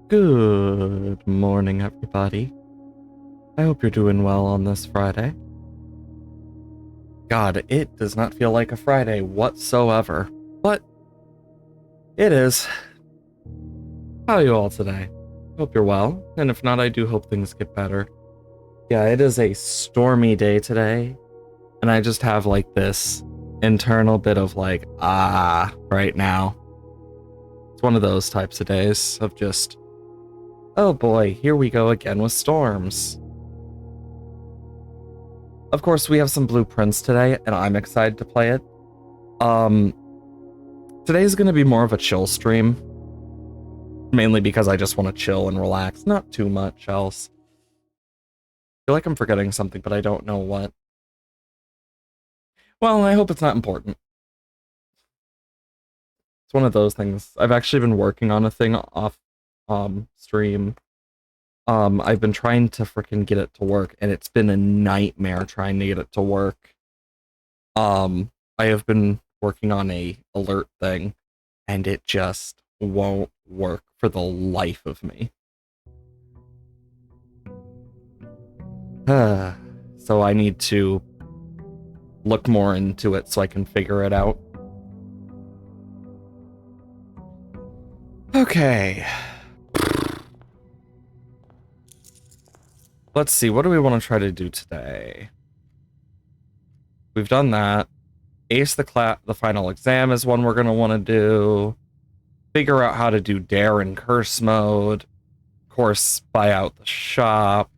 Good morning, everybody. I hope you're doing well on this Friday. God, it does not feel like a Friday whatsoever, but it is. How are you all today? Hope you're well, and if not, I do hope things get better. Yeah, it is a stormy day today, and I just have like this internal bit of like, right now. It's one of those types of days of just, oh boy, here we go again with storms. Of course, we have some blueprints today, and I'm excited to play it. Today's gonna be more of a chill stream. Mainly because I just want to chill and relax, not too much else. I feel like I'm forgetting something, but I don't know what. Well, I hope it's not important. It's one of those things. I've actually been working on a thing off stream. I've been trying to freaking get it to work, and it's been a nightmare trying to get it to work. I have been working on a alert thing, and it just won't work for the life of me. So I need to look more into it so I can figure it out. Okay. Let's see, what do we want to try to do today? We've done that. Ace the final exam is one we're going to want to do. Figure out how to do dare and curse mode. Of course, buy out the shop.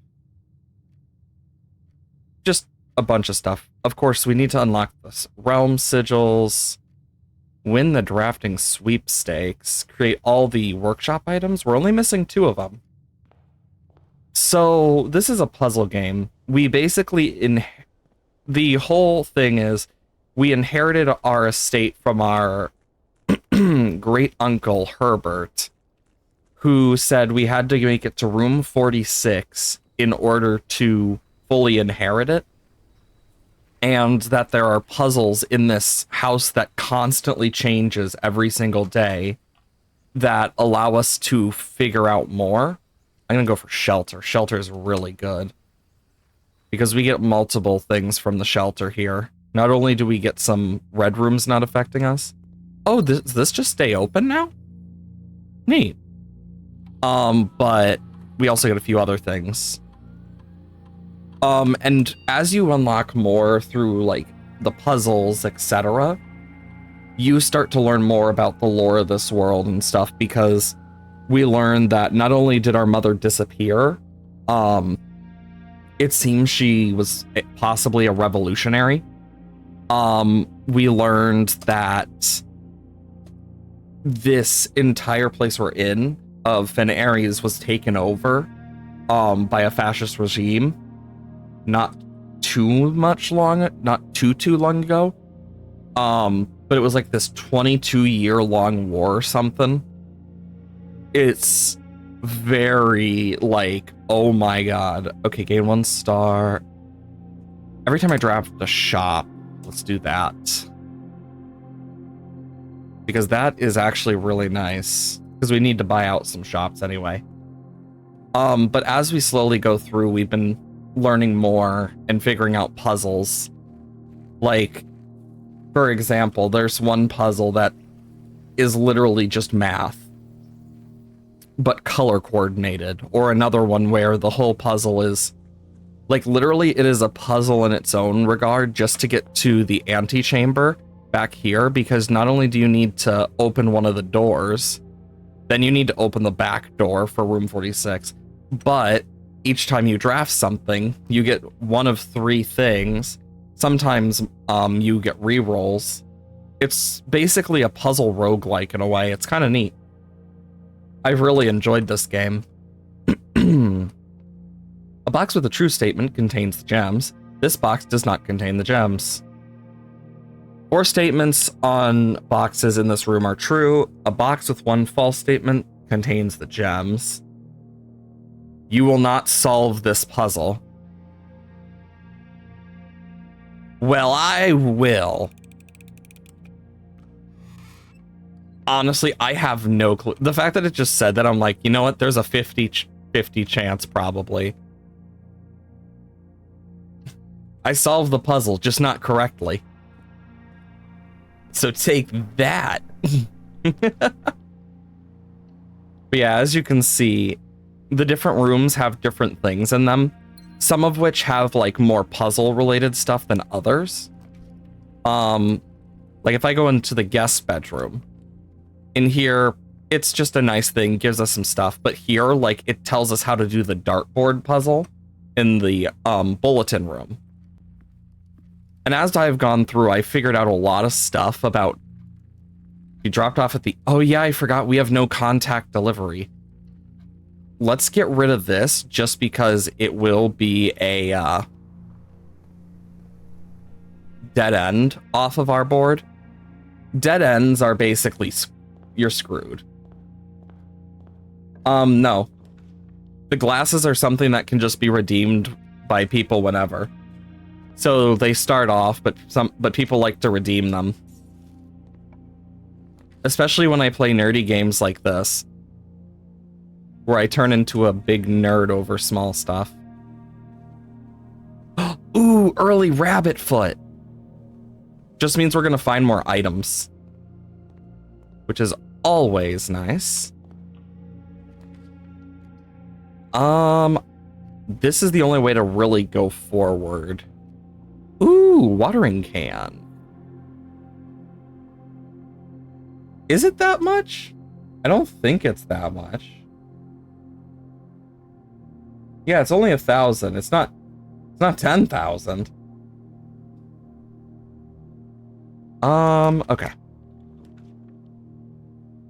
Just a bunch of stuff. Of course, we need to unlock the realm sigils. Win the drafting sweepstakes. Create all the workshop items. We're only missing 2 of them. So, this is a puzzle game. We basically, the whole thing is, we inherited our estate from our great uncle, Herbert, who said we had to make it to room 46 in order to fully inherit it. And that there are puzzles in this house that constantly changes every single day that allow us to figure out more. I'm gonna go for shelter. Shelter is really good because we get multiple things from the shelter here. Not only do we get some red rooms not affecting us. Oh, does this just stay open now? Neat. But we also get a few other things. And as you unlock more through like the puzzles, etc., you start to learn more about the lore of this world and stuff, because we learned that not only did our mother disappear, it seems she was possibly a revolutionary. We learned that this entire place we're in of Fen Ares was taken over by a fascist regime not too long ago. But it was like this 22-year long war or something. It's very like, oh my god. Okay, gain 1 star. Every time I draft the shop, let's do that. Because that is actually really nice. Because we need to buy out some shops anyway. But as we slowly go through, we've been learning more and figuring out puzzles. Like, for example, there's one puzzle that is literally just math, but color coordinated, or another one where the whole puzzle is like, literally it is a puzzle in its own regard just to get to the antechamber back here, because not only do you need to open one of the doors, then you need to open the back door for room 46, but each time you draft something, you get one of 3 things. Sometimes you get rerolls. It's basically a puzzle roguelike in a way. It's kind of neat. I've really enjoyed this game. A box with a true statement contains the gems. This box does not contain the gems. 4 statements on boxes in this room are true. A box with 1 false statement contains the gems. You will not solve this puzzle. Well, I will. Honestly, I have no clue. The fact that it just said that, I'm like, you know what? There's a 50 chance probably. I solved the puzzle, just not correctly. So take that. But yeah, as you can see, the different rooms have different things in them. Some of which have like more puzzle related stuff than others. Like if I go into the guest bedroom, in here, it's just a nice thing, gives us some stuff. But here, like it tells us how to do the dartboard puzzle in the bulletin room. And as I've gone through, I figured out a lot of stuff about. You dropped off at the. Oh yeah, I forgot we have no contact delivery. Let's get rid of this just because it will be a dead end off of our board. Dead ends are basically you're screwed. No. The glasses are something that can just be redeemed by people whenever. So they start off, but people like to redeem them. Especially when I play nerdy games like this, where I turn into a big nerd over small stuff. Ooh, early rabbit foot. Just means we're gonna find more items, which is always nice. This is the only way to really go forward. Ooh, watering can. Is it that much? I don't think it's that much. Yeah, it's only 1,000. It's not 10,000. Okay.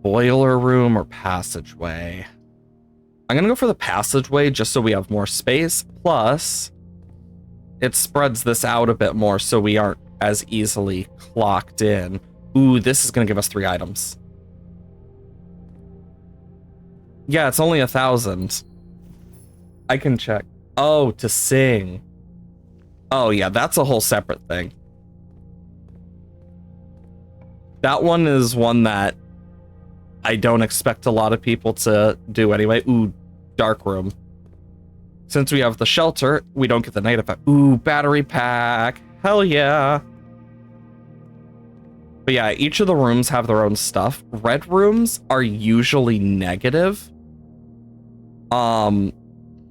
Boiler room or passageway? I'm gonna go for the passageway just so we have more space. Plus, it spreads this out a bit more so we aren't as easily clocked in. Ooh, this is gonna give us 3 items. Yeah, it's only 1,000. I can check. Oh, to sing. Oh yeah, that's a whole separate thing. That one is one that I don't expect a lot of people to do anyway. Ooh, dark room. Since we have the shelter, we don't get the night effect. Ooh, battery pack. Hell yeah. But yeah, each of the rooms have their own stuff. Red rooms are usually negative.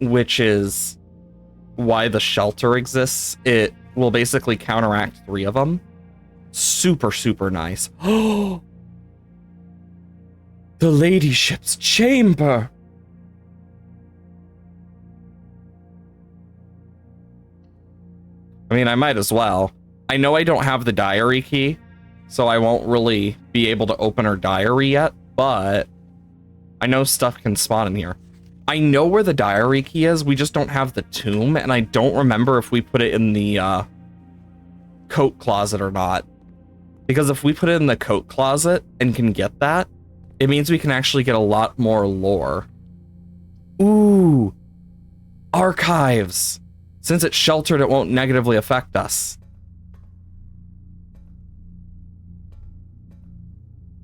Which is why the shelter exists. It will basically counteract 3 of them. Super, super nice. Oh, the ladyship's chamber. I mean, I might as well. I know I don't have the diary key, so I won't really be able to open her diary yet, but I know stuff can spawn in here. I know where the diary key is, we just don't have the tomb, and I don't remember if we put it in the coat closet or not. Because if we put it in the coat closet and can get that, it means we can actually get a lot more lore. Ooh, archives. Since it's sheltered, it won't negatively affect us.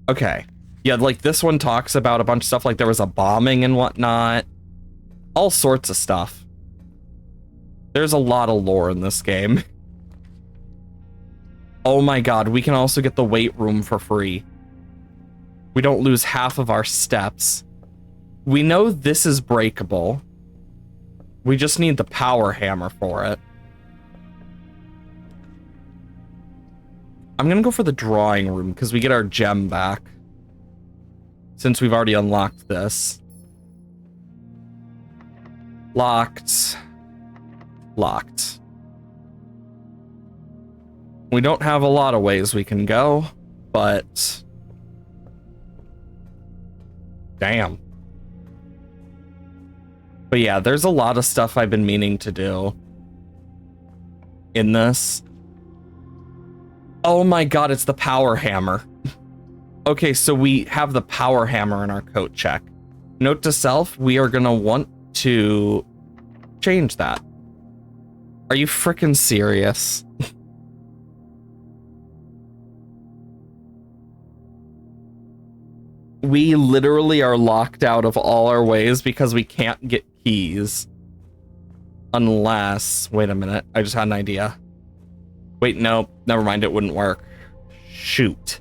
Okay. Yeah, like this one talks about a bunch of stuff, like there was a bombing and whatnot. All sorts of stuff. There's a lot of lore in this game. Oh my god, we can also get the weight room for free. We don't lose half of our steps. We know this is breakable. We just need the power hammer for it. I'm gonna go for the drawing room because we get our gem back. Since we've already unlocked this. Locked. Locked. We don't have a lot of ways we can go, but... Damn. But yeah, there's a lot of stuff I've been meaning to do in this. Oh my god, it's the power hammer. Okay, so we have the power hammer in our coat check. Note to self, we are gonna want to change that. Are you freaking serious? we literally are locked out of all our ways because we can't get keys. Unless, wait a minute, I just had an idea. Wait, no, never mind, it wouldn't work. Shoot.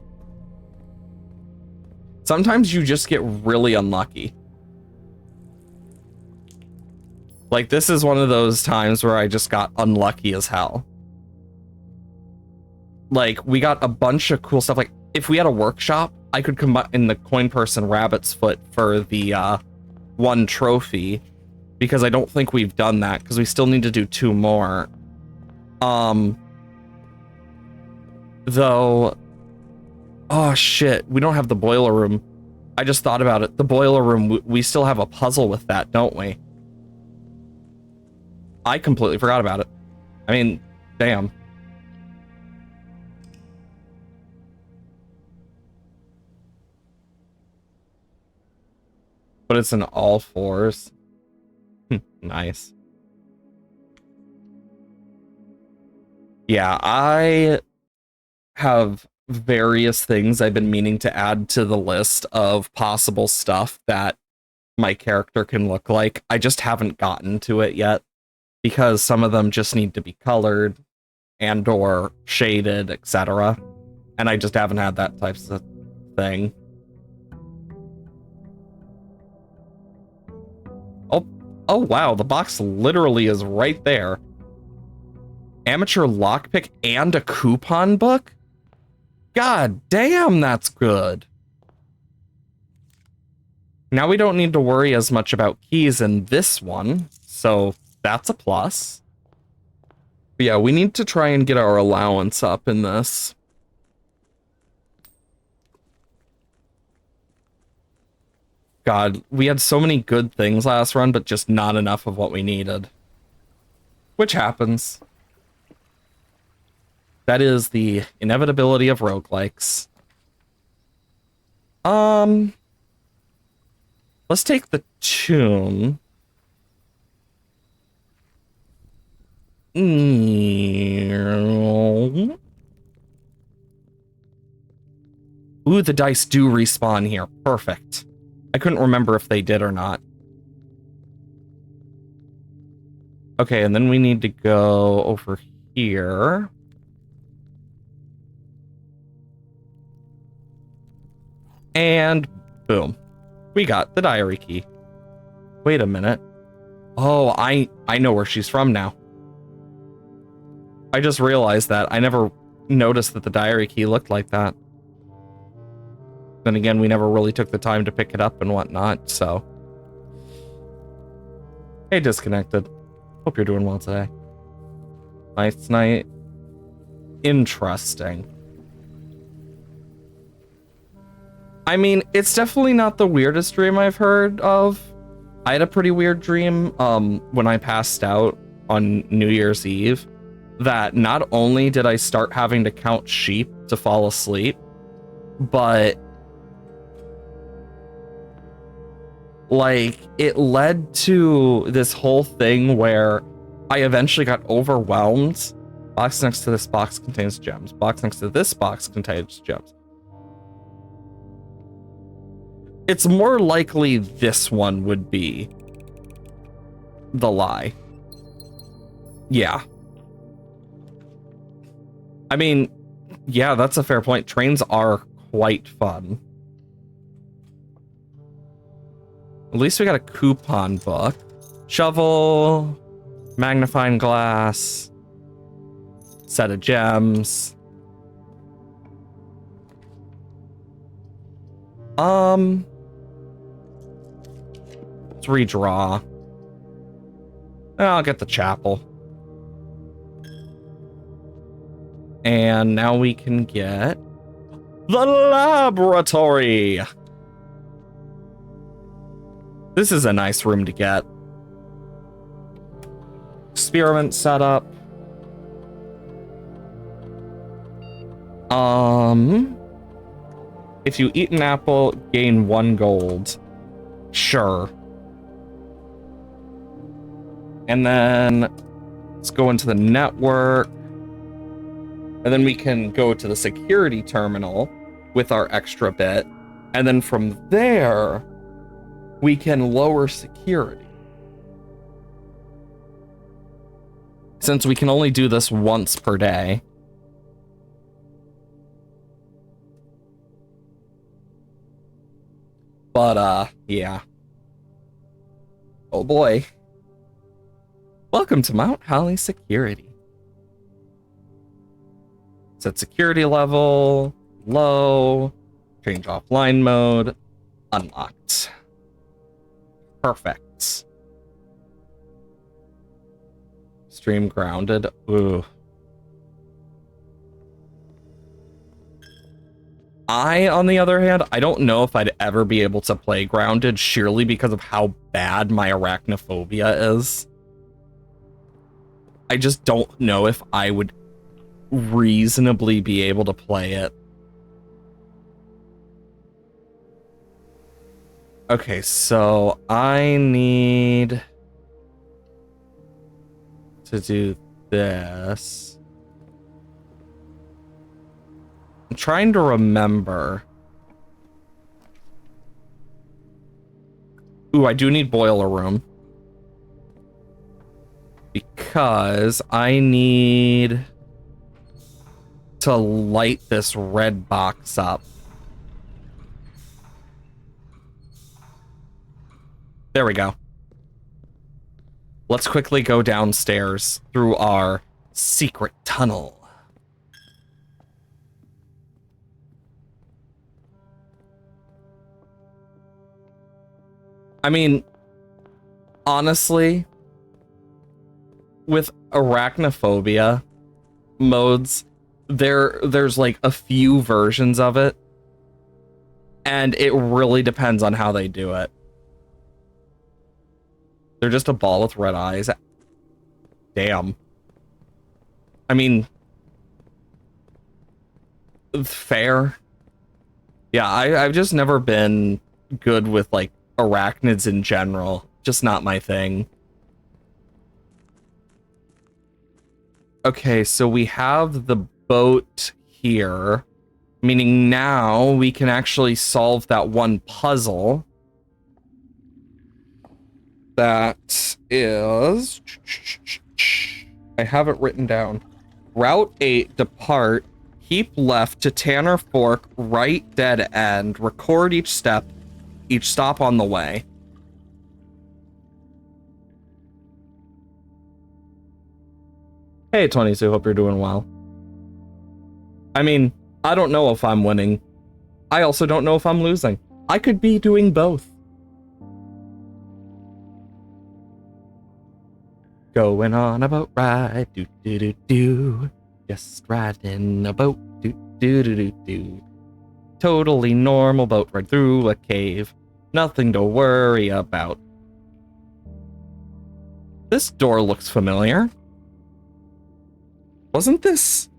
Sometimes you just get really unlucky. Like, this is one of those times where I just got unlucky as hell. Like, we got a bunch of cool stuff. Like, if we had a workshop, I could combine the coin purse and rabbit's foot for the one trophy, because I don't think we've done that, because we still need to do 2 more. Though, oh shit, we don't have the boiler room. I just thought about it. The boiler room, we still have a puzzle with that, don't we? I completely forgot about it. I mean, damn. But it's in all 4s. Nice. Yeah, I have various things I've been meaning to add to the list of possible stuff that my character can look like. I just haven't gotten to it yet because some of them just need to be colored and or shaded, etc. And I just haven't had that type of thing. Oh wow, the box literally is right there. Amateur lockpick and a coupon book? God damn, that's good. Now we don't need to worry as much about keys in this one, so that's a plus. But yeah, we need to try and get our allowance up in this. God, we had so many good things last run, but just not enough of what we needed. Which happens. That is the inevitability of roguelikes. Let's take the tune. Ooh, the dice do respawn here. Perfect. I couldn't remember if they did or not. Okay, and then we need to go over here. And boom. We got the diary key. Wait a minute. Oh, I know where she's from now. I just realized that. I never noticed that the diary key looked like that. Then again, we never really took the time to pick it up and whatnot, so. Hey, Disconnected. Hope you're doing well today. Nice night. Interesting. I mean, it's definitely not the weirdest dream I've heard of. I had a pretty weird dream when I passed out on New Year's Eve, that not only did I start having to count sheep to fall asleep, but like it led to this whole thing where I eventually got overwhelmed. Box next to this box contains gems. Box next to this box contains gems. It's more likely this one would be the lie. Yeah. I mean, yeah, that's a fair point. Trains are quite fun. At least we got a coupon book. Shovel, magnifying glass, set of gems. Let's redraw. I'll get the chapel. And now we can get the laboratory. This is a nice room to get. Experiment setup. If you eat an apple, gain 1 gold. Sure. And then let's go into the network. And then we can go to the security terminal with our extra bit And then from there, we can lower security. Since we can only do this once per day. But, yeah. Oh boy. Welcome to Mount Holly Security. Set security level, low, change offline mode, unlocked. Perfect. Stream grounded. Ooh. On the other hand, I don't know if I'd ever be able to play grounded sheerly because of how bad my arachnophobia is. I just don't know if I would reasonably be able to play it. Okay, so I need to do this. I'm trying to remember. Ooh, I do need boiler room. Because I need to light this red box up. There we go. Let's quickly go downstairs through our secret tunnel. I mean, honestly, with arachnophobia modes, there's like a few versions of it, and it really depends on how they do it. They're just a ball with red eyes. Damn. I mean, fair. Yeah, I've just never been good with like arachnids in general. Just not my thing. Okay, so we have the boat here, meaning now we can actually solve that one puzzle. That is... I have it written down. Route 8, depart, keep left to Tanner Fork, right dead end, record each stop on the way. Hey, 22, hope you're doing well. I mean, I don't know if I'm winning. I also don't know if I'm losing. I could be doing both. Going on a boat ride, do do do do. Just riding a boat, do do do do do. Totally normal boat ride through a cave. Nothing to worry about. This door looks familiar. Wasn't this...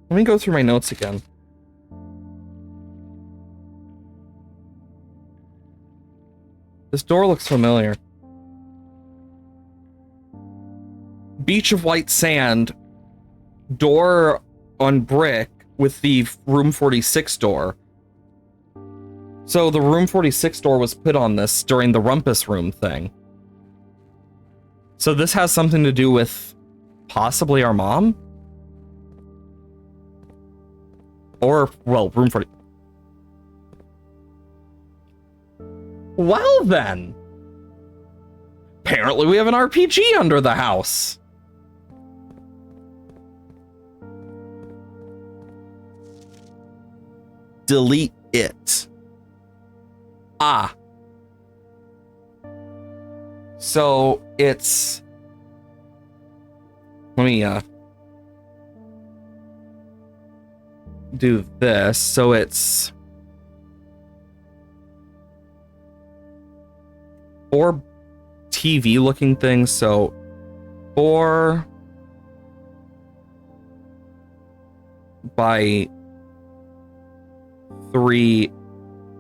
Let me go through my notes again. This door looks familiar. Beach of white sand. Door on brick with the room 46 door. So the room 46 door was put on this during the rumpus room thing. So this has something to do with possibly our mom? Or, well, room 40. Well then. Apparently we have an RPG under the house. Delete it. Ah. So it's... Let me, do this. So it's... 4 TV looking things. So 4 by 3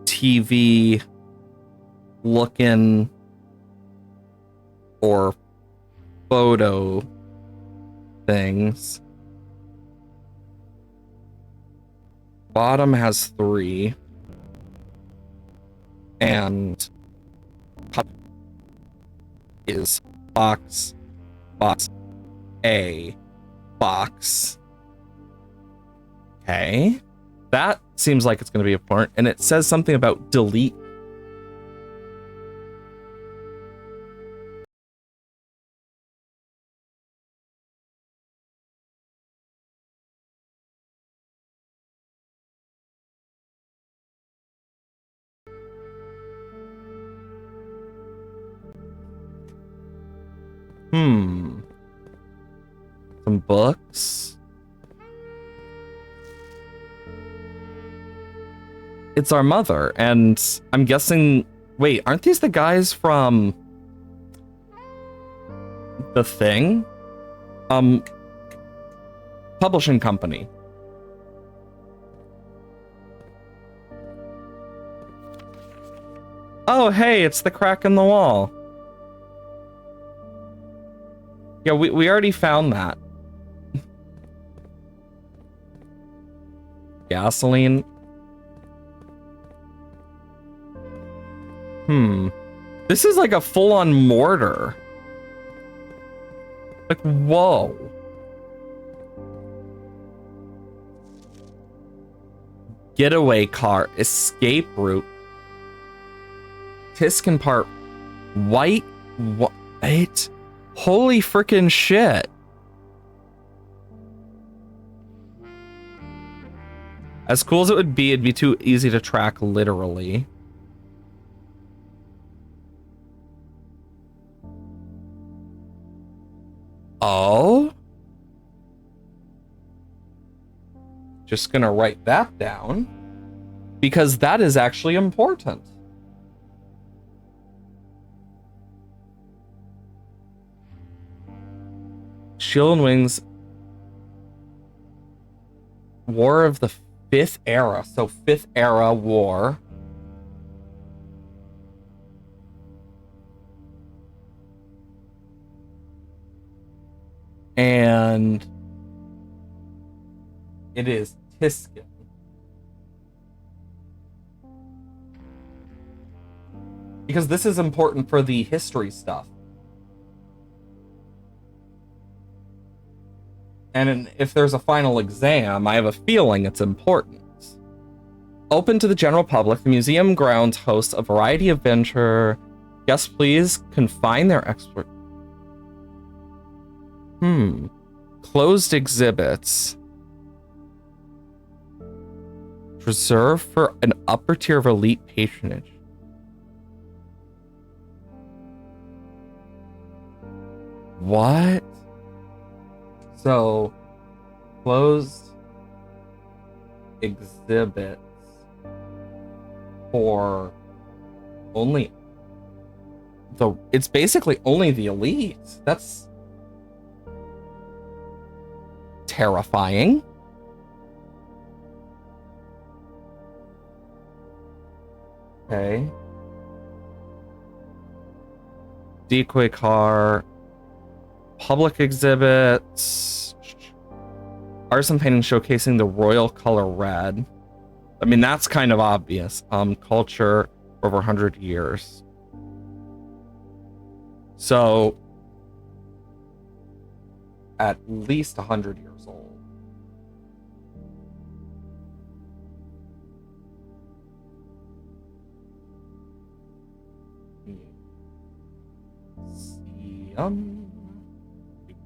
TV looking or photo things. Bottom has 3. And is box A box. Okay. That seems like it's going to be important. And it says something about delete. Some books. It's our mother, and I'm guessing... Wait, aren't these the guys from... The Thing? Publishing company. Oh, hey, it's the crack in the wall. Yeah, we already found that. Gasoline. This is like a full-on mortar. Like, whoa. Getaway car. Escape route. Tiskin Park. White. What? Holy freaking shit. As cool as it would be, it'd be too easy to track literally. Oh? Just gonna write that down, because that is actually important. Shield and Wings. War of the Fifth Era. So Fifth Era War. And it is Tiskin. Because this is important for the history stuff. And if there's a final exam, I have a feeling it's important. Open to the general public, the museum grounds hosts a variety of venture. Guests please confine their expert. Closed exhibits. Reserved for an upper tier of elite patronage. What? So, closed exhibits for only it's basically only the elite. That's terrifying. Okay. Decoy car. Public exhibits. Artisan painting showcasing the royal color red. I mean, that's kind of obvious. Culture over 100 years. So, at least 100 years old.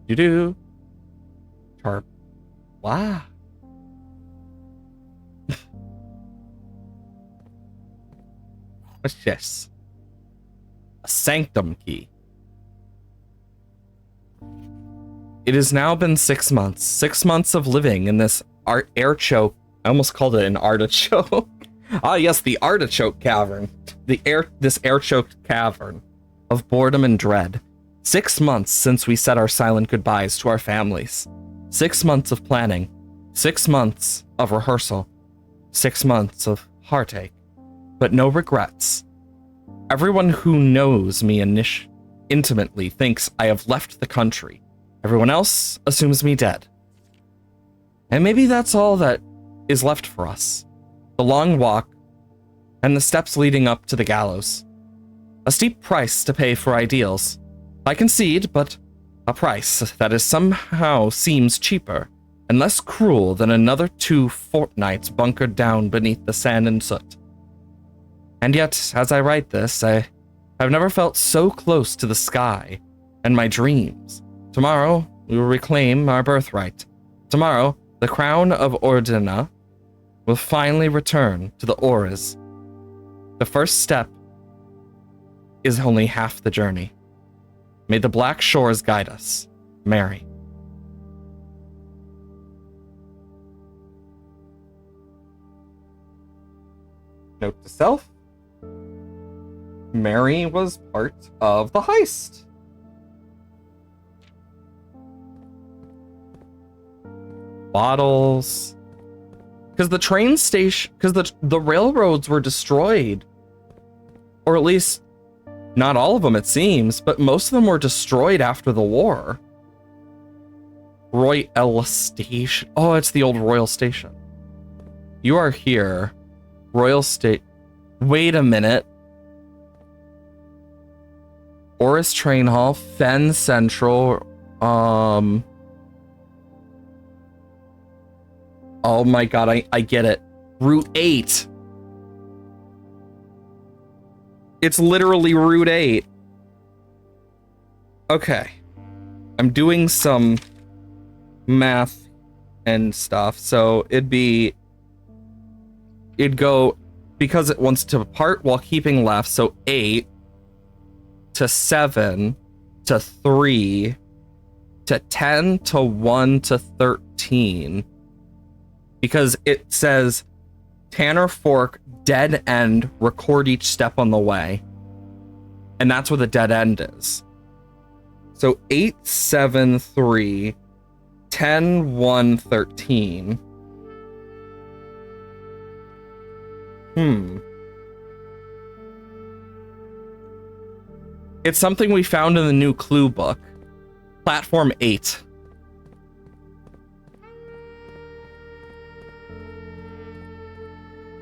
Do Sharp. Wow. What's this? A sanctum key. It has now been 6 months. 6 months of living in this air choke. I almost called it an artichoke. Ah, yes, the artichoke cavern. This air choked cavern of boredom and dread. 6 months since we said our silent goodbyes to our families. 6 months of planning. 6 months of rehearsal. 6 months of heartache. But no regrets. Everyone who knows me intimately thinks I have left the country. Everyone else assumes me dead. And maybe that's all that is left for us. The long walk and the steps leading up to the gallows. A steep price to pay for ideals. I concede, but a price that is somehow seems cheaper and less cruel than another 2 fortnights bunkered down beneath the sand and soot. And yet, as I write this, I've never felt so close to the sky and my dreams. Tomorrow, we will reclaim our birthright. Tomorrow, the crown of Ordina will finally return to the Auras. The first step is only half the journey. May the black shores guide us. Mary. Note to self. Mary was part of the heist. Bottles. Because the train station, because the railroads were destroyed. Or at least, not all of them it seems, but most of them were destroyed after the war. Royal Station. Oh, it's the old Royal Station. You are here. Royal State. Wait a minute. Oris Train Hall, Fen Central, oh my god, I get it. Route 8. It's literally Route 8. Okay. I'm doing some math and stuff, so it'd go, because it wants to part while keeping left, so 8 to 7 to 3 to 10 to 1 to 13. Because it says Tanner Fork, dead end, record each step on the way. And that's where the dead end is. So 8, 7, 3, 10, 1, 13. It's something we found in the new clue book. Platform 8.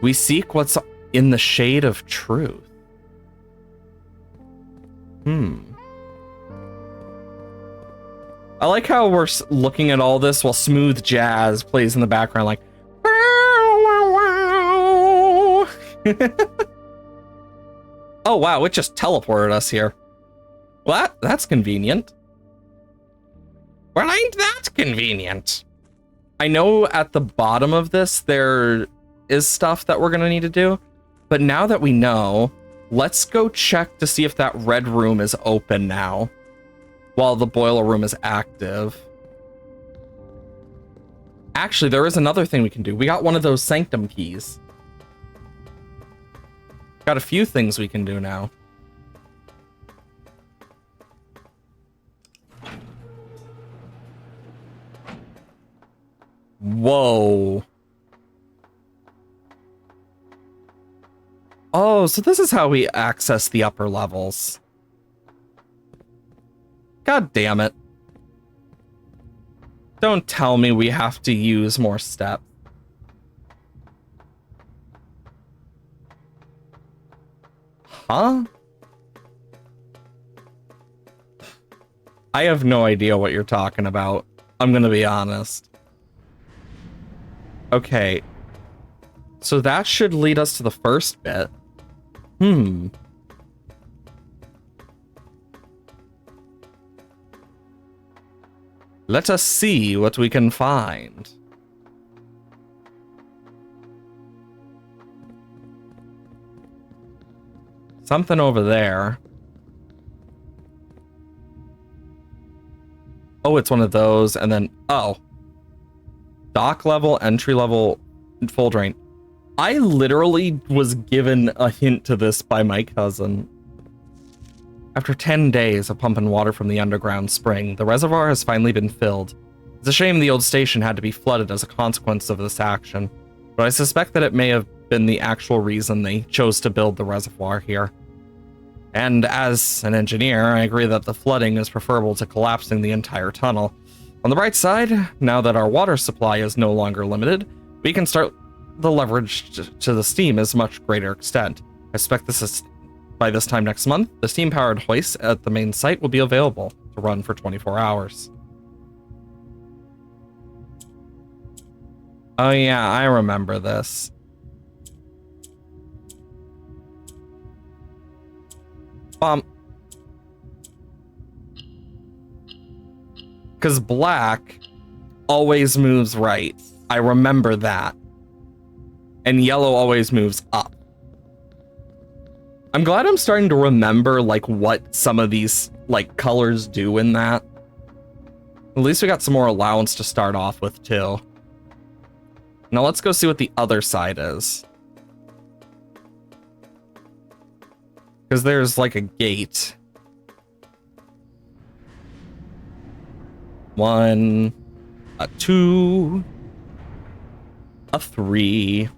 We seek what's in the shade of truth. I like how we're looking at all this while smooth jazz plays in the background, like. Oh wow, it just teleported us here. Well, that's convenient. Well, ain't that convenient? I know at the bottom of this there is stuff that we're gonna need to do, but now that we know, let's go check to see if that red room is open now while the boiler room is active. Actually, there is another thing we can do. We got one of those sanctum keys. Got a few things we can do now. Whoa. Oh, so this is how we access the upper levels. God damn it. Don't tell me we have to use more steps. Huh? I have no idea what you're talking about. I'm gonna be honest. Okay. So that should lead us to the first bit. Let us see what we can find. Something over there. Oh, it's one of those, and then, oh. Dock level, entry level, full drain. I literally was given a hint to this by my cousin. After 10 days of pumping water from the underground spring, the reservoir has finally been filled. It's a shame the old station had to be flooded as a consequence of this action, but I suspect that it may have been the actual reason they chose to build the reservoir here. And as an engineer, I agree that the flooding is preferable to collapsing the entire tunnel. On the bright side, now that our water supply is no longer limited, we can start the leverage to the steam is much greater extent. I expect by this time next month, the steam-powered hoist at the main site will be available to run for 24 hours. Oh yeah, I remember this. Because black always moves right. I remember that. And yellow always moves up. I'm glad I'm starting to remember, like, what some of these, like, colors do in that. At least we got some more allowance to start off with, too. Now let's go see what the other side is. Because there's, like, a gate. 1, a 2, a 3.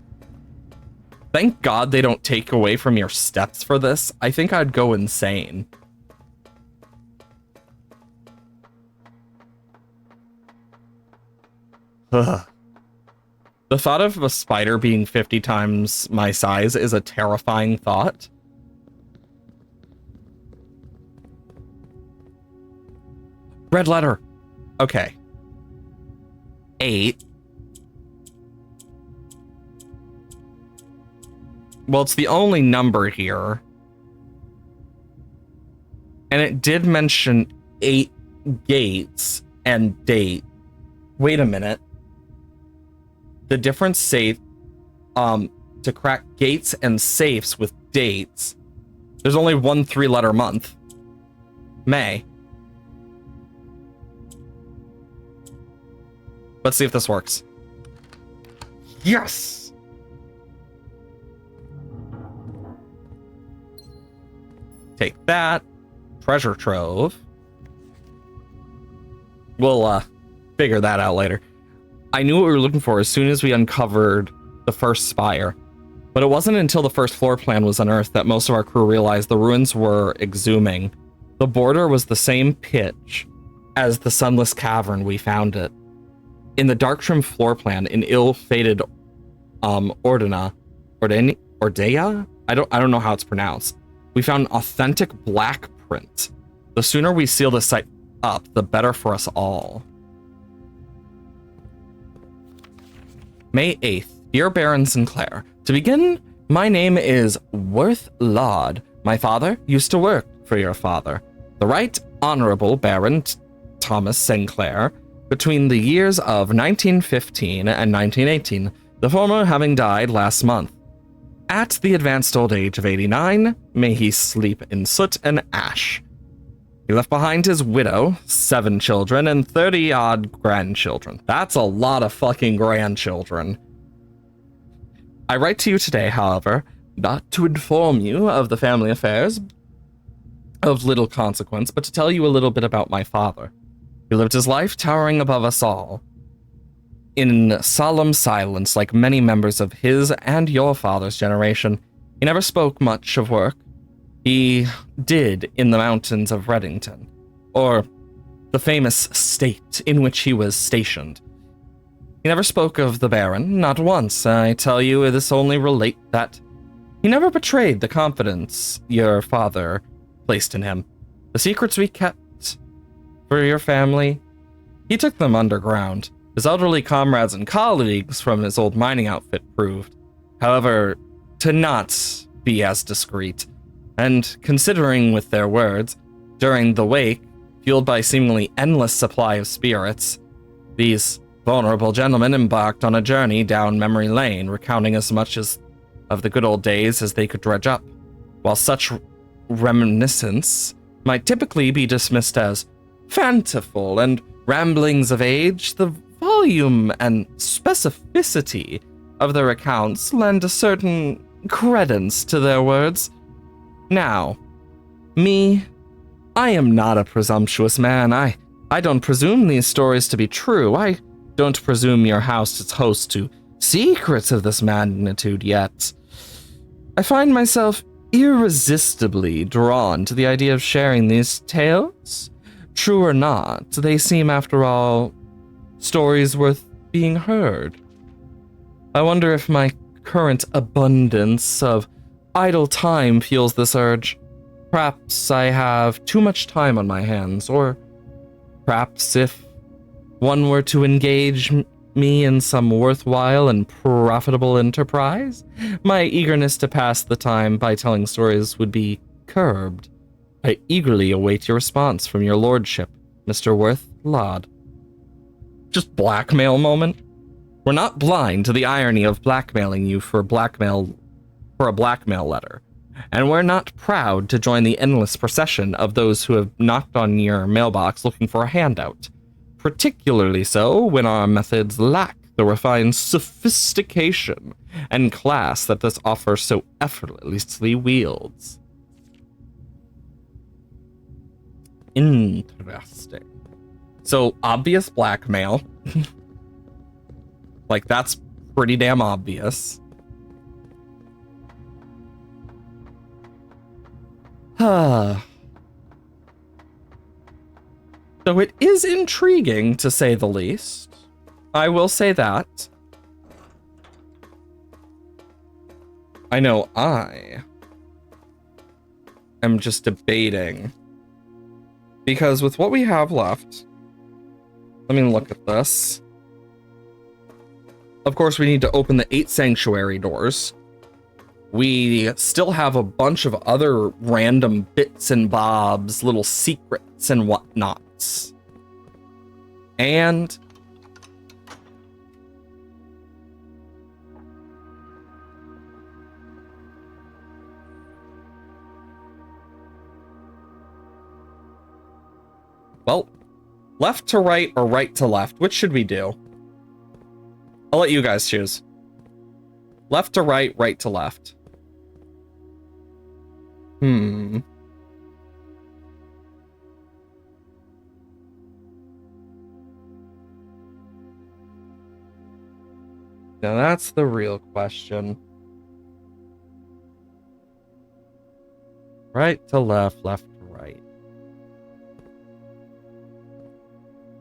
Thank God they don't take away from your steps for this. I think I'd go insane. Ugh. The thought of a spider being 50 times my size is a terrifying thought. Red letter. Okay. 8. Well, it's the only number here. And it did mention 8 gates and date. Wait a minute. The difference safe to crack gates and safes with dates. There's only one 3-letter month. May. Let's see if this works. Yes! Take that. Treasure trove. We'll figure that out later. I knew what we were looking for as soon as we uncovered the first spire. But it wasn't until the first floor plan was unearthed that most of our crew realized the ruins were exhuming. The border was the same pitch as the sunless cavern we found it. In the dark trim floor plan, in ill-fated Ordea? I don't know how it's pronounced. We found an authentic black print. The sooner we seal this site up, the better for us all. May 8th. Dear Baron Sinclair, to begin, my name is Worth Laud. My father used to work for your father, the Right Honorable Baron Thomas Sinclair, between the years of 1915 and 1918, the former having died last month. At the advanced old age of 89, may he sleep in soot and ash. He left behind his widow, 7 children, and 30-odd grandchildren. That's a lot of fucking grandchildren. I write to you today, however, not to inform you of the family affairs of little consequence, but to tell you a little bit about my father. He lived his life towering above us all, in solemn silence like many members of his and your father's generation. He never spoke much of work. He did in the mountains of Reddington, or the famous state in which he was stationed. He never spoke of the Baron, not once. I tell you this only relate that he never betrayed the confidence your father placed in him. The secrets we kept for your family, he took them underground. His elderly comrades and colleagues from his old mining outfit proved, however, to not be as discreet. And considering with their words, during the wake, fueled by seemingly endless supply of spirits, these vulnerable gentlemen embarked on a journey down memory lane, recounting as much as of the good old days as they could dredge up. While such reminiscence might typically be dismissed as fanciful and ramblings of age, the volume and specificity of their accounts lend a certain credence to their words. Now, me, I am not a presumptuous man. I don't presume these stories to be true. I don't presume your house is host to secrets of this magnitude yet. I find myself irresistibly drawn to the idea of sharing these tales. True or not, they seem, after all, stories worth being heard. I wonder if my current abundance of idle time fuels this urge. Perhaps I have too much time on my hands, or perhaps if one were to engage me in some worthwhile and profitable enterprise, my eagerness to pass the time by telling stories would be curbed. I eagerly await your response from your lordship, Mr. Worth Lod. Just blackmail moment. We're not blind to the irony of blackmailing you for a blackmail letter, and we're not proud to join the endless procession of those who have knocked on your mailbox looking for a handout, particularly so when our methods lack the refined sophistication and class that this offer so effortlessly wields. Interesting. So, obvious blackmail. Like, that's pretty damn obvious. So it is intriguing, to say the least. I will say that. I know I am just debating. Because with what we have left, let me look at this. Of course, we need to open the 8 sanctuary doors. We still have a bunch of other random bits and bobs, little secrets and whatnots. And well, left to right or right to left, which should we do? I'll let you guys choose. Left to right, right to left. Now that's the real question. Right to left, left to right.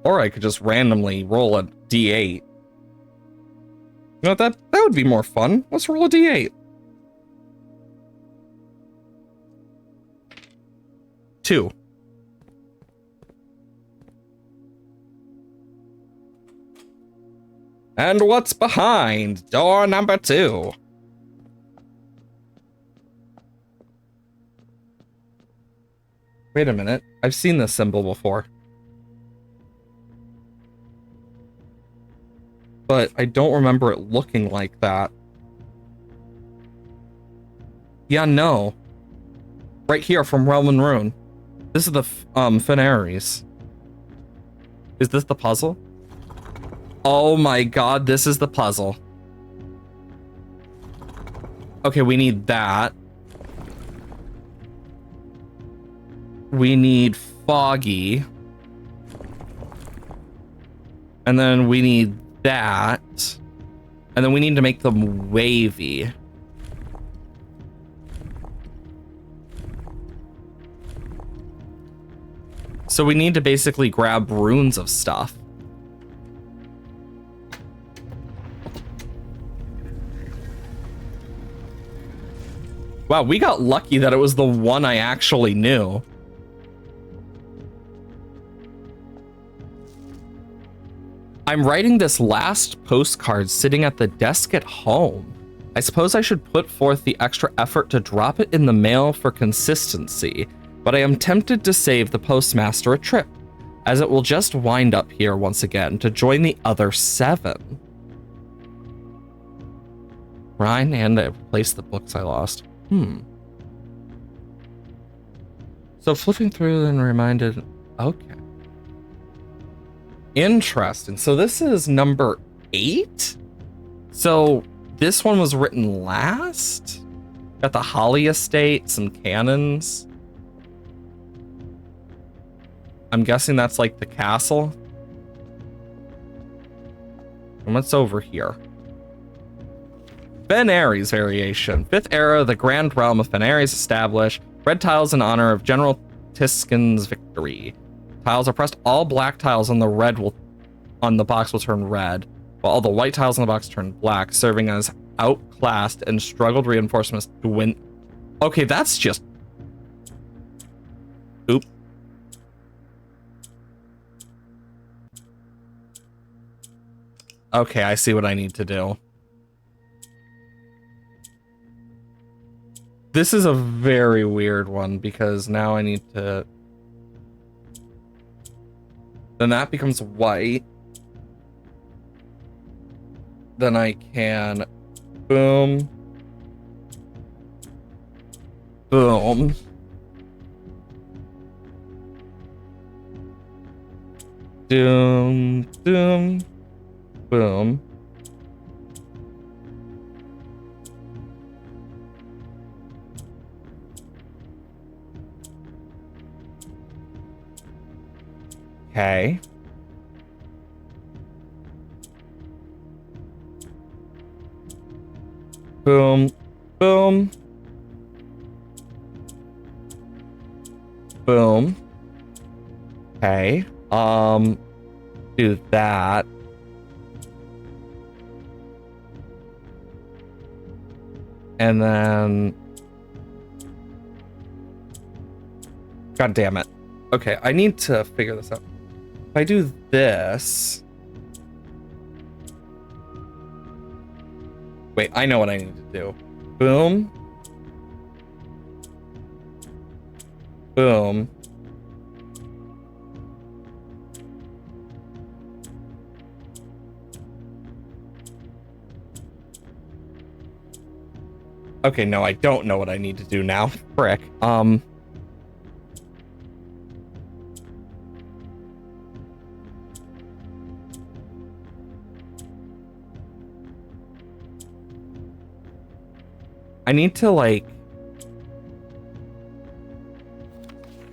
Or I could just randomly roll a d8. You know, that would be more fun. Let's roll a d8. 2. And what's behind door number 2? Wait a minute. I've seen this symbol before. But I don't remember it looking like that. Yeah, no. Right here from Realm and Rune. This is the Fenares. Is this the puzzle? Oh my god, this is the puzzle. Okay, we need that. We need Foggy. And then we need that. And then we need to make them wavy. So we need to basically grab runes of stuff. Wow, we got lucky that it was the one I actually knew. I'm writing this last postcard sitting at the desk at home. I suppose I should put forth the extra effort to drop it in the mail for consistency, but I am tempted to save the postmaster a trip, as it will just wind up here once again to join the other 7. Ryan and I replaced the books I lost. So flipping through and reminded, okay. Interesting. So this is number 8? So this one was written last? Got the Holly Estate, some cannons. I'm guessing that's like the castle. And what's over here? Fenares variation. 5th era, the Grand Realm of Fenares established. Red tiles in honor of General Tiskin's victory. Tiles are pressed. All black tiles on the box will turn red. while all the white tiles in the box turn black, serving as outclassed and struggled reinforcements to win. Okay, that's just... Oop. Okay, I see what I need to do. This is a very weird one because now I need to... Then that becomes white. Then I can... Boom. Boom. Doom. Doom. Boom. Okay. Boom. Boom. Boom. Okay. Do that. And then... God damn it. Okay, I need to figure this out. If I do this... Wait, I know what I need to do. Boom. Boom. Okay, no, I don't know what I need to do now. Frick. I need to, like...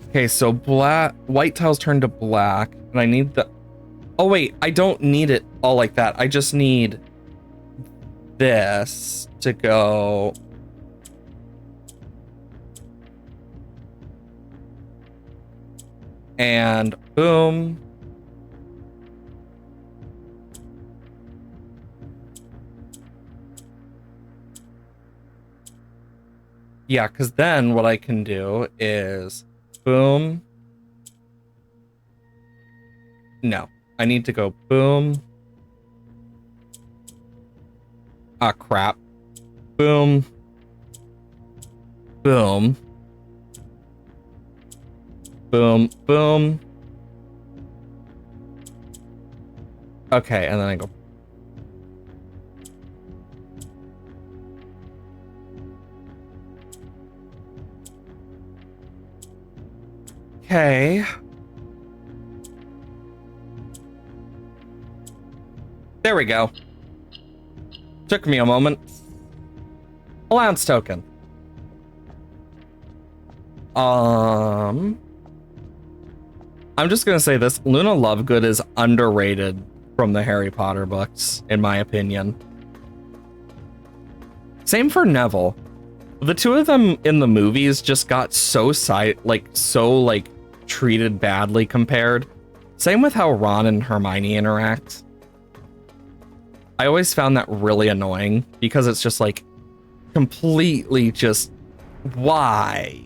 Okay, so white tiles turn to black, and I need the... Oh, wait, I don't need it all like that. I just need this to go... And boom. Yeah, because then what I can do is boom. No, I need to go boom. Ah, crap. Boom. Boom. Boom, boom. Okay, and then I go. Okay. There we go. Took me a moment. Allowance token. I'm just gonna say this, Luna Lovegood is underrated from the Harry Potter books, in my opinion. Same for Neville. The two of them in the movies just got so treated badly compared. Same with how Ron and Hermione interact. I always found that really annoying because it's just like completely just why?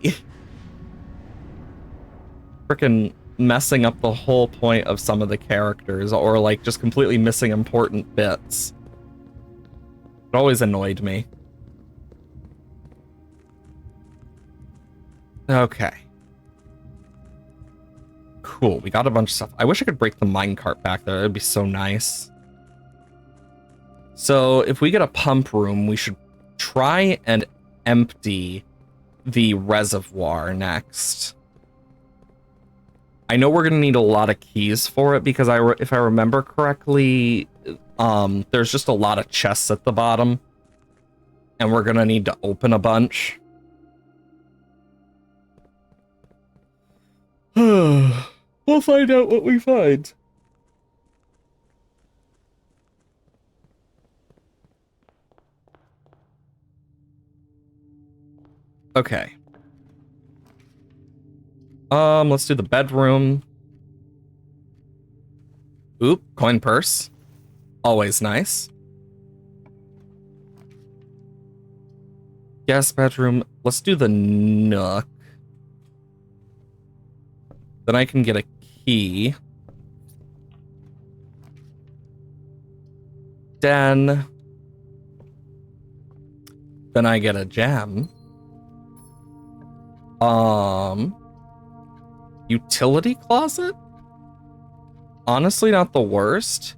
Freaking messing up the whole point of some of the characters, or like just completely missing important bits. It always annoyed me. Okay. Cool, we got a bunch of stuff. I wish I could break the minecart back there. It'd be so nice. So if we get a pump room, we should try and empty the reservoir next. I know we're going to need a lot of keys for it because if I remember correctly, there's just a lot of chests at the bottom. And we're going to need to open a bunch. We'll find out what we find. Okay. Let's do the bedroom. Oop, coin purse. Always nice. Guest bedroom. Let's do the nook. Then I can get a key. Den. Then I get a gem. Utility closet? Honestly, not the worst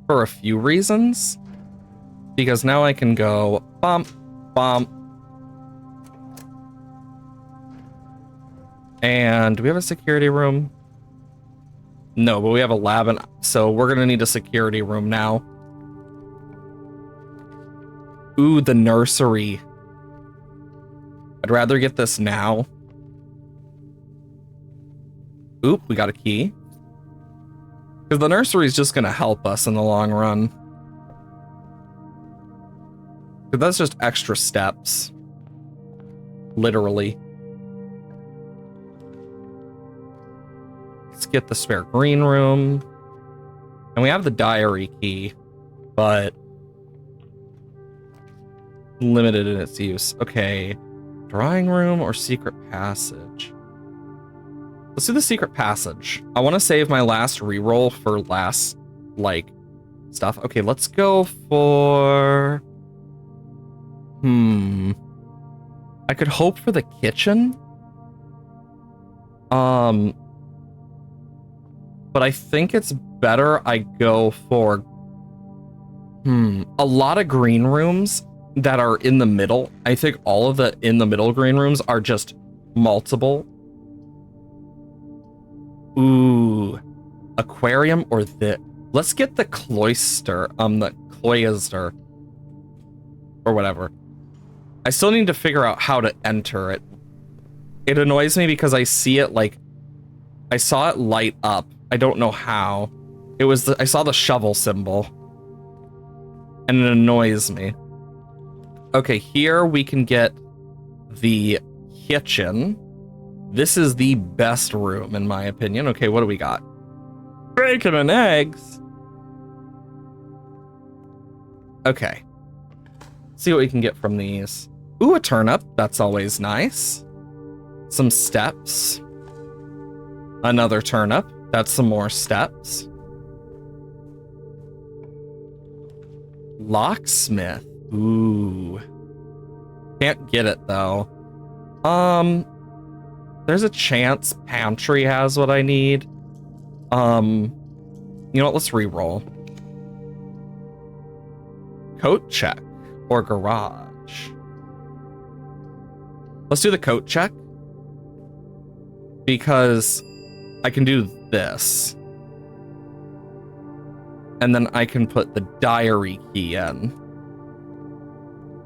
for a few reasons. Because now I can go bump, bump. And do we have a security room? No, but we have a lab, and so we're gonna need a security room now. Ooh, the nursery. I'd rather get this now. Oop, we got a key. Because the nursery is just gonna help us in the long run. But that's just extra steps. Literally. Let's get the spare green room. And we have the diary key, but limited in its use. Okay. Drawing room or secret passage? Let's do the secret passage. I want to save my last reroll for last, like, stuff. Okay, let's go for... I could hope for the kitchen. But I think it's better I go for... a lot of green rooms that are in the middle. I think all of the in the middle green rooms are just multiple. Ooh, aquarium or the... Let's get the cloister, the cloister, or whatever. I still need to figure out how to enter it. It annoys me because I see it like, I saw it light up. I don't know how. It was, I saw the shovel symbol. And it annoys me. Okay, here we can get the kitchen. This is the best room, in my opinion. Okay, what do we got? Bacon and eggs. Okay. See what we can get from these. Ooh, a turnip. That's always nice. Some steps. Another turnip. That's some more steps. Locksmith. Ooh. Can't get it, though. There's a chance pantry has what I need. You know what? Let's re-roll. Coat check or garage. Let's do the coat check. Because I can do this. And then I can put the diary key in.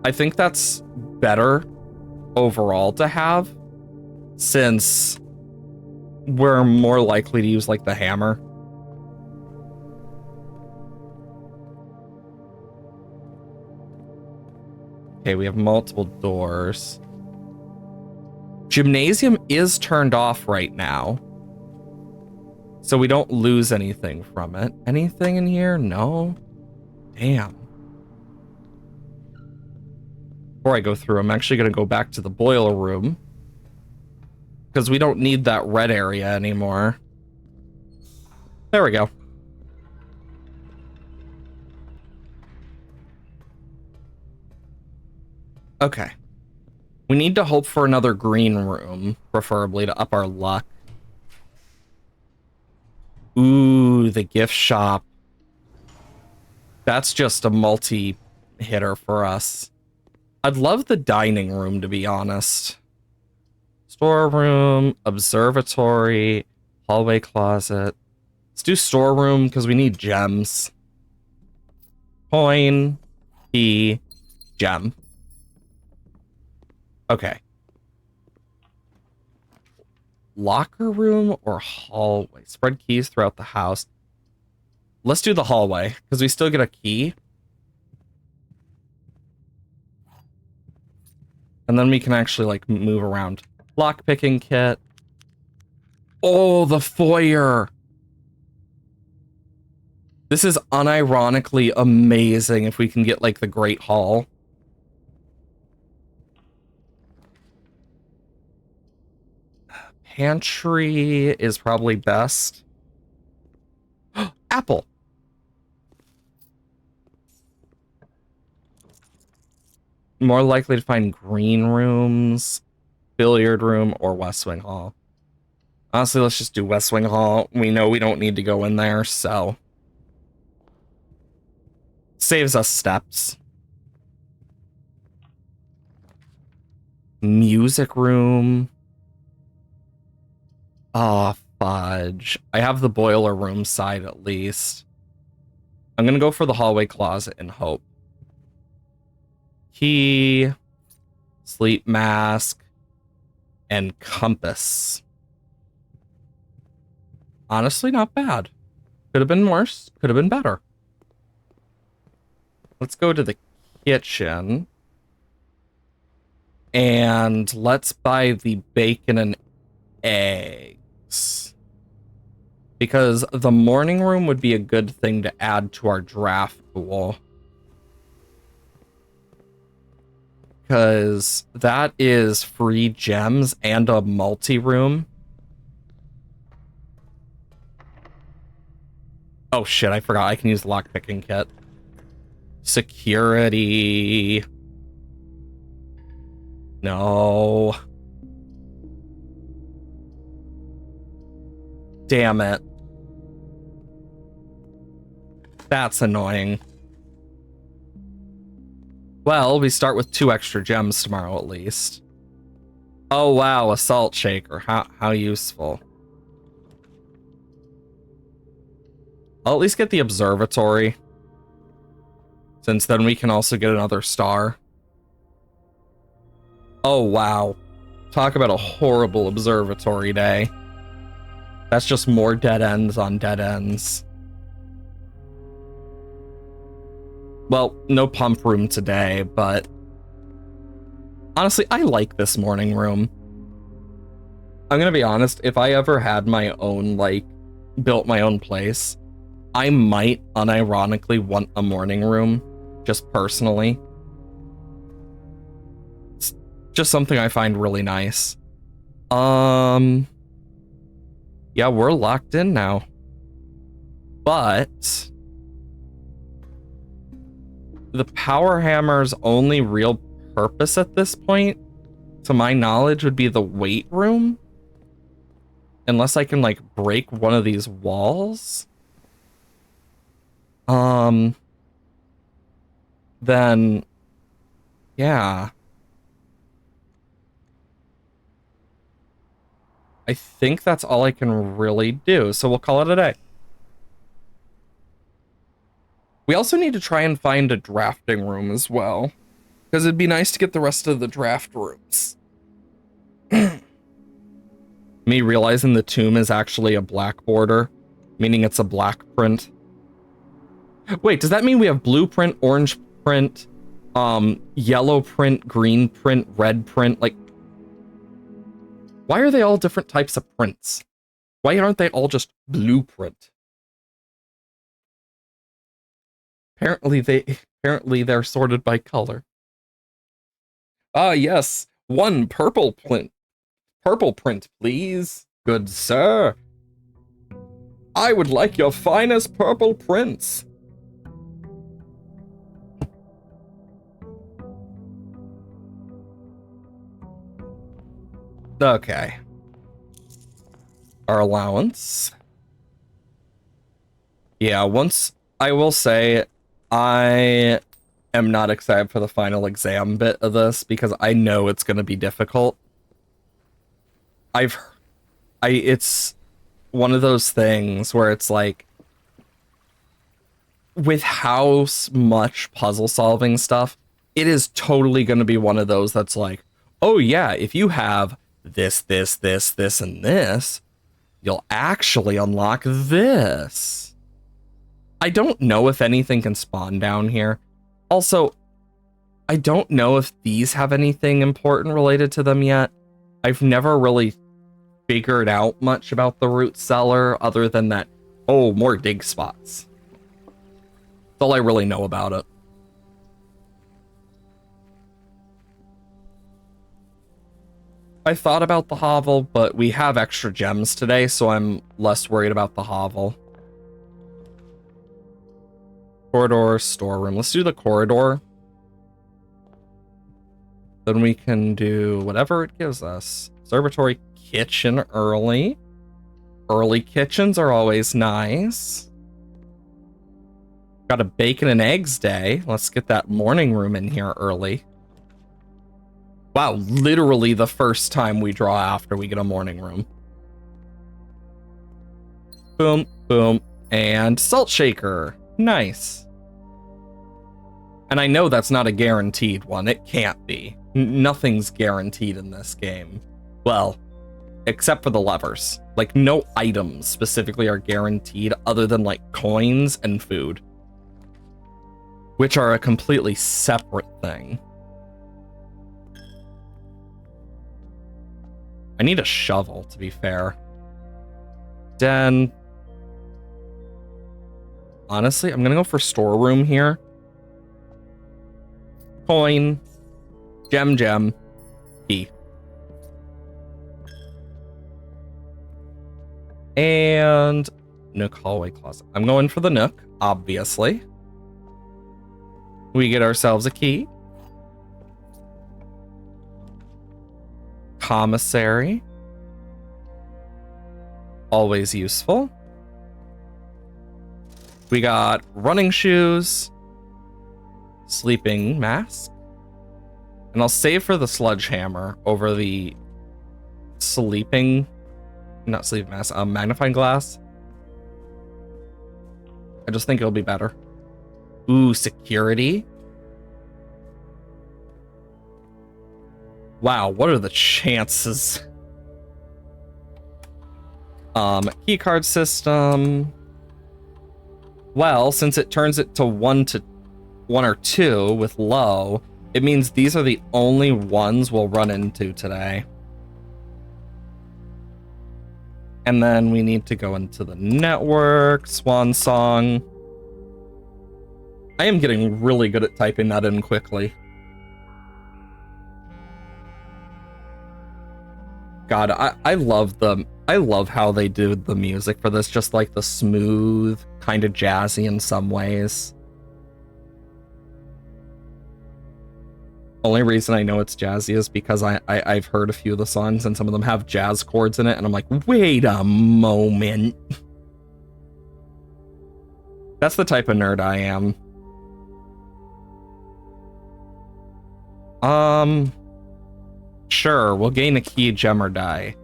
I think that's better overall to have, since we're more likely to use like the hammer. Okay, we have multiple doors. Gymnasium is turned off right now, so we don't lose anything from it. Anything in here? No? Damn. Before I go through, I'm actually going to go back to the boiler room, because we don't need that red area anymore. There we go. Okay. We need to hope for another green room, preferably to up our luck. Ooh, the gift shop. That's just a multi-hitter for us. I'd love the dining room, to be honest. Storeroom, observatory, hallway closet. Let's do storeroom because we need gems. Coin, key, gem. Okay. Locker room or hallway? Spread keys throughout the house. Let's do the hallway because we still get a key. And then we can actually like move around. Lockpicking kit. Oh, the foyer. This is unironically amazing if we can get, like, the Great Hall. Pantry is probably best. Apple. More likely to find green rooms, billiard room, or West Wing Hall. Honestly, let's just do West Wing Hall. We know we don't need to go in there, so... Saves us steps. Music room. Ah, fudge. I have the boiler room side at least. I'm gonna go for the hallway closet and hope. Key, sleep mask, and compass. Honestly, not bad. Could have been worse. Could have been better. Let's go to the kitchen. And let's buy the bacon and eggs. Because the morning room would be a good thing to add to our draft pool. Because that is free gems and a multi-room. Oh shit, I forgot. I can use the lockpicking kit. Security. No. Damn it. That's annoying. Well, we start with 2 extra gems tomorrow at least. Oh wow, a salt shaker. How useful. I'll at least get the observatory. Since then we can also get another star. Oh wow. Talk about a horrible observatory day. That's just more dead ends on dead ends. Well, no pump room today, but honestly, I like this morning room. I'm gonna be honest, if I ever had my own, like, built my own place, I might unironically want a morning room, just personally. It's just something I find really nice. Yeah, we're locked in now. But the power hammer's only real purpose at this point, to my knowledge, would be the weight room. Unless I can, like, break one of these walls. Then, yeah. I think that's all I can really do, so we'll call it a day. We also need to try and find a drafting room as well, because it'd be nice to get the rest of the draft rooms. Me realizing the tomb is actually a black border, meaning it's a black print. Wait, does that mean we have blue print, orange print, yellow print, green print, red print? Like, why are they all different types of prints? Why aren't they all just blueprint? Apparently they're sorted by color. Ah, yes. 1 purple print. Purple print, please. Good sir. I would like your finest purple prints. Okay. Our allowance. Yeah, once I will say I am not excited for the final exam bit of this because I know it's going to be difficult. It's one of those things where it's like, with how much puzzle solving stuff, it is totally going to be one of those that's like, oh yeah, if you have this, this, this, this, and this, you'll actually unlock this. I don't know if anything can spawn down here. Also, I don't know if these have anything important related to them yet. I've never really figured out much about the root cellar other than that, oh, more dig spots. That's all I really know about it. I thought about the hovel, but we have extra gems today, so I'm less worried about the hovel. Corridor, storeroom. Let's do the corridor. Then we can do whatever it gives us. Observatory, kitchen early. Early kitchens are always nice. Got a bacon and eggs day. Let's get that morning room in here early. Wow, literally the first time we draw after we get a morning room. Boom, boom, and salt shaker. Nice. And I know that's not a guaranteed one. It can't be. Nothing's guaranteed in this game. Well, except for the levers. Like, no items specifically are guaranteed other than, like, coins and food. Which are a completely separate thing. I need a shovel, to be fair. Den. Honestly, I'm gonna go for storeroom here. Coin. Gem. Key. And Nook hallway closet. I'm going for the Nook, obviously. We get ourselves a key. Commissary. Always useful. We got running shoes. Sleeping mask. And I'll save for the sledgehammer over the sleeping... Not sleeping mask, magnifying glass. I just think it'll be better. Ooh, security. Wow, what are the chances? Key card system. Well, since it turns it to one or two with low, it means these are the only ones we'll run into today. And then we need to go into the network, Swan Song. I am getting really good at typing that in quickly. God, I love how they do the music for this, just like the smooth, kind of jazzy in some ways. Only reason I know it's jazzy is because I've heard a few of the songs and some of them have jazz chords in it, and I'm like, wait a moment. That's the type of nerd I am. Sure, we'll gain a key, gem, or die.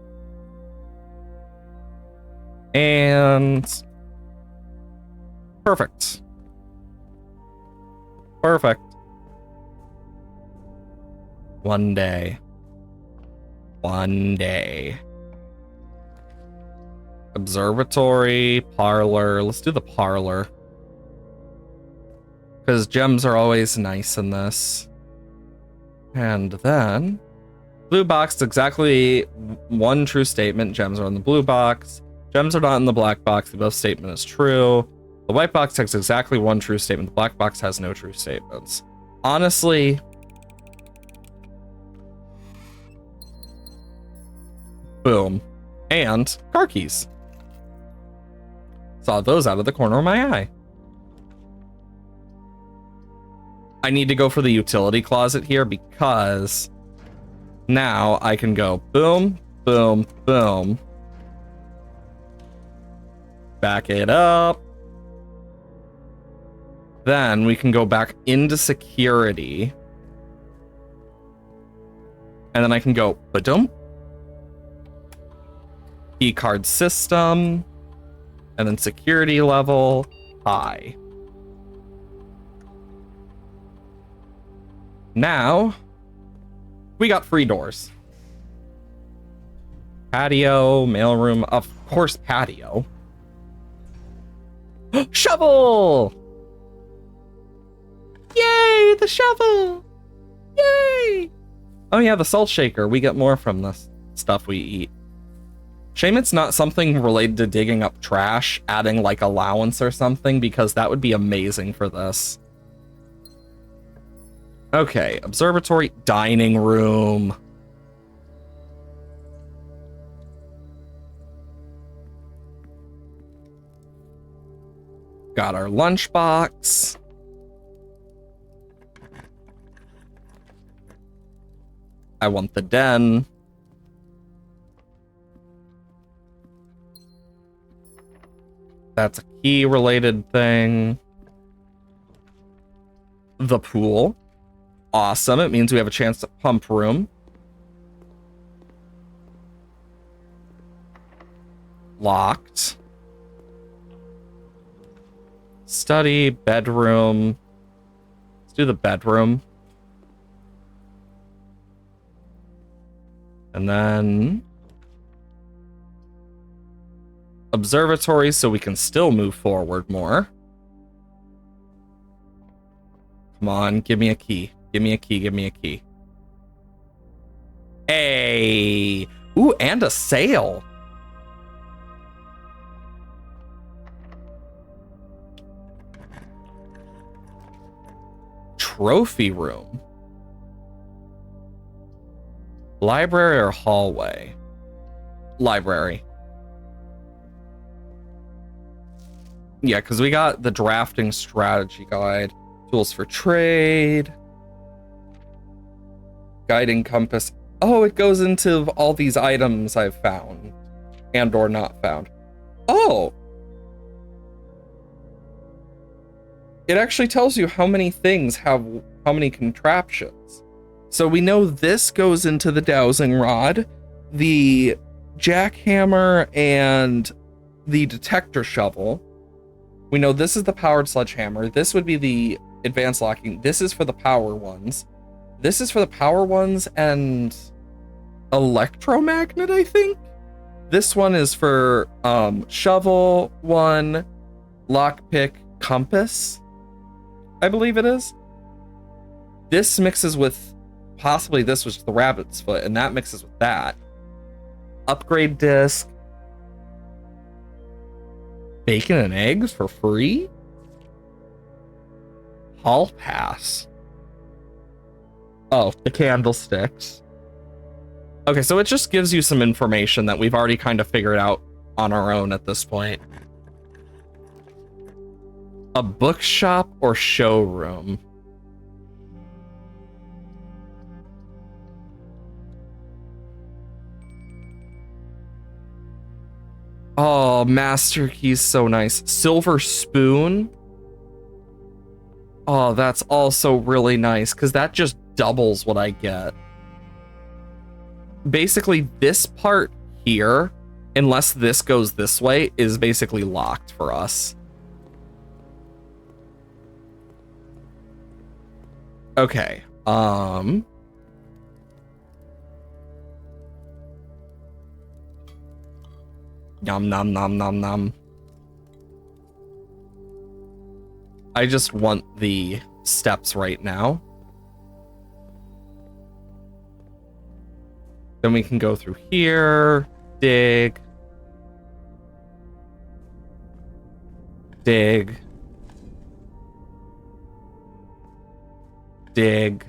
And... Perfect. Perfect. One day. Observatory, parlor. Let's do the parlor. Because gems are always nice in this. And then... Blue box, exactly one true statement. Gems are in the blue box. Gems are not in the black box. The both statement is true. The white box has exactly one true statement. The black box has no true statements. Honestly... Boom. And car keys. Saw those out of the corner of my eye. I need to go for the utility closet here because now I can go boom, boom, boom. Back it up. Then we can go back into security. And then I can go ba-dum. Key card system. And then security level high. Now, we got free doors. Patio, mailroom, of course patio. Shovel! Yay, the shovel! Yay! Oh yeah, the salt shaker. We get more from the stuff we eat. Shame it's not something related to digging up trash, adding like allowance or something, because that would be amazing for this. Okay, observatory, dining room. Got our lunchbox. I want the den. That's a key related thing. The pool. Awesome. It means we have a chance to pump room. Locked. Study, bedroom. Let's do the bedroom. And then observatory, so we can still move forward more. Come on, give me a key. Give me a key, give me a key. Hey! Ooh, and a sail. Trophy room. Library or hallway? Library. Yeah, because we got the drafting strategy guide, tools for trade, guiding compass. Oh, it goes into all these items I've found and or not found. Oh! It actually tells you how many things have how many contraptions. So we know this goes into the dowsing rod, the jackhammer, and the detector shovel. We know this is the powered sledgehammer. This would be the advanced locking. This is for the power ones. This is for the power ones and electromagnet, I think. This one is for shovel one, lockpick, compass, I believe it is. This mixes with possibly this was the rabbit's foot, and that mixes with that. Upgrade disc. Bacon and eggs for free? Hall pass. Oh, the candlesticks. Okay, so it just gives you some information that we've already kind of figured out on our own at this point. A bookshop or showroom? Oh, master key's so nice. Silver spoon. Oh, that's also really nice because that just doubles what I get. Basically, this part here, unless this goes this way, is basically locked for us. Okay. Nom nom nom nom nom. I just want the steps right now. Then we can go through here, dig, dig, dig,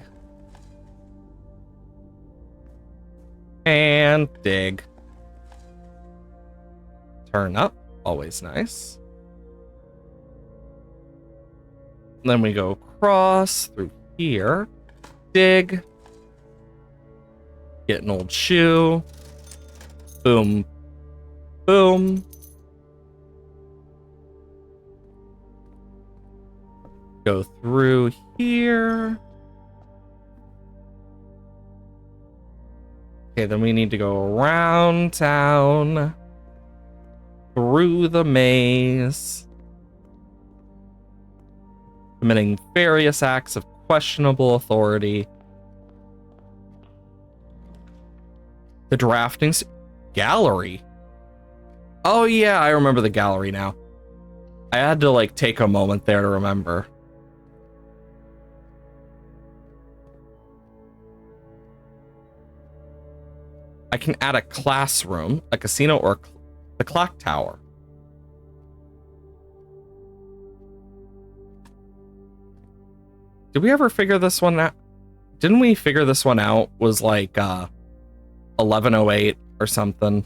and dig. Turn up, always nice. Then we go across through here, dig, get an old shoe, boom, boom. Go through here. Okay, then we need to go around town, through the maze, committing various acts of questionable authority. The drafting gallery. Oh yeah, I remember the gallery now. I had to like take a moment there to remember. I can add a classroom, a casino, or the clock tower. Did we ever figure this one out? Didn't we figure this one out? Was like 1108 or something.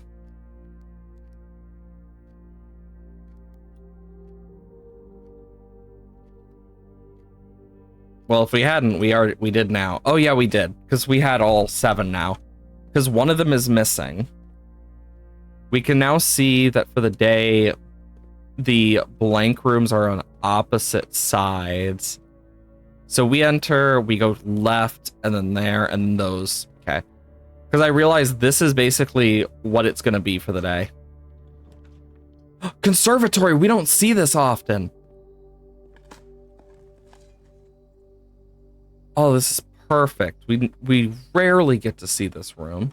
Well, if we hadn't, we did now. Oh yeah, we did, because we had all 7 now. Because one of them is missing. We can now see that for the day, the blank rooms are on opposite sides. So we enter, we go left, and then there, and those. Okay. Because I realize this is basically what it's going to be for the day. Conservatory! We don't see this often. Oh, this is perfect. We rarely get to see this room.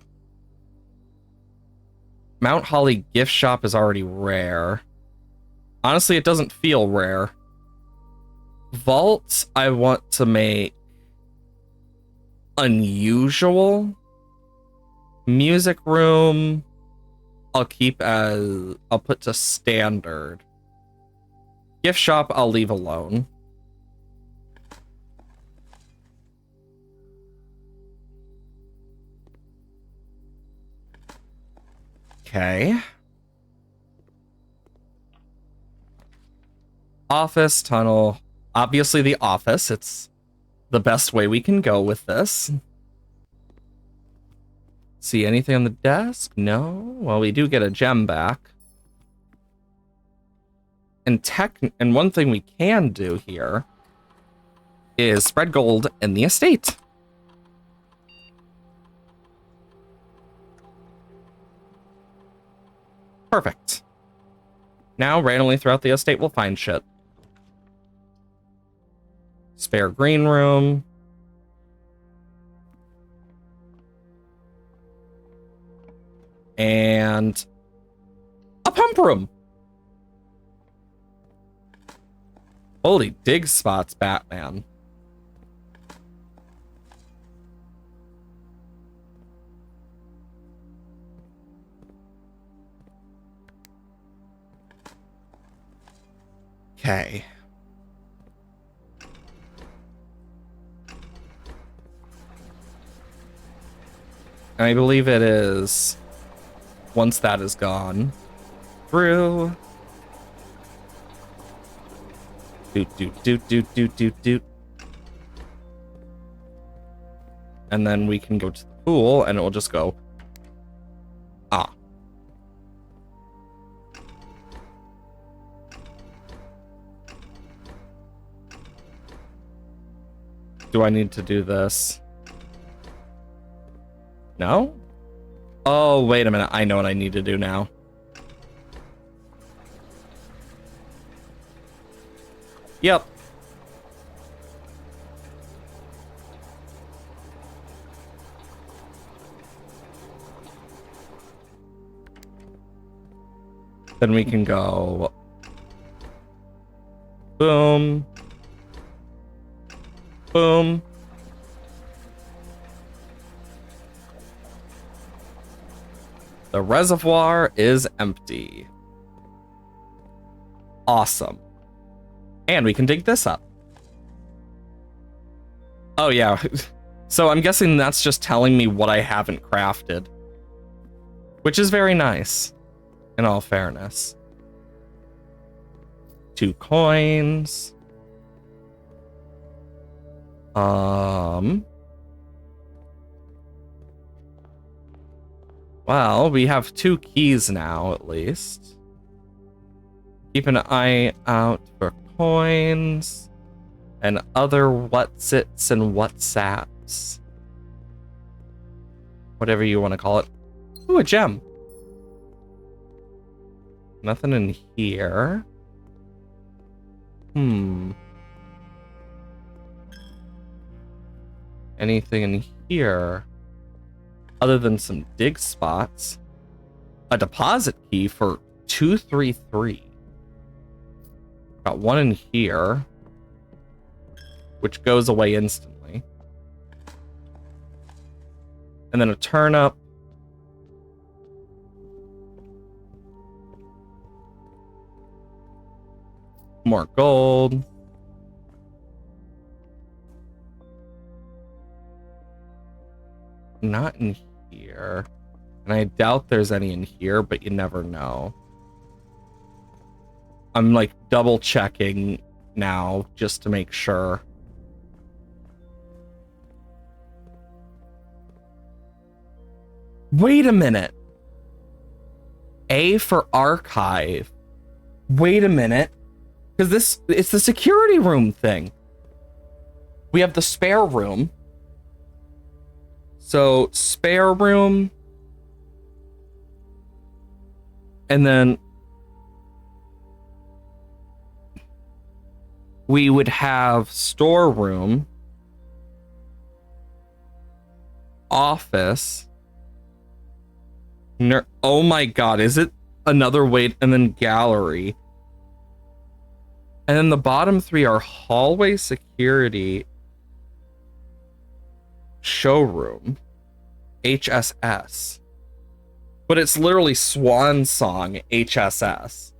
Mount Holly gift shop is already rare. Honestly, it doesn't feel rare. Vaults, I want to make unusual. Music room, I'll put to standard. Gift shop, I'll leave alone. Okay. Office, tunnel. Obviously the office. It's the best way we can go with this. See anything on the desk? No. Well, we do get a gem back. And one thing we can do here is spread gold in the estate. Perfect. Now, randomly throughout the estate, we'll find shit. Spare green room. And a pump room. Holy dig spots, Batman. Okay. I believe it is, once that is gone, through. Doot. And then we can go to the pool and it will just go, ah. Do I need to do this? No? Oh, wait a minute. I know what I need to do now. Yep. Then we can go boom. Boom. The reservoir is empty. Awesome. And we can dig this up. Oh, yeah. So I'm guessing that's just telling me what I haven't crafted. Which is very nice, in all fairness. 2 coins. Well, we have 2 keys now, at least. Keep an eye out for coins and other whatsits and whatsaps. Whatever you want to call it. Ooh, a gem. Nothing in here. Anything in here other than some dig spots? A deposit key for 233. Got 1 in here, which goes away instantly. And then a turnip. More gold. Not in here. And I doubt there's any in here, but you never know. I'm like double checking now just to make sure. Wait a minute. A for archive. Wait a minute. Because it's the security room thing. We have the spare room. So spare room. And then we would have storeroom, office. Oh my god, is it another way? And then gallery. And then the bottom three are hallway, security, showroom, HSS. But it's literally Swan Song HSS.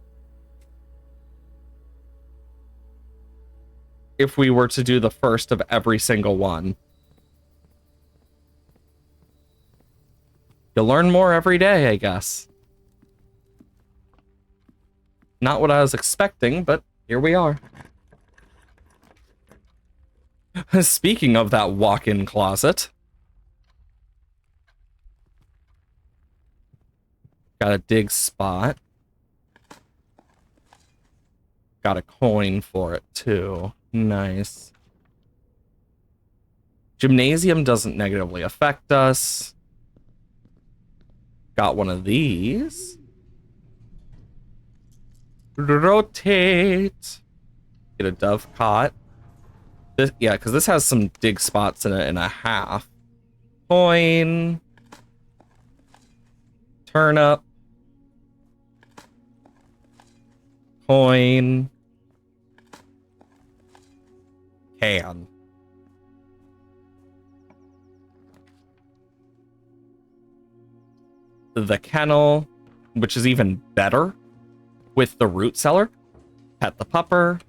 If we were to do the first of every single one. You'll learn more every day, I guess. Not what I was expecting, but here we are. Speaking of that walk-in closet. Got a dig spot. Got a coin for it, too. Nice. Gymnasium doesn't negatively affect us. Got one of these. Rotate. Get a dovecot. This, yeah, because this has some dig spots in it and a half. Coin. Turnip. Coin. Can. The kennel, which is even better with the root cellar. Pet the pupper.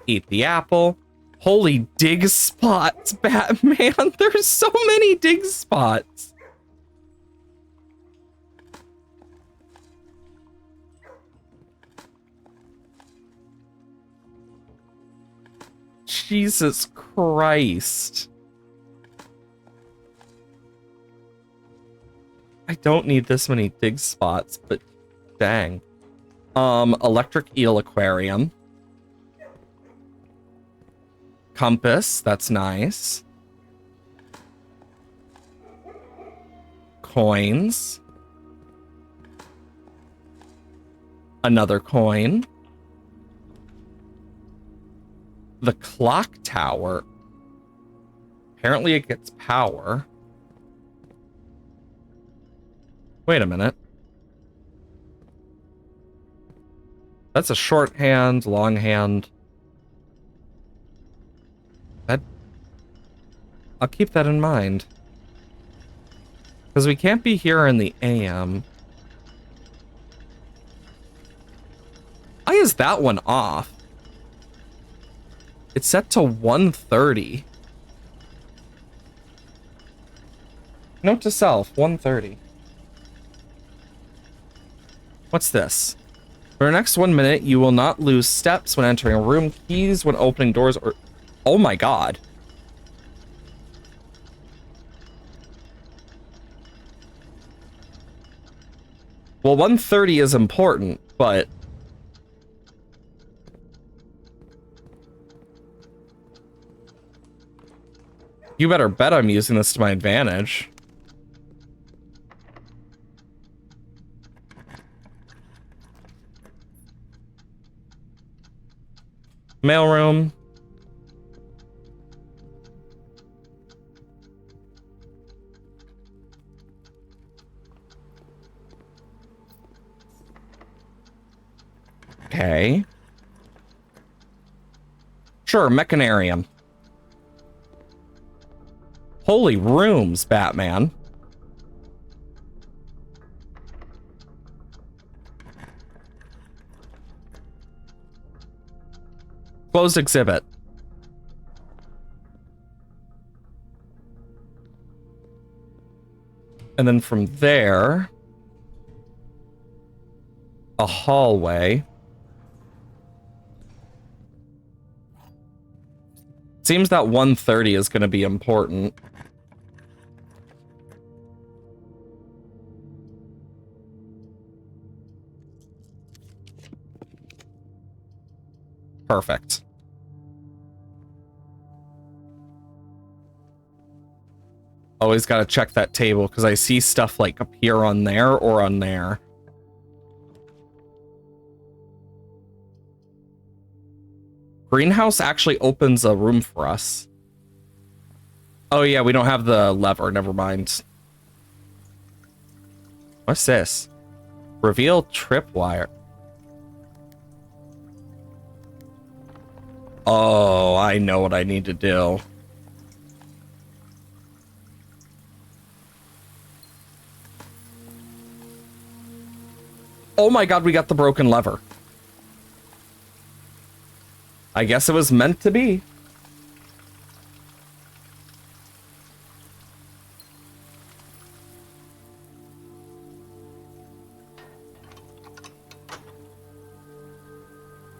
Eat the apple. Holy dig spots, Batman. There's so many dig spots. Jesus Christ. I don't need this many dig spots, but dang. Electric eel aquarium. Compass, that's nice. Coins. Another coin. The clock tower. Apparently it gets power. Wait a minute. That's a shorthand, longhand. I'll keep that in mind. Because we can't be here in the AM. Why is that one off? It's set to 1:30. Note to self, 1:30. What's this? For the next 1 minute, you will not lose steps when entering a room, keys when opening doors, or... Oh my god. Well, 1:30 is important, but... You better bet I'm using this to my advantage. Mailroom. Okay. Sure, mechanarium. Holy rooms, Batman. Closed exhibit. And then from there, a hallway. Seems that 130 is going to be important. Perfect. Always got to check that table because I see stuff like appear on there or on there. Greenhouse actually opens a room for us. Oh yeah, we don't have the lever. Never mind. What's this? Reveal tripwire. Oh, I know what I need to do. Oh my god, we got the broken lever. I guess it was meant to be.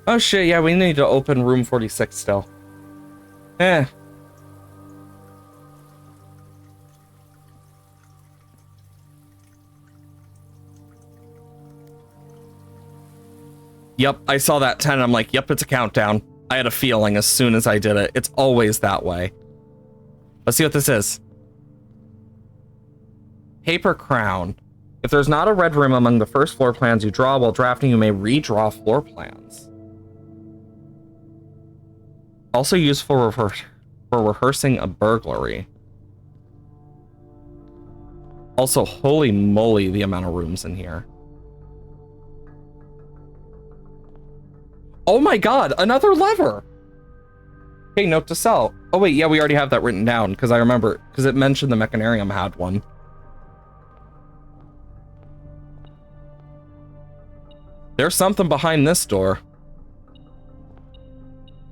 Oh shit, yeah, we need to open room 46 still. Eh. Yep, I saw that 10. I'm like, yep, it's a countdown. I had a feeling as soon as I did it. It's always that way. Let's see what this is. Paper crown. If there's not a red rim among the first floor plans you draw while drafting, you may redraw floor plans. Also used for rehearsing a burglary. Also, holy moly, the amount of rooms in here. Oh my god, another lever! Okay, note to self. Oh wait, yeah, we already have that written down, because I remember, because it mentioned the Mechanarium had one. There's something behind this door.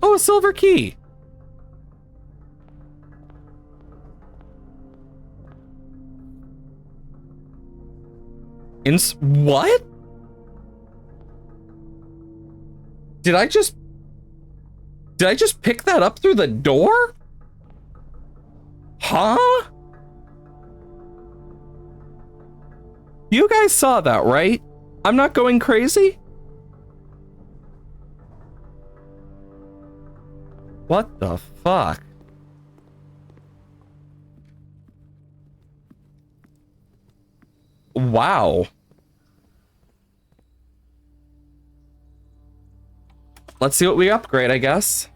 Oh, a silver key! What? Did I just pick that up through the door? Huh? You guys saw that, right? I'm not going crazy? What the fuck? Wow. Let's see what we upgrade, I guess.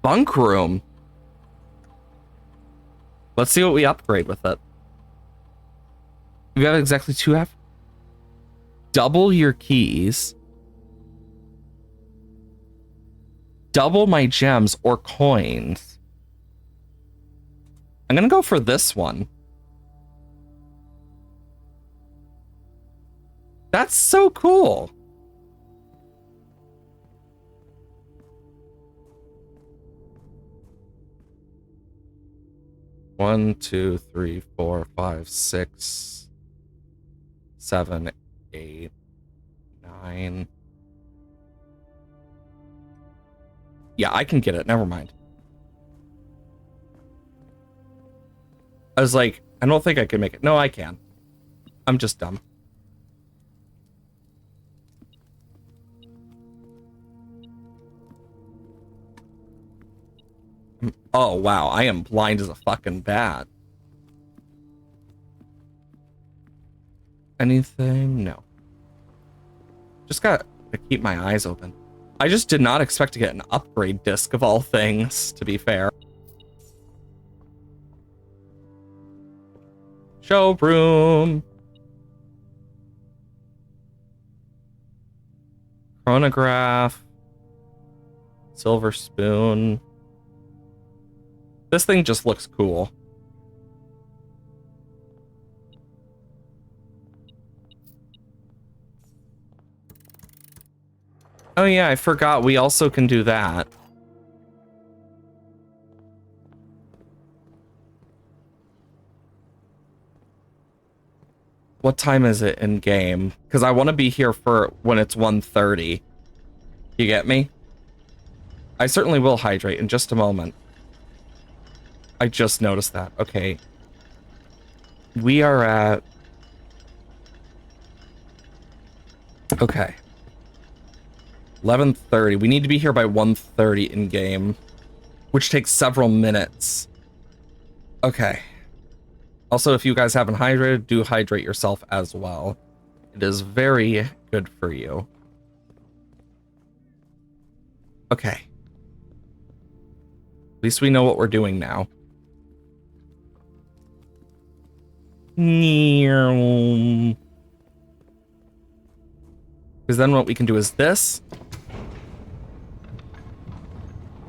Bunk room. Let's see what we upgrade with it. We have exactly 2 F. Double your keys. Double my gems or coins. I'm gonna go for this one. That's so cool. One, 2, 3, 4, 5, 6, 7, 8, 9. Yeah, I can get it. Never mind. I was like, I don't think I can make it. No, I can. I'm just dumb. Oh, wow. I am blind as a fucking bat. Anything? No. Just gotta keep my eyes open. I just did not expect to get an upgrade disc of all things, to be fair. Showroom. Chronograph. Silver spoon. This thing just looks cool. Oh yeah, I forgot we also can do that. What time is it in game? Because I want to be here for when it's 1:30. You get me? I certainly will hydrate in just a moment. I just noticed that. Okay. We are at... Okay. 11:30. We need to be here by 1:30 in game, which takes several minutes. Okay. Also, if you guys haven't hydrated, do hydrate yourself as well. It is very good for you. Okay. At least we know what we're doing now. Because then what we can do is this.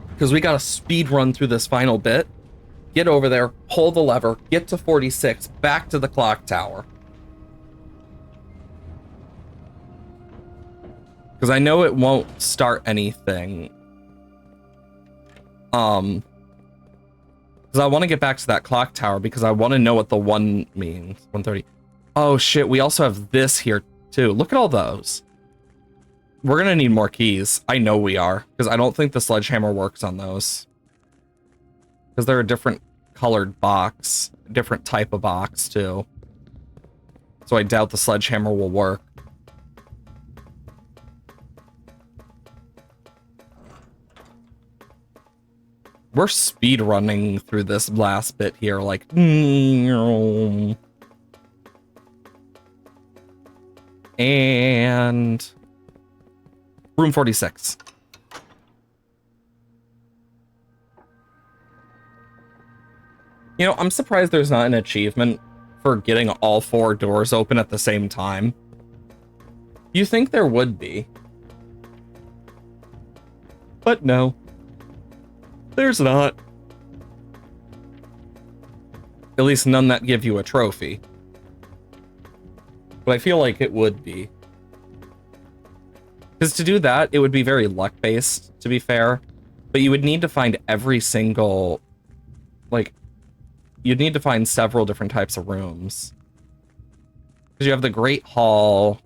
Because we got to speed run through this final bit. Get over there, pull the lever, get to 46, back to the clock tower. Because I know it won't start anything. Because I want to get back to that clock tower because I want to know what the 1 means. 1:30. Oh shit, we also have this here too. Look at all those. We're gonna need more keys. I know we are, because I don't think the sledgehammer works on those. Because they're a different colored box, different type of box too. So I doubt the sledgehammer will work. We're speed running through this last bit here, like... And... Room 46. You know, I'm surprised there's not an achievement for getting all 4 doors open at the same time. You think there would be. But no. There's not. At least none that give you a trophy. But I feel like it would be. Because to do that, it would be very luck-based, to be fair. But you would need to find every single... Like, you'd need to find several different types of rooms. Because you have the Great Hall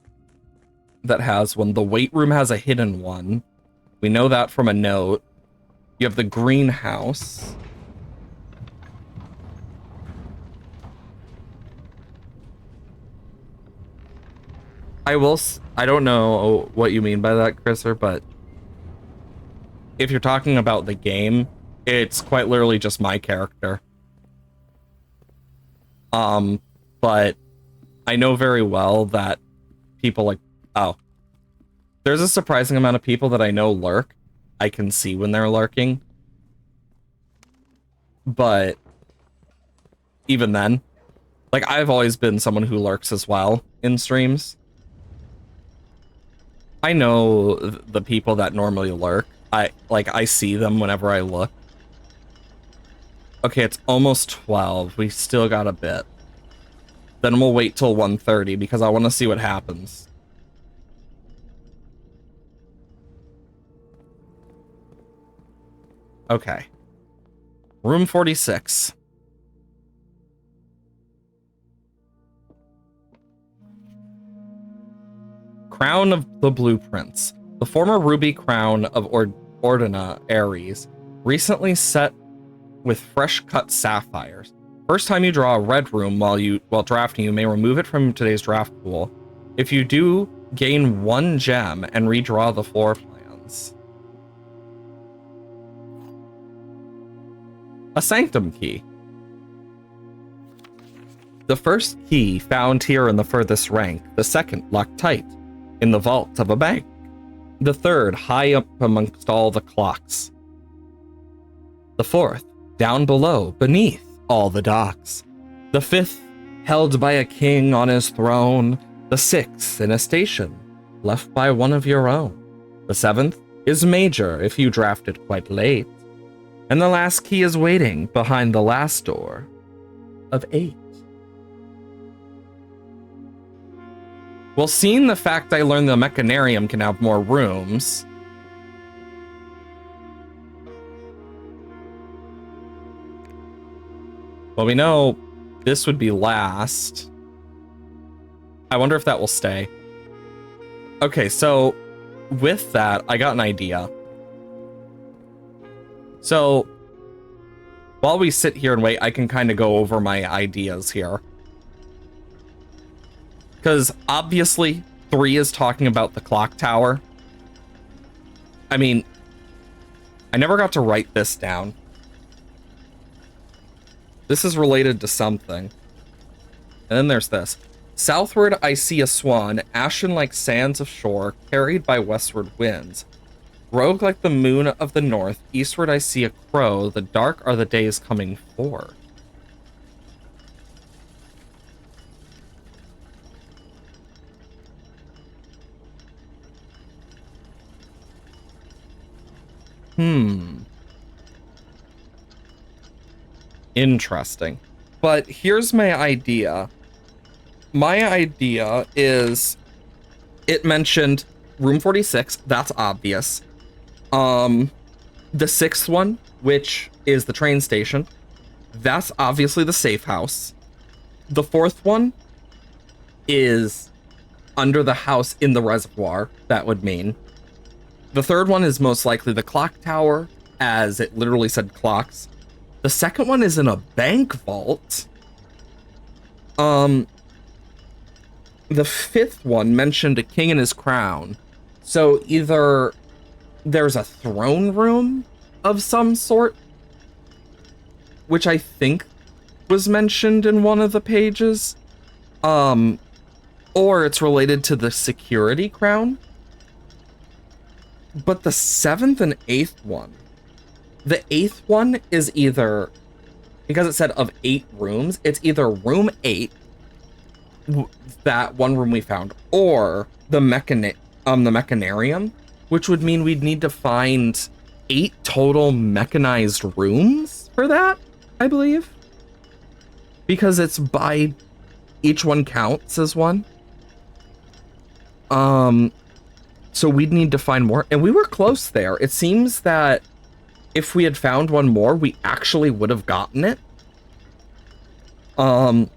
that has one. The weight room has a hidden one. We know that from a note. You have the greenhouse. I don't know what you mean by that, Chriser, but if you're talking about the game, it's quite literally just my character. But I know very well that people like, oh, there's a surprising amount of people that I know lurk. I can see when they're lurking. But even then, like, I've always been someone who lurks as well in streams. I know the people that normally lurk. I see them whenever I look. Okay, it's almost 12. We still got a bit. Then we'll wait till 1:30 because I want to see what happens. Okay. Room 46. Crown of the Blueprints. The former ruby crown of Ordina Ares, recently set with fresh cut sapphires. First time you draw a red room while drafting, you may remove it from today's draft pool. If you do, gain 1 gem and redraw the floor plans. A sanctum key. The first key found here in the furthest rank. The second locked tight in the vault of a bank. The third high up amongst all the clocks. The fourth down below beneath all the docks. The fifth held by a king on his throne. The sixth in a station left by one of your own. The seventh is major if you drafted quite late. And the last key is waiting behind the last door of 8. Well, seeing the fact I learned the Mechanarium can have more rooms, Well, we know this would be last. I wonder if that will stay. Okay, so with that, I got an idea. So while we sit here and wait, I can kind of go over my ideas here. Because obviously, 3 is talking about the clock tower. I mean, I never got to write this down. This is related to something. And then there's this. Southward I see a swan, ashen like sands of shore, carried by westward winds. Rogue like the moon of the north, eastward I see a crow, the dark are the days coming forth. Interesting. But here's my idea. My idea is, it mentioned room 46, that's obvious. The 6th one, which is the train station, that's obviously the safe house. The 4th one is under the house in the reservoir, that would mean. The 3rd one is most likely the clock tower, as it literally said clocks. The 2nd one is in a bank vault. The 5th one mentioned a king and his crown. So either there's a throne room of some sort, which I think was mentioned in one of the pages, or it's related to the security crown. But the 7th and 8th one, the 8th one is either, because it said of 8 rooms, it's either room 8, that one room we found, or the mechanarium, which would mean we'd need to find 8 total mechanized rooms for that, I believe. Because it's by, each one counts as one. So we'd need to find more, and we were close there. It seems that if we had found one more, we actually would have gotten it. But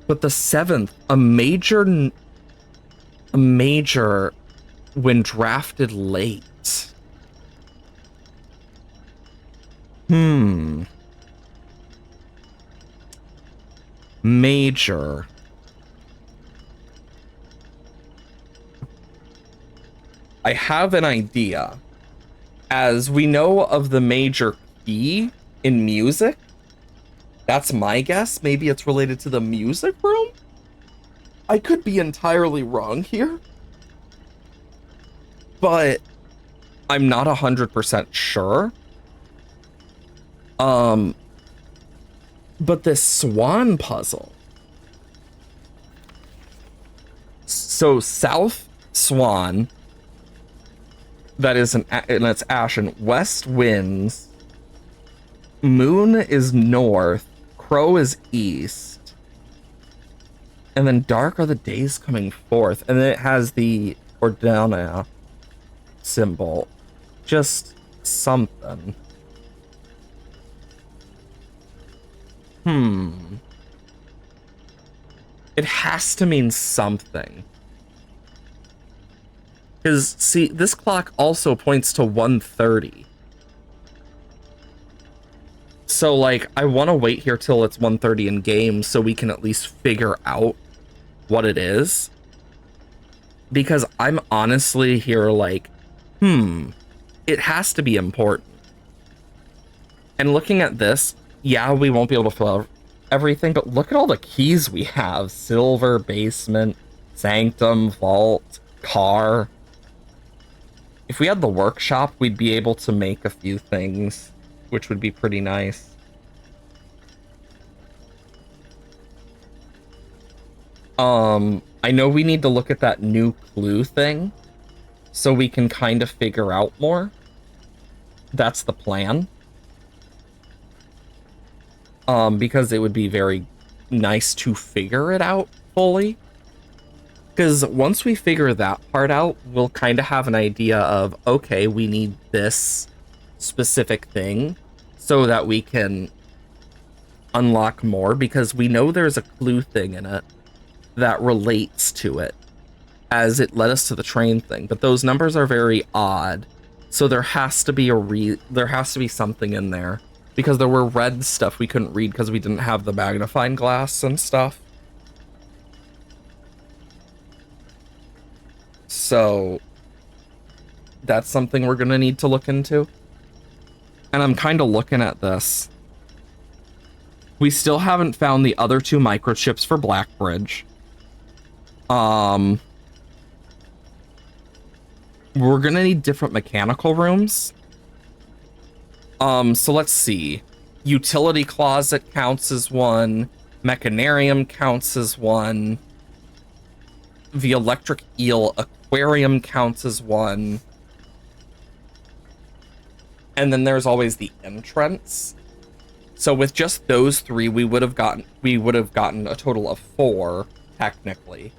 the 7th, a major when drafted late. Major. I have an idea. As we know of the major key in music, that's my guess. Maybe it's related to the music room? I could be entirely wrong here, but I'm not 100% sure. But this swan puzzle. So South Swan, that is and it's ashen. West winds. Moon is north. Crow is east. And then dark are the days coming forth. And then it has the Ordana symbol. Just something. It has to mean something. Because, see, this clock also points to 1:30. So, like, I want to wait here till it's 1:30 in game so we can at least figure out what it is. Because I'm honestly here like, it has to be important. And looking at this, yeah, we won't be able to fill out everything, but look at all the keys we have. Silver, basement, sanctum, vault, car. If we had the workshop, we'd be able to make a few things, which would be pretty nice. I know we need to look at that new clue thing so we can kind of figure out more. That's the plan. Because it would be very nice to figure it out fully. Because once we figure that part out, we'll kind of have an idea of, okay, we need this specific thing so that we can unlock more because we know there's a clue thing in it that relates to it as it led us to the train thing, but those numbers are very odd. So there has to be something in there because there were red stuff we couldn't read because we didn't have the magnifying glass and stuff. So that's something we're gonna need to look into. And I'm kind of looking at this. We still haven't found the other 2 microchips for Blackbridge. We're gonna need different mechanical rooms. So let's see. Utility closet counts as 1. Mechanarium counts as 1. The electric eel aquarium counts as 1. And then there's always the entrance. So with just those 3, we would have gotten a total of 4, technically.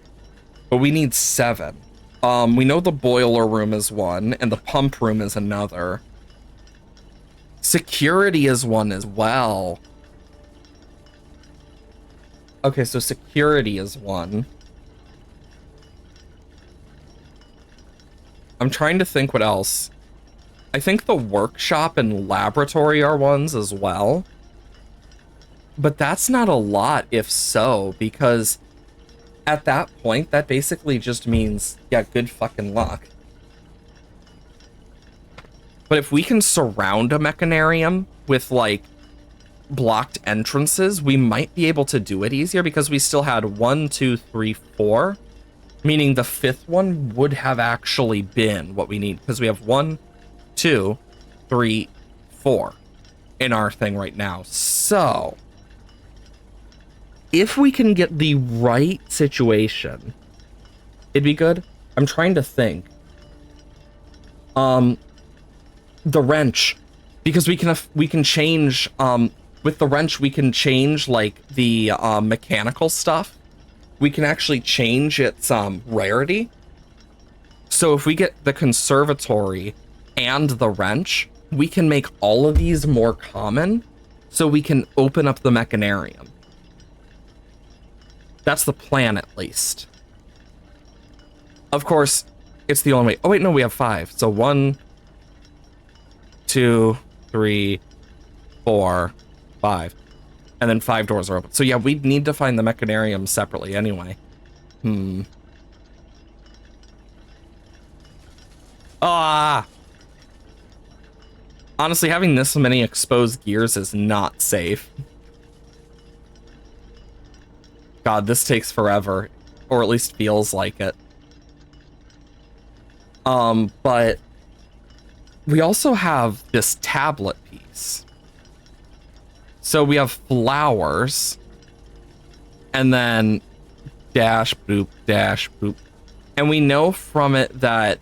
But we need 7. We know the boiler room is 1, and the pump room is another. Security is 1 as well. Okay, so security is 1. I'm trying to think what else. I think the workshop and laboratory are 1s as well. But that's not a lot if so, because at that point, that basically just means, yeah, good fucking luck. But if we can surround a mechanarium with, like, blocked entrances, we might be able to do it easier because we still had 1, 2, 3, 4. Meaning the 5th one would have actually been what we need because we have 1, 2, 3, 4 in our thing right now. So if we can get the right situation, it'd be good. I'm trying to think. The wrench, because we can change with the wrench we can change like the mechanical stuff. We can actually change its rarity. So if we get the conservatory and the wrench, we can make all of these more common so we can open up the mechanarium. That's the plan, at least. Of course, it's the only way. Oh wait, no, we have 5. So 1, 2, 3, 4, 5. And then 5 doors are open. So yeah, we'd need to find the mechanarium separately anyway. Ah! Honestly, having this many exposed gears is not safe. God, this takes forever. Or at least feels like it. But we also have this tablet piece. So we have flowers, and then dash, boop, dash, boop. And we know from it that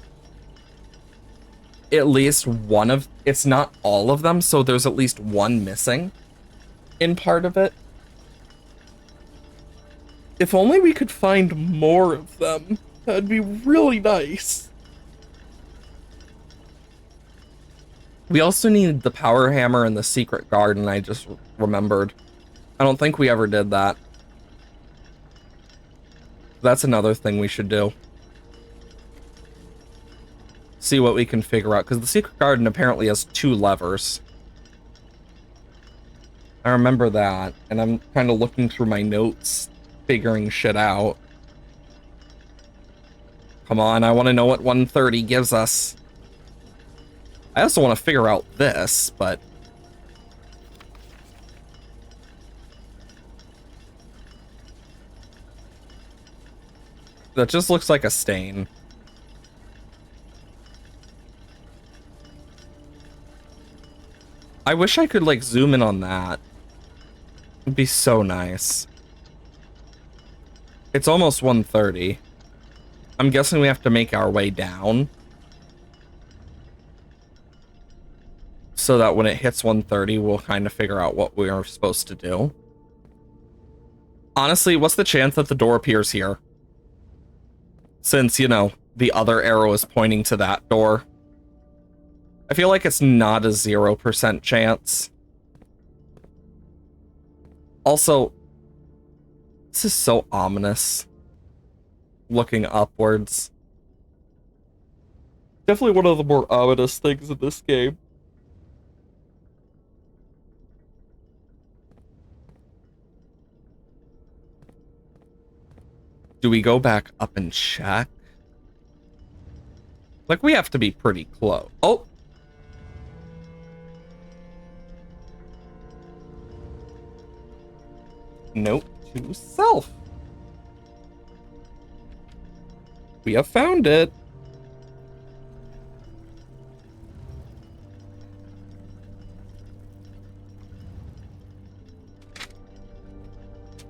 at least one of, it's not all of them, so there's at least one missing in part of it. If only we could find more of them, that'd be really nice. We also need the power hammer and the secret garden, I just remembered. I don't think we ever did that. That's another thing we should do. See what we can figure out, because the secret garden apparently has 2 levers. I remember that, and I'm kind of looking through my notes, figuring shit out. Come on, I want to know what 130 gives us. I also want to figure out this, but... that just looks like a stain. I wish I could, like, zoom in on that. It'd be so nice. It's almost 1:30. I'm guessing we have to make our way down. So that when it hits 1:30, we'll kind of figure out what we are supposed to do. Honestly, what's the chance that the door appears here? Since, you know, the other arrow is pointing to that door. I feel like it's not a 0% chance. Also, this is so ominous. Looking upwards. Definitely one of the more ominous things in this game. Do we go back up and check? Like, we have to be pretty close. Oh! Note to self. We have found it.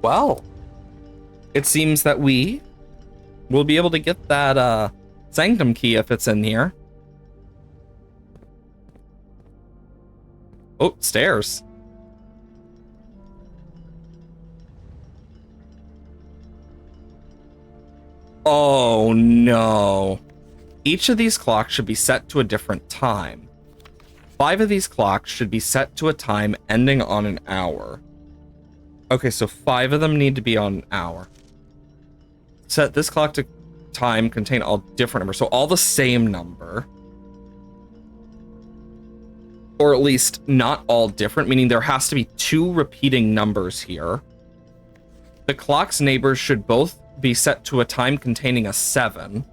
Well, it seems that we will be able to get that sanctum key if it's in here. Oh, stairs. Oh no. Each of these clocks should be set to a different time. 5 of these clocks should be set to a time ending on an hour. Okay, so 5 of them need to be on an hour. Set this clock to time contain all different numbers, so all the same number. Or at least not all different, meaning there has to be 2 repeating numbers here. The clock's neighbors should both be set to a time containing a 7.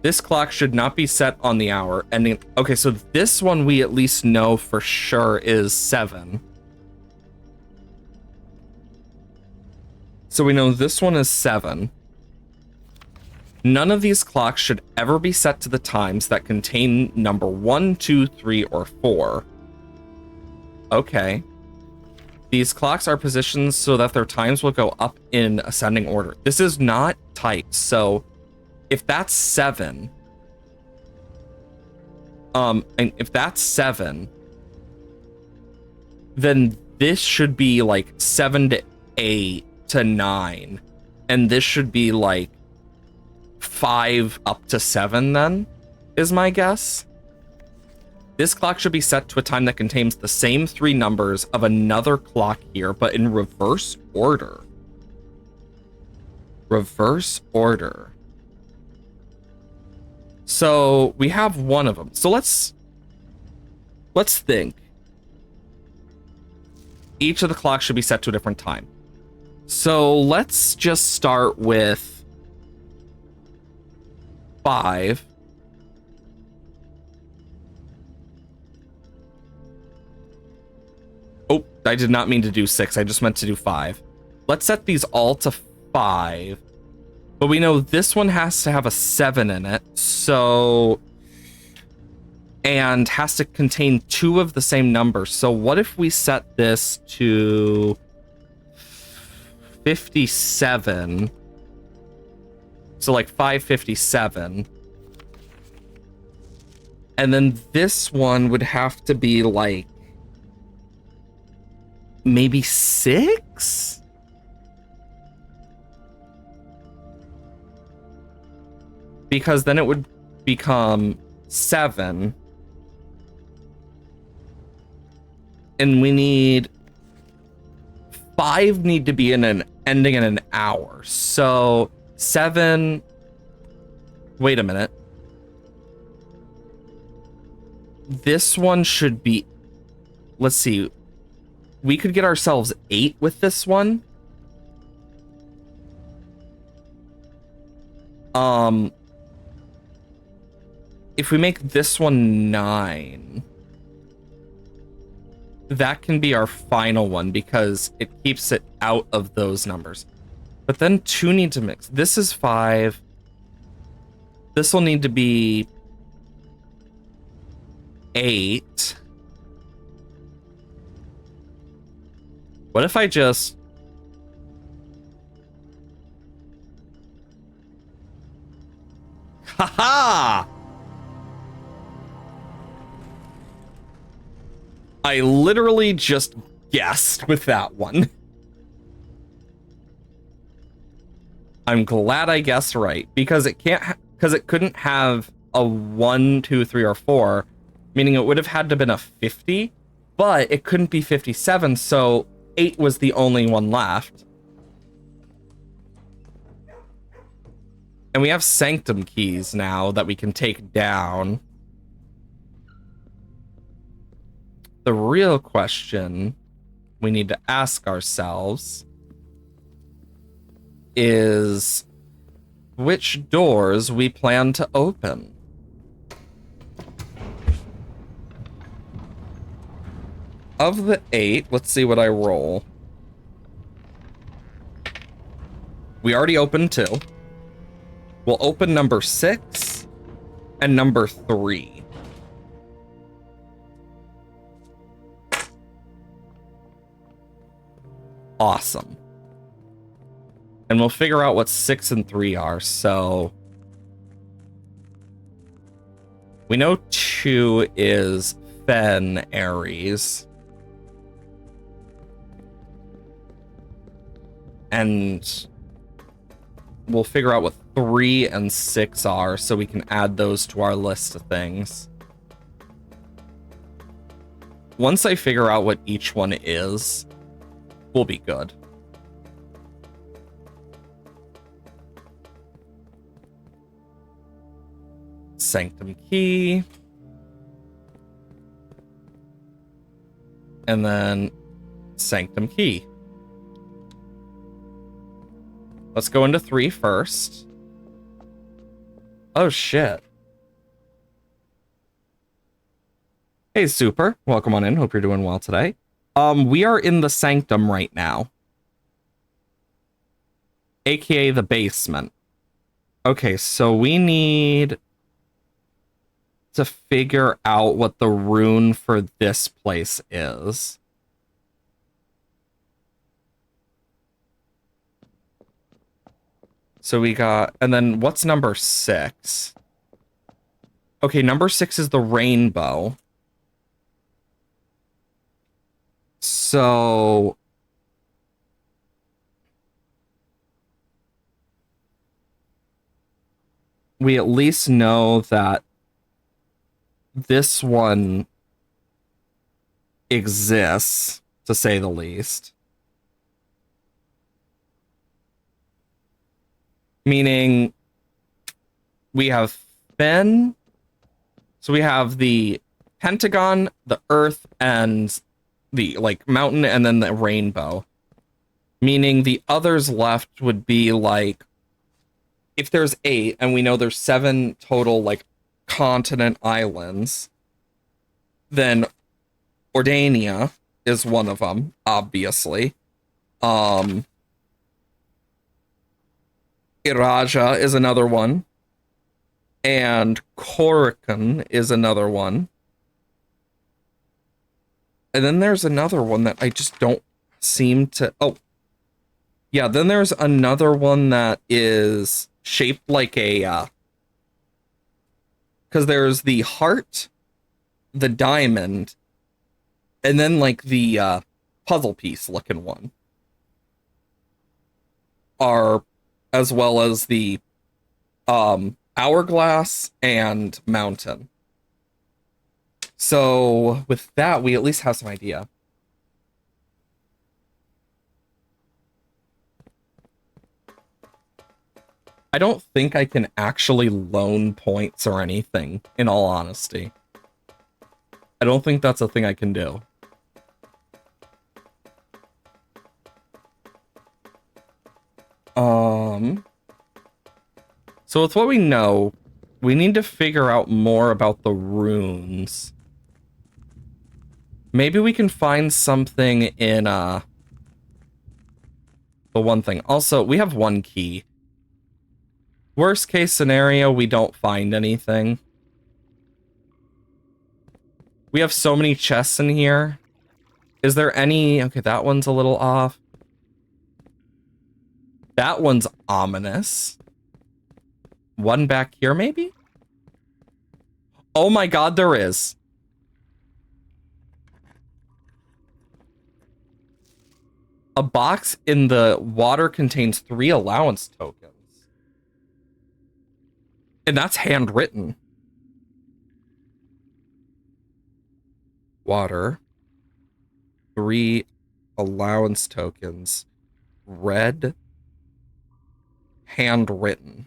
This clock should not be set on the hour ending. Okay, so this one we at least know for sure is 7. So we know this one is 7. None of these clocks should ever be set to the times that contain number 1, 2, 3, or 4. Okay. These clocks are positioned so that their times will go up in ascending order. This is not typed, so if that's 7, and if that's 7, then this should be like 7 to 8 to 9, and this should be like 5 up to 7 then, is my guess. This clock should be set to a time that contains the same 3 numbers of another clock here, but in reverse order. Reverse order. So we have one of them. So let's think. Each of the clocks should be set to a different time. So let's just start with 5. Oh, I did not mean to do 6. I just meant to do 5. Let's set these all to 5. But we know this one has to have a 7 in it, so... And has to contain 2 of the same number. So what if we set this to 57? So like 557. And then this one would have to be like maybe 6? Because then it would become 7. And we need 5 need to be in an ending in an hour. So 7. Wait a minute. This one should be, let's see. We could get ourselves 8 with this one. If we make this one 9, that can be our final one because it keeps it out of those numbers. But then 2 need to mix. This is 5. This will need to be 8. What if I just... Haha! I literally just guessed with that one. I'm glad I guessed right because it can't, because it couldn't have a 1, 2, 3, or 4, meaning it would have had to been a 50. but it couldn't be 57, so 8 was the only one left. And we have sanctum keys now that we can take down. The real question we need to ask ourselves is which doors we plan to open. Of the 8, let's see what I roll. We already opened 2. We'll open number 6 and number 3. Awesome. And we'll figure out what 6 and 3 are. So we know 2 is Fen Ares. And we'll figure out what 3 and 6 are so we can add those to our list of things. Once I figure out what each one is, we'll be good. Sanctum key. And then sanctum key. Let's go into 3 first. Oh, shit. Hey, Super. Welcome on in. Hope you're doing well today. We are in the sanctum right now. AKA the basement. Okay, so we need to figure out what the rune for this place is. So we got, and then what's number 6? Okay, number 6 is the rainbow. So we at least know that this one exists, to say the least. Meaning we have Fen. So we have the pentagon, the earth, and the like mountain, and then the rainbow. Meaning the others left would be like, if there's 8 and we know there's 7 total like continent islands, then Ordania is one of them, obviously. Iraja is another one. And Korrikan is another one. And then there's another one that I just don't seem to... Oh. Yeah, then there's another one that is shaped like a... Because there's the heart, the diamond, and then like the puzzle piece looking one. Are... As well as the hourglass and mountain. So with that, we at least have some idea. I don't think I can actually loan points or anything, in all honesty. I don't think that's a thing I can do. So with what we know, we need to figure out more about the runes. Maybe we can find something in, the one thing. Also, we have 1 key. Worst case scenario, we don't find anything. We have so many chests in here. Is there any... Okay, that one's a little off. That one's ominous. One back here, maybe? Oh my god, there is. A box in the water contains 3 allowance tokens. And that's handwritten. Water. 3 allowance tokens. Red. Handwritten.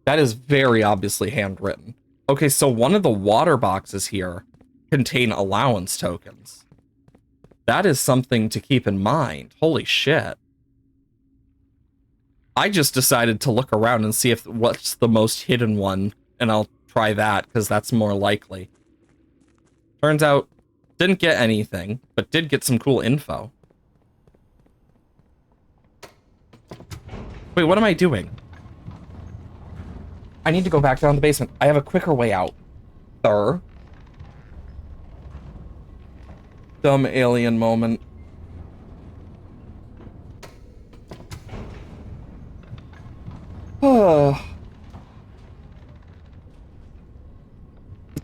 That is very obviously handwritten. Okay, so one of the water boxes here contain allowance tokens. That is something to keep in mind. Holy shit. I just decided to look around and see if what's the most hidden one, and I'll try that because that's more likely. Turns out, didn't get anything, but did get some cool info. Wait, what am I doing? I need to go back down the basement. I have a quicker way out. Sir. Dumb alien moment.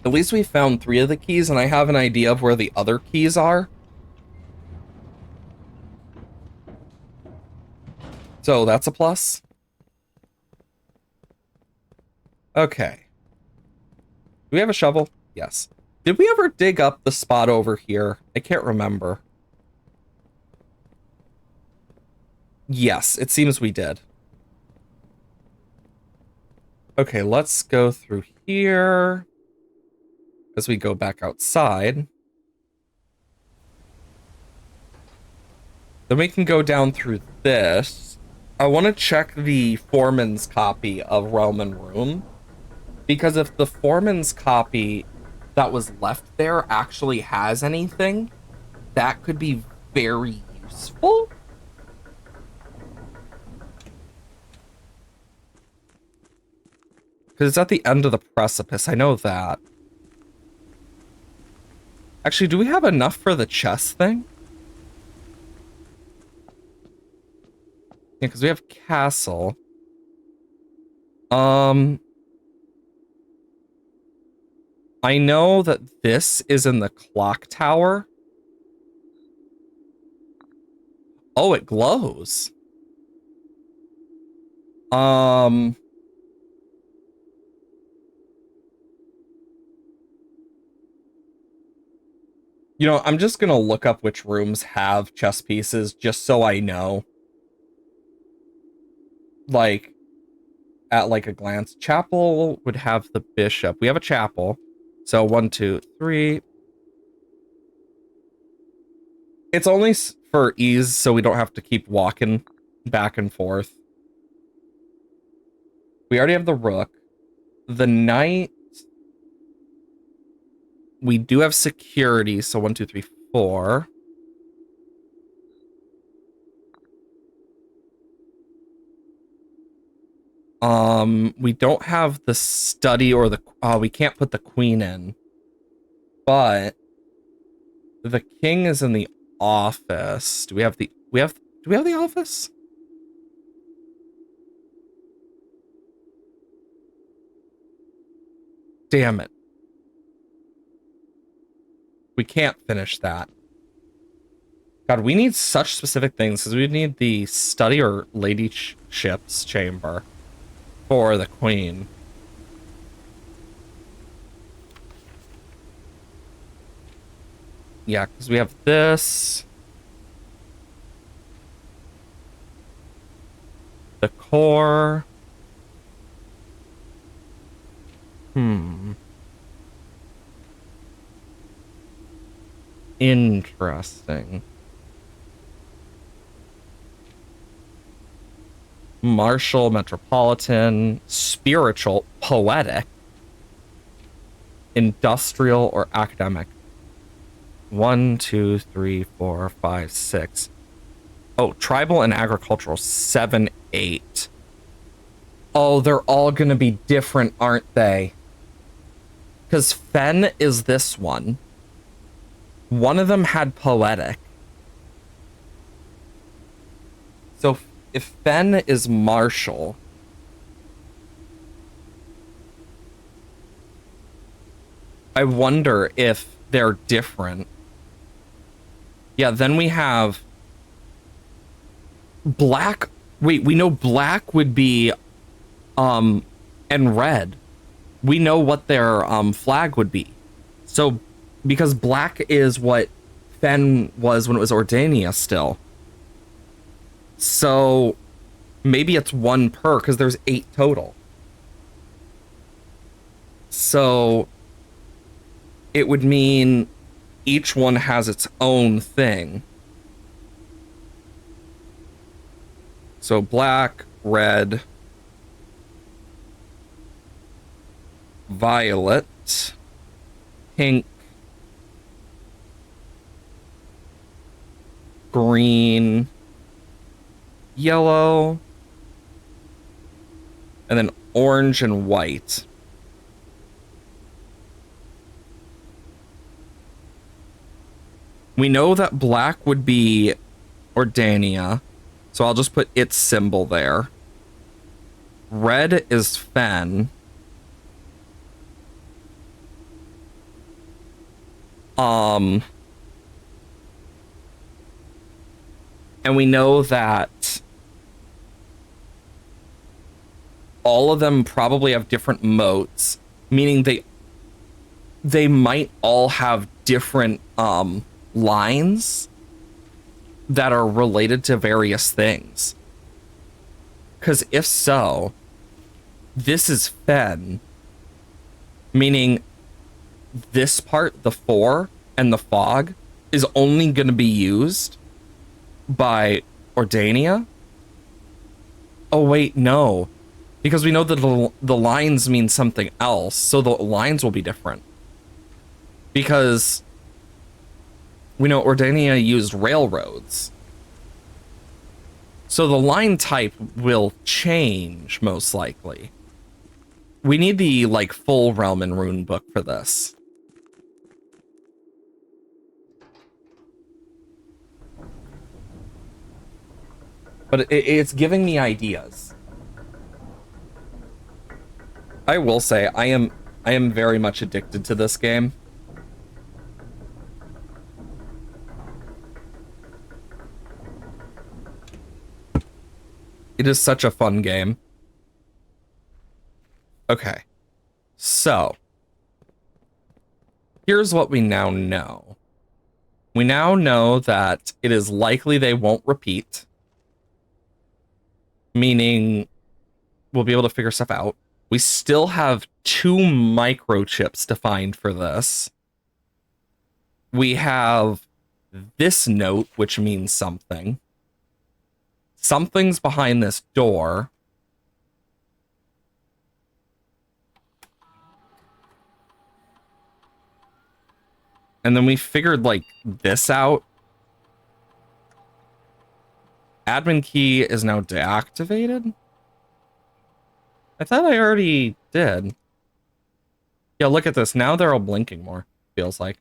At least we found 3 of the keys, and I have an idea of where the other keys are. So that's a plus. Okay. Do we have a shovel? Yes. Did we ever dig up the spot over here? I can't remember. Yes, it seems we did. Okay, let's go through here as we go back outside. Then we can go down through this. I want to check the foreman's copy of Realm and Room, because if the foreman's copy that was left there actually has anything, that could be very useful. Because it's at the end of the precipice, I know that. Actually, do we have enough for the chest thing? Yeah, because we have castle. I know that this is in the clock tower. Oh, it glows. You know, I'm just gonna look up which rooms have chess pieces just so I know. Like, at like a glance. Chapel would have the bishop. We have a chapel. So 1, 2, 3. It's only for ease so we don't have to keep walking back and forth. We already have the rook. The knight. We do have security, so 1, 2, 3, 4. We don't have the study or the we can't put the queen in. But the king is in the office. Do we have the do we have the office? Damn it. We can't finish that. God, we need such specific things because we need the study or ladyship's chamber for the queen. Yeah, because we have this. The core. Interesting. Martial, metropolitan, spiritual, poetic, industrial, or academic. 1, 2, 3, 4, 5, 6. Oh, tribal and agricultural. 7, 8. Oh, they're all gonna be different, aren't they? Because Fen is this one. One of them had poetic. So if Fen is martial, I wonder if they're different. Yeah, then we have black. Wait, we know black would be and red. We know what their flag would be. So, because black is what Fen was when it was Ordania still. So, maybe it's 1 per, because there's 8 total. So, it would mean each one has its own thing. So, black, red, violet, pink, green, yellow, and then orange and white. We know that black would be Ordania, so I'll just put its symbol there. Red is Fen. And we know that all of them probably have different moats, meaning they might all have different lines that are related to various things. Because if so, this is Fen, meaning this part, the 4 and the fog, is only going to be used by Ordania. Oh wait, no, because we know that the lines mean something else, so the lines will be different. Because we know Ordania used railroads, so the line type will change most likely. We need the full Realm and Rune book for this. But it's giving me ideas. I will say I am very much addicted to this game. It is such a fun game. Okay. So, here's what we now know. We now know that it is likely they won't repeat, meaning we'll be able to figure stuff out. We still have 2 microchips defined for this. We have this note, which means something. Something's behind this door. And then we figured this out. Admin key is now deactivated. I thought I already did. Yeah, look at this. Now they're all blinking more, feels like.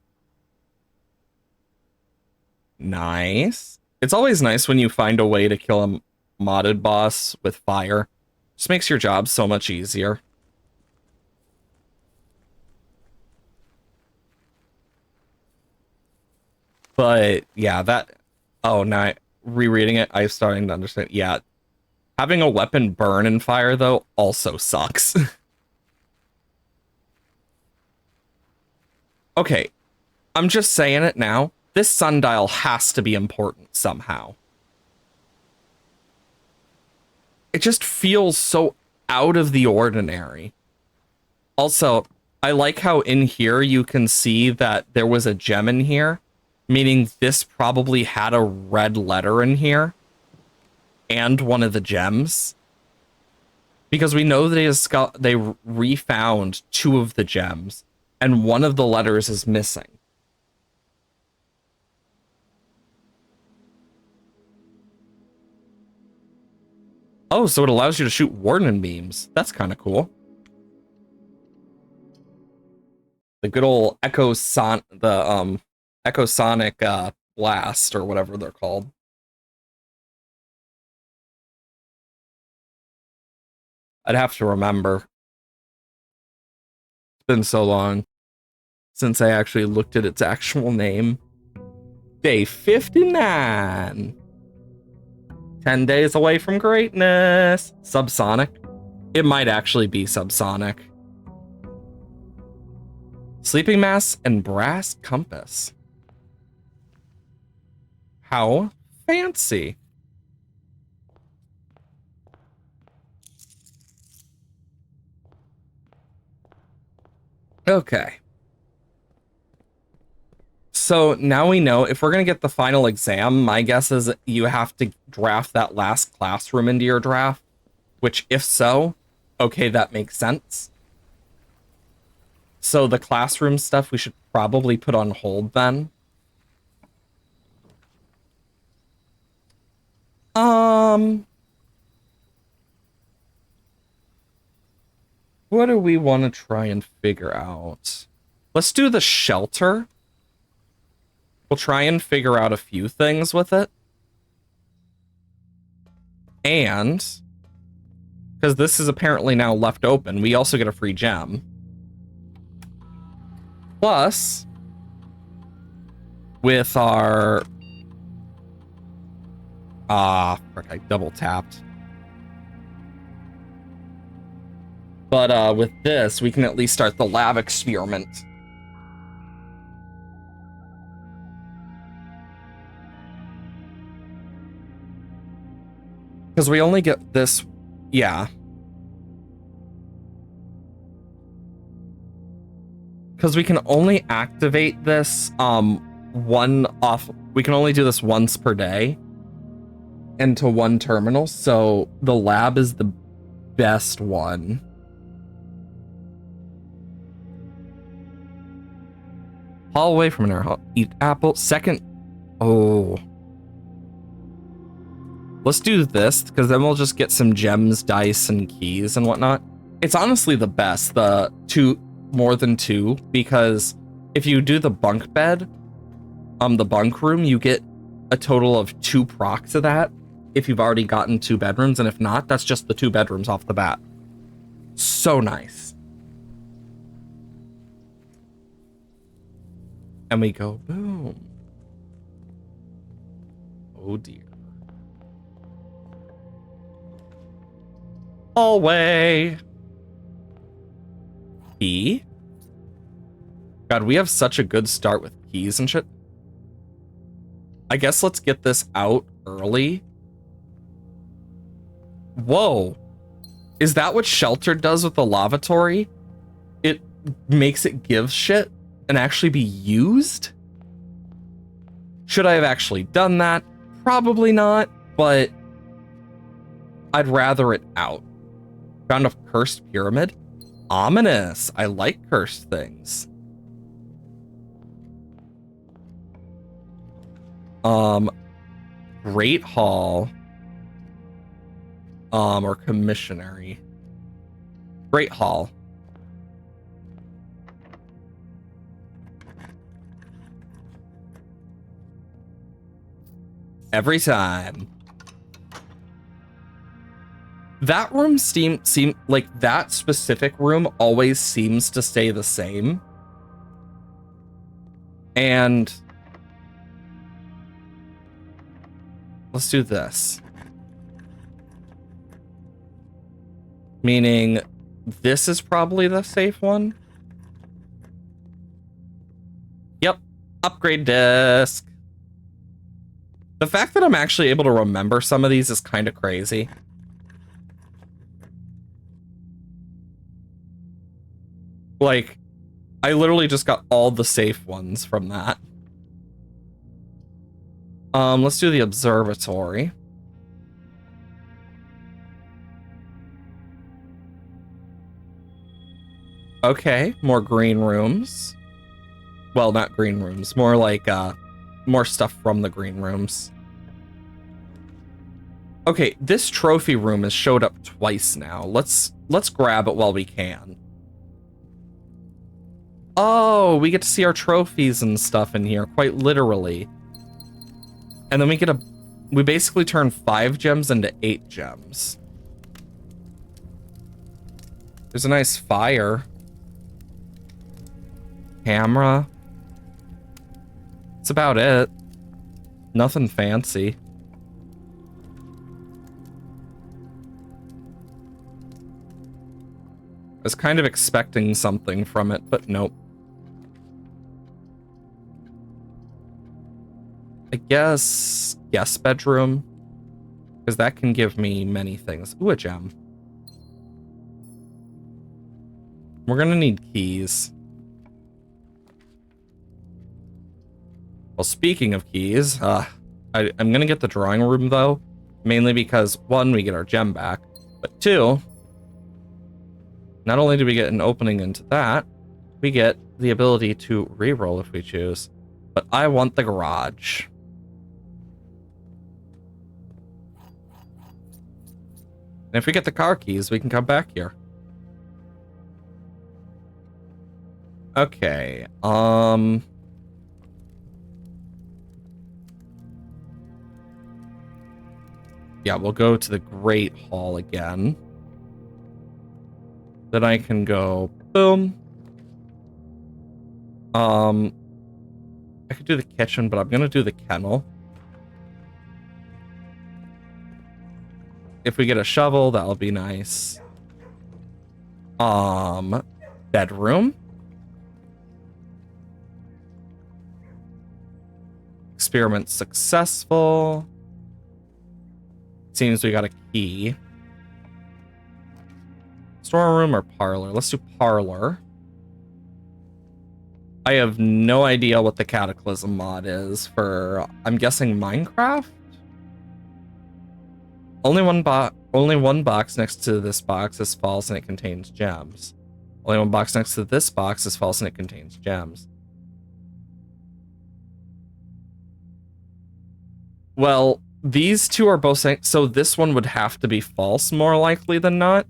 Nice. It's always nice when you find a way to kill a modded boss with fire. Just makes your job so much easier. But yeah, that... Oh, now rereading it, I'm starting to understand. Yeah. Having a weapon burn in fire, though, also sucks. Okay. I'm just saying it now. This sundial has to be important somehow. It just feels so out of the ordinary. Also, I like how in here you can see that there was a gem in here, meaning this probably had a red letter in here and one of the gems, because we know that they refound 2 of the gems and one of the letters is missing. Oh, so it allows you to shoot warning beams. That's kind of cool. The good old Echosonic blast, or whatever they're called. I'd have to remember. It's been so long since I actually looked at its actual name. Day 59. 10 days away from greatness. Subsonic. It might actually be subsonic. Sleeping mask and brass compass. How fancy. Okay. So now we know if we're going to get the final exam, my guess is you have to draft that last classroom into your draft, which if so, okay, that makes sense. So the classroom stuff we should probably put on hold then. What do we want to try and figure out? Let's do the shelter. We'll try and figure out a few things with it. And because this is apparently now left open, we also get a free gem. Plus, with our... frick, I double tapped. But with this, we can at least start the lab experiment. Because we only get this, yeah. Because we can only activate this we can only do this once per day into one terminal, so the lab is the best one. Haul away from an air hall. Eat apple. Second. Oh. Let's do this, because then we'll just get some gems, dice, and keys and whatnot. It's honestly the best, the more than two, because if you do the bunk bed, the bunk room, you get a total of 2 procs of that if you've already gotten 2 bedrooms, and if not, that's just the 2 bedrooms off the bat. So nice. And we go, boom. Oh dear. Hallway. Key? God, we have such a good start with keys and shit. I guess let's get this out early. Whoa. Is that what Shelter does with the lavatory? It makes it give shit and actually be used? Should I have actually done that? Probably not, but I'd rather it out. Found a cursed pyramid? Ominous. I like cursed things. Great Hall. Or Commissionary. Great Hall. Every time. That room seem like that specific room always seems to stay the same. And let's do this. Meaning this is probably the safe one. Yep. Upgrade disc. The fact that I'm actually able to remember some of these is kind of crazy. Like, I literally just got all the safe ones from that. Let's do the observatory. Okay, more green rooms. Well, not green rooms, more like, more stuff from the green rooms. Okay, this trophy room has showed up twice now. Let's grab it while we can. Oh, we get to see our trophies and stuff in here, quite literally. And then we basically turn 5 gems into 8 gems. There's a nice fire. Camera. That's about it. Nothing fancy. I was kind of expecting something from it, but nope. I guess guest bedroom, because that can give me many things. Ooh, a gem. We're gonna need keys. Well, speaking of keys, I'm gonna get the drawing room though, mainly because one, we get our gem back, but two, not only do we get an opening into that, we get the ability to re-roll if we choose. But I want the garage. And if we get the car keys, we can come back here. Okay, yeah, we'll go to the Great Hall again. Then I can go, boom. I could do the kitchen, but I'm gonna do the kennel. If we get a shovel, that'll be nice. Bedroom. Experiment successful. Seems we got a key. Storeroom or parlor? Let's do parlor. I have no idea what the Cataclysm mod is for, I'm guessing Minecraft? Only one box next to this box is false and it contains gems. Only one box next to this box is false and it contains gems. Well, these two are both saying, so this one would have to be false more likely than not.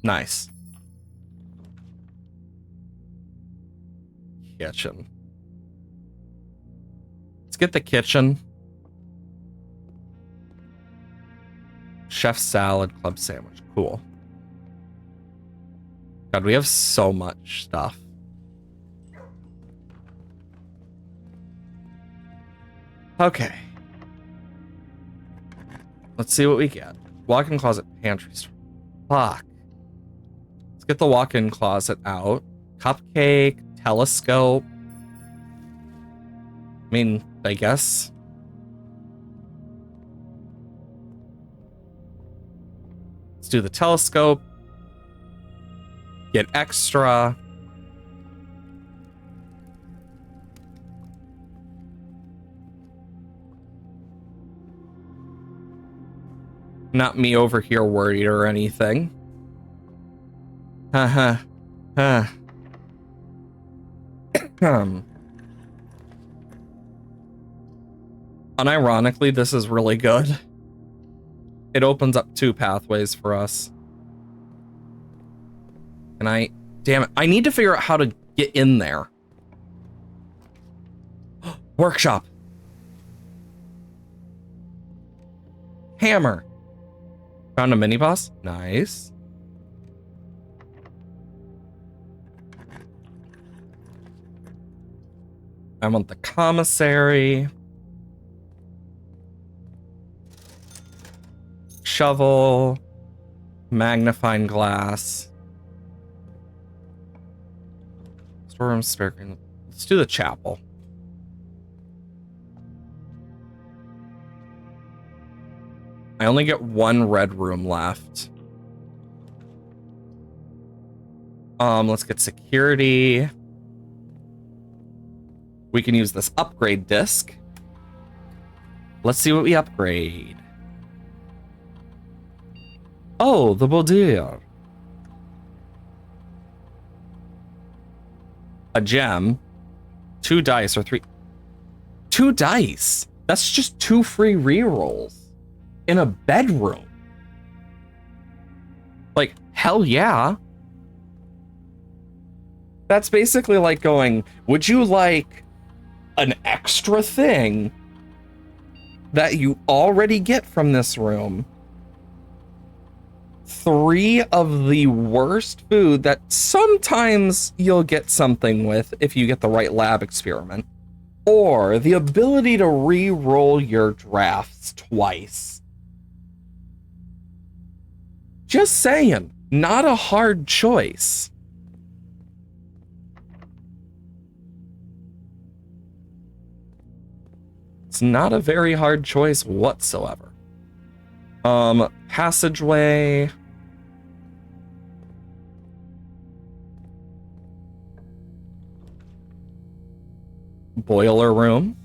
Nice. Kitchen. Let's get the kitchen. Chef salad, club sandwich. Cool. God, we have so much stuff. Okay. Let's see what we get. Walk-in closet, pantry store. Fuck. Let's get the walk-in closet out. Cupcake, telescope. I mean, I guess. Let's do the telescope. Get extra. Not me over here worried or anything. Haha. Unironically, this is really good. It opens up 2 pathways for us. And damn it, I need to figure out how to get in there. Workshop. Hammer. Found a mini boss. Nice. I want the commissary. Shovel. Magnifying glass. Storeroom, spare room. Let's do the chapel. I only get 1 red room left. Let's get security. We can use this upgrade disc. Let's see what we upgrade. Oh, the boudoir. A gem. 2 dice or 3. 2 dice. That's just 2 free rerolls in a bedroom. Like, hell yeah. That's basically like going, would you like an extra thing that you already get from this room? 3 of the worst food that sometimes you'll get something with if you get the right lab experiment, or the ability to re-roll your drafts twice. Just saying, not a hard choice. It's not a very hard choice whatsoever. Passageway. Boiler room.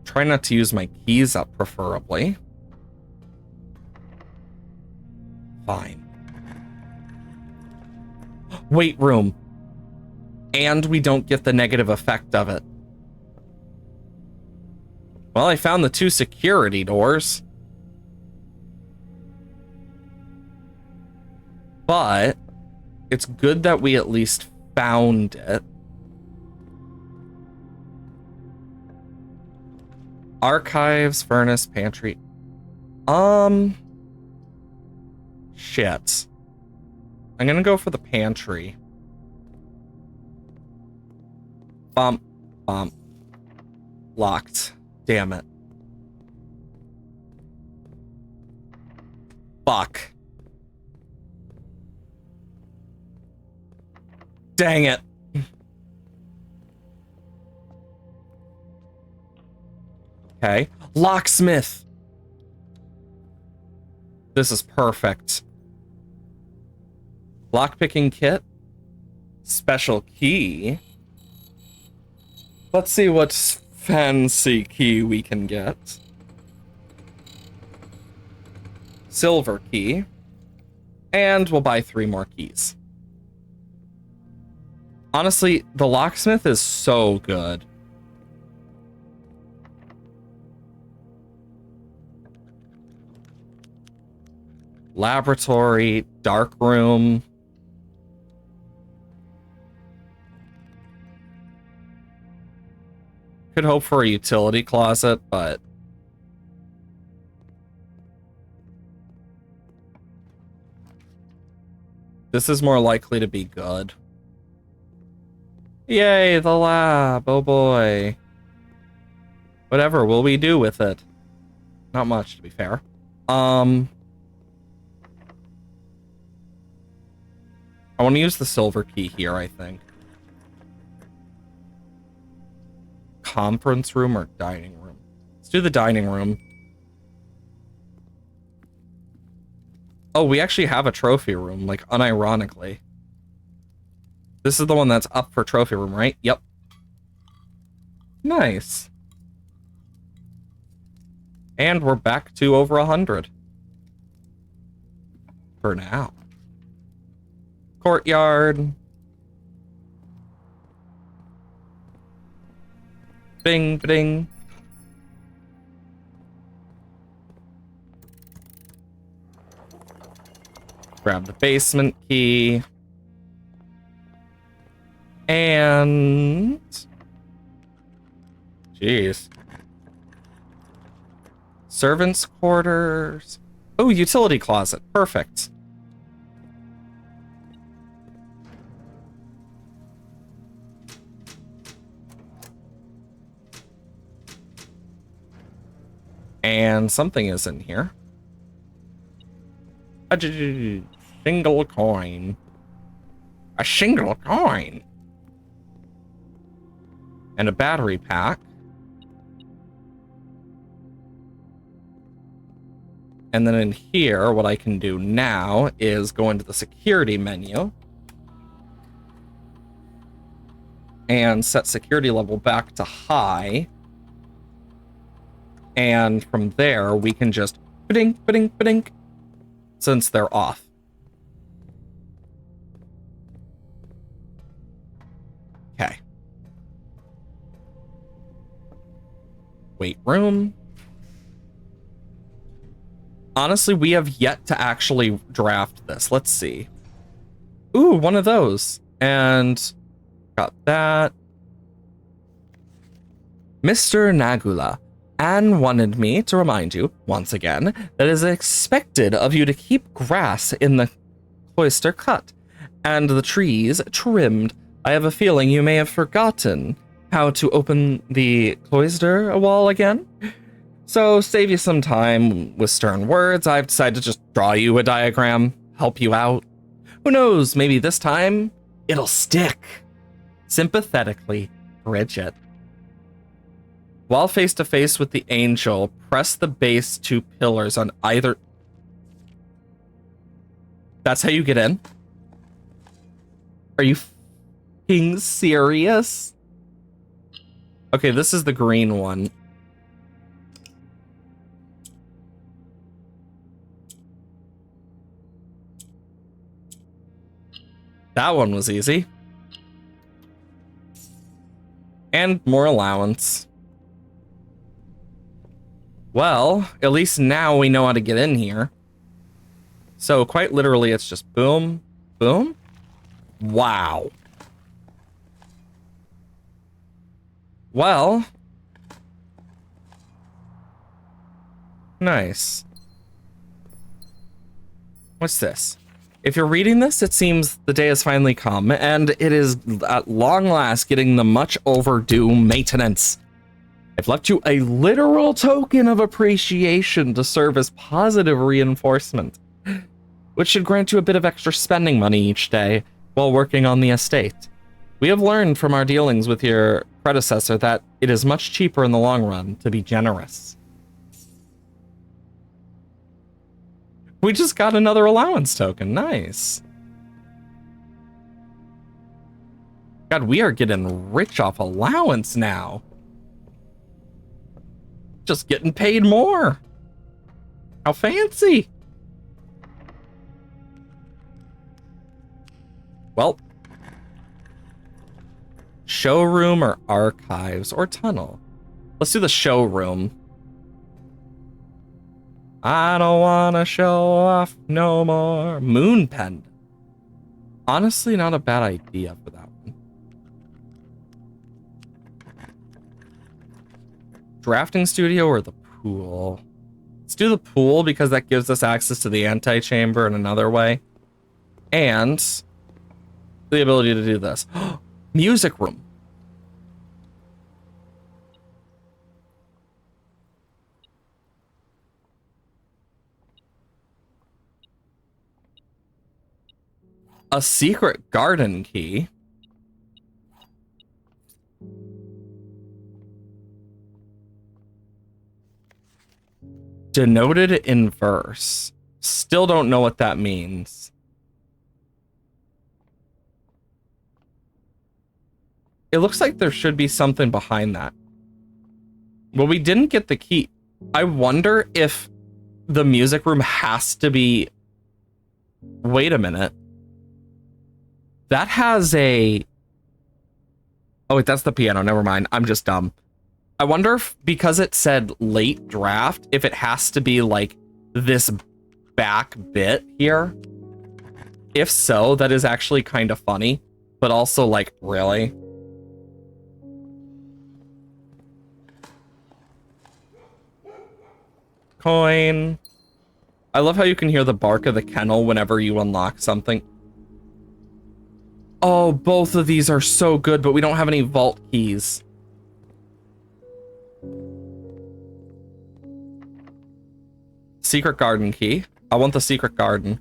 Try not to use my keys up, preferably. Fine. Weight room. And we don't get the negative effect of it. Well, I found the 2 security doors. But it's good that we at least found it. Archives, furnace, pantry. Shit. I'm gonna go for the pantry. Bump. Locked. Damn it. Fuck. Dang it. Okay. Locksmith. This is perfect. Lockpicking kit. Special key. Let's see what fancy key we can get. Silver key. And we'll buy 3 more keys. Honestly, the locksmith is so good. Laboratory, dark room. Could hope for a utility closet, but this is more likely to be good. Yay, the lab. Oh boy. Whatever will we do with it? Not much, to be fair. I want to use the silver key here, I think. Conference room or dining room? Let's do the dining room. Oh, we actually have a trophy room, like, unironically. This is the one that's up for trophy room, right? Yep. Nice. And we're back to over 100. For now. Courtyard. Bing, bing. Grab the basement key. And... jeez. Servants' quarters. Oh, utility closet. Perfect. And something is in here. A single coin. A single coin. And a battery pack. And then in here, what I can do now is go into the security menu and set security level back to high. And from there, we can just ba-dink, ba-dink, ba-dink, since they're off. Okay. Weight room. Honestly, we have yet to actually draft this. Let's see. Ooh, one of those. And got that. Mr. Nagula. Anne wanted me to remind you, once again, that it is expected of you to keep grass in the cloister cut, and the trees trimmed. I have a feeling you may have forgotten how to open the cloister wall again. So, save you some time with stern words, I've decided to just draw you a diagram, help you out. Who knows, maybe this time It'll stick. Sympathetically, Bridget. While face to face with the angel, press the base 2 pillars on either. That's how you get in? Are you f***ing serious? Okay, this is the green one. That one was easy. And more allowance. Well, at least now we know how to get in here. So quite literally, it's just boom, boom. Wow. Well. Nice. What's this? If you're reading this, it seems the day has finally come, and it is at long last getting the much overdue maintenance. I've left you a literal token of appreciation to serve as positive reinforcement, which should grant you a bit of extra spending money each day while working on the estate. We have learned from our dealings with your predecessor that it is much cheaper in the long run to be generous. We just got another allowance token. Nice. God, we are getting rich off allowance now. Just getting paid more. How fancy. Well. Showroom or archives or tunnel? Let's do the showroom. I don't want to show off no more. Moon pendant. Honestly, not a bad idea for that one. Drafting studio or the pool? Let's do the pool because that gives us access to the antechamber in another way. And the ability to do this. Music room. A secret garden key. Denoted in verse. Still don't know what that means. It looks like there should be something behind that. Well, we didn't get the key. I wonder if the music room has to be... Wait a minute. That has a... Oh, wait, that's the piano. Never mind. I'm just dumb. I wonder if, because it said late draft, if it has to be like this back bit here. If so, that is actually kind of funny, but also like, really? Coin. I love how you can hear the bark of the kennel whenever you unlock something. Oh, both of these are so good, but we don't have any vault keys. Secret garden key. I want the secret garden.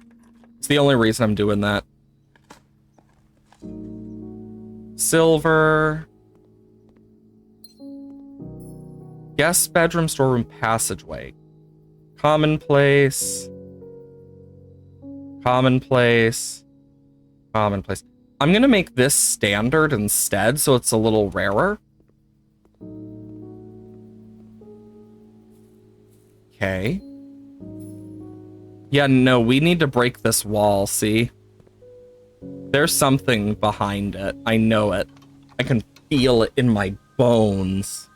It's the only reason I'm doing that. Silver. Guest bedroom, storeroom, passageway. Commonplace. Commonplace. Commonplace. I'm going to make this standard instead, so it's a little rarer. Okay. Yeah, no, we need to break this wall, see? There's something behind it. I know it. I can feel it in my bones.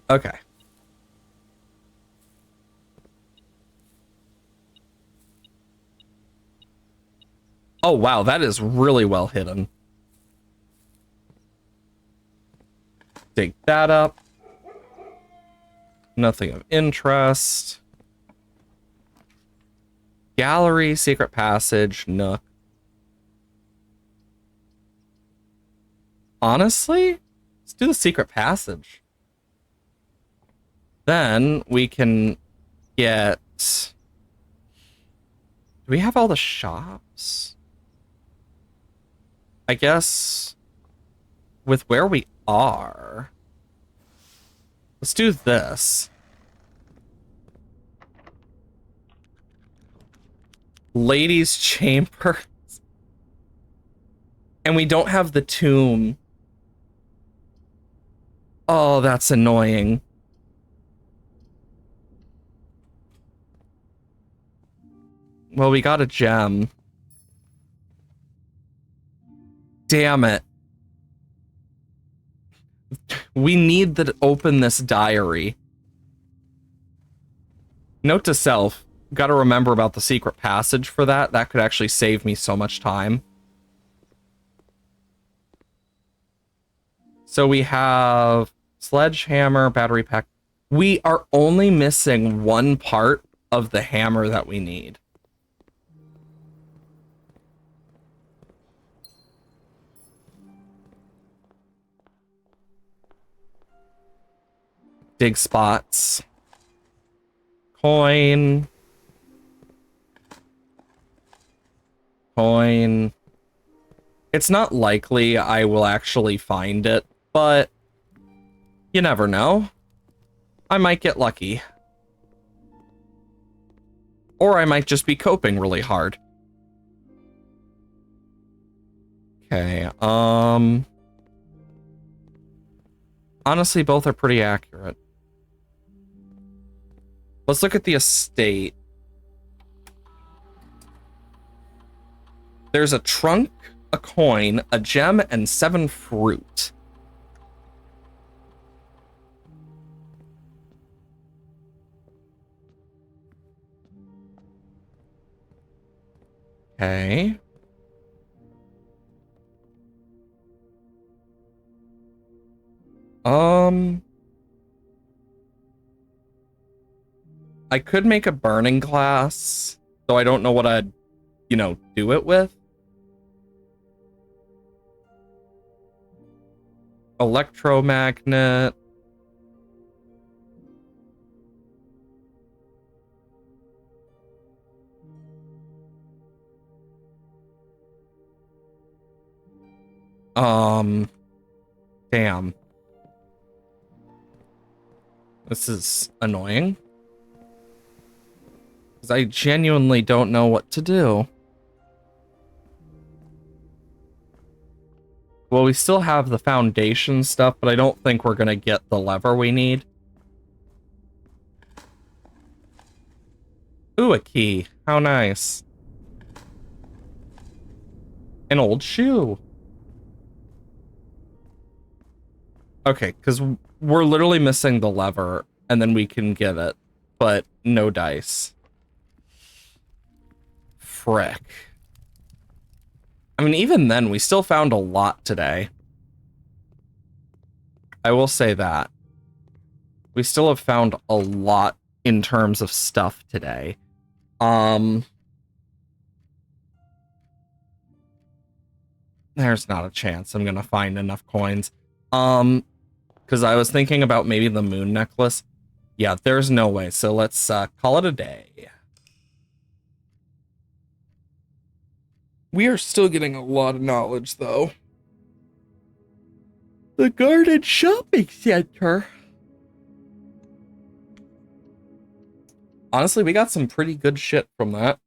Okay. Oh, wow, that is really well hidden. Dig that up. Nothing of interest. Gallery, secret passage, nook. Honestly, let's do the secret passage. Then we can get... Do we have all the shops? I guess with where we are, let's do this. Ladies' chamber. And we don't have the tomb. Oh, that's annoying. Well, we got a gem. Damn it. We need to open this diary. Note to self, gotta remember about the secret passage for that. That could actually save me so much time. So we have sledgehammer, battery pack. We are only missing one part of the hammer that we need. Dig spots. Coin. Coin. It's not likely I will actually find it, but you never know. I might get lucky. Or I might just be coping really hard. Okay, honestly, both are pretty accurate. Let's look at the estate. There's a trunk, a coin, a gem, and 7 fruit. Okay. I could make a burning glass, though I don't know what I'd, do it with. Electromagnet. Damn. This is annoying. Because I genuinely don't know what to do. Well, we still have the foundation stuff, but I don't think we're going to get the lever we need. Ooh, a key. How nice. An old shoe. Okay, because we're literally missing the lever, and then we can get it, but no dice. Frick. I mean, even then, we still found a lot today. I will say that. We still have found a lot in terms of stuff today. There's not a chance I'm gonna find enough coins. Because I was thinking about maybe the moon necklace. Yeah, there's no way. So let's call it a day. We are still getting a lot of knowledge, though. The Garden Shopping Center. Honestly, we got some pretty good shit from that.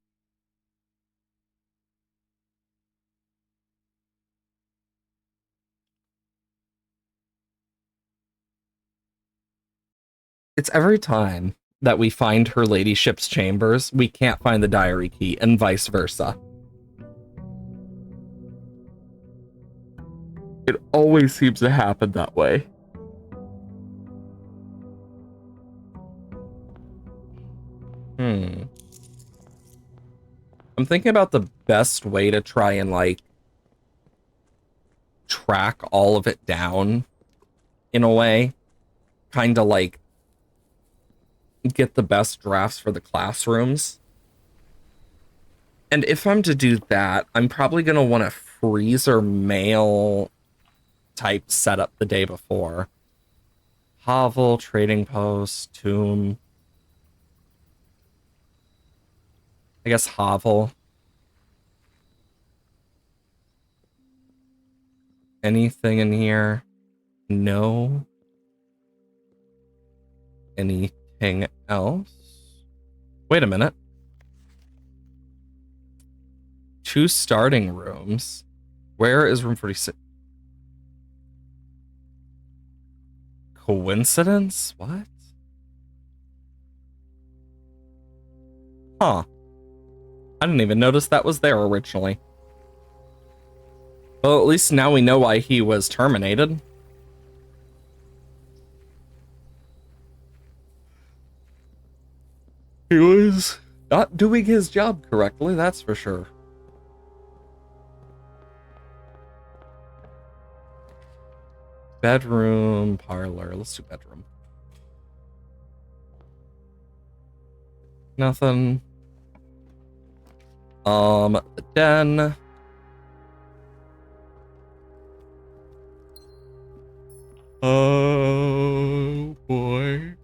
It's every time that we find her ladyship's chambers, we can't find the diary key, and vice versa. It always seems to happen that way. I'm thinking about the best way to try and, like, track all of it down in a way. Kind of like get the best drafts for the classrooms. And if I'm to do that, I'm probably going to want a freezer mail type setup the day before. Hovel, trading post, tomb. I guess hovel. Anything in here? No. Anything else? Wait a minute. 2 starting rooms. Where is room 46? Coincidence? What? Huh. I didn't even notice that was there originally. Well, at least now we know why he was terminated. He was not doing his job correctly, that's for sure. Bedroom, parlor. Let's do bedroom. Nothing. The den. Oh boy.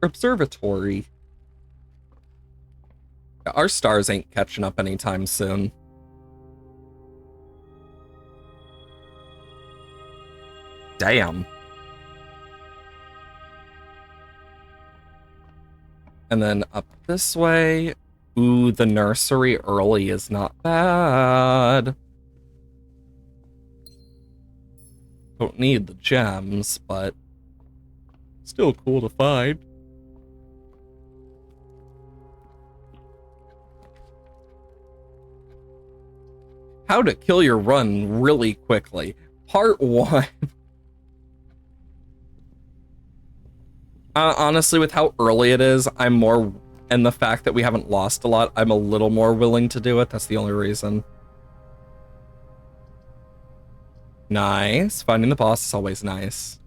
Observatory. Our stars ain't catching up anytime soon. Damn. And then up this way. Ooh, the nursery early is not bad. Don't need the gems, but still cool to find. How to kill your run really quickly. Part 1. Honestly, with how early it is, I'm more, and the fact that we haven't lost a lot, I'm a little more willing to do it. That's the only reason. Nice. Finding the boss is always nice.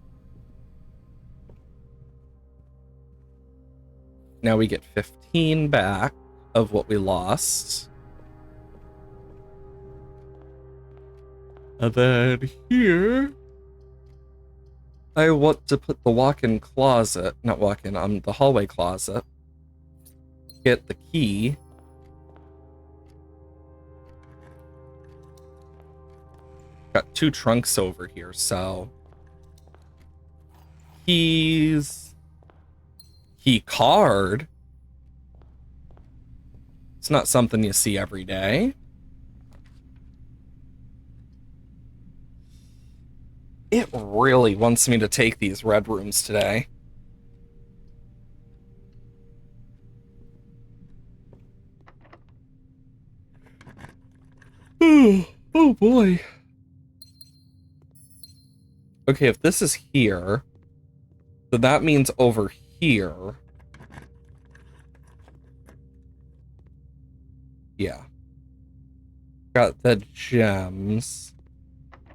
Now we get 15 back of what we lost. And then here, I want to put the walk-in closet, not walk-in, the hallway closet. Get the key. Got 2 trunks over here, so keys, key card. It's not something you see every day. It really wants me to take these red rooms today. Oh boy. Okay, if this is here, then that means over here. Yeah. Got the gems,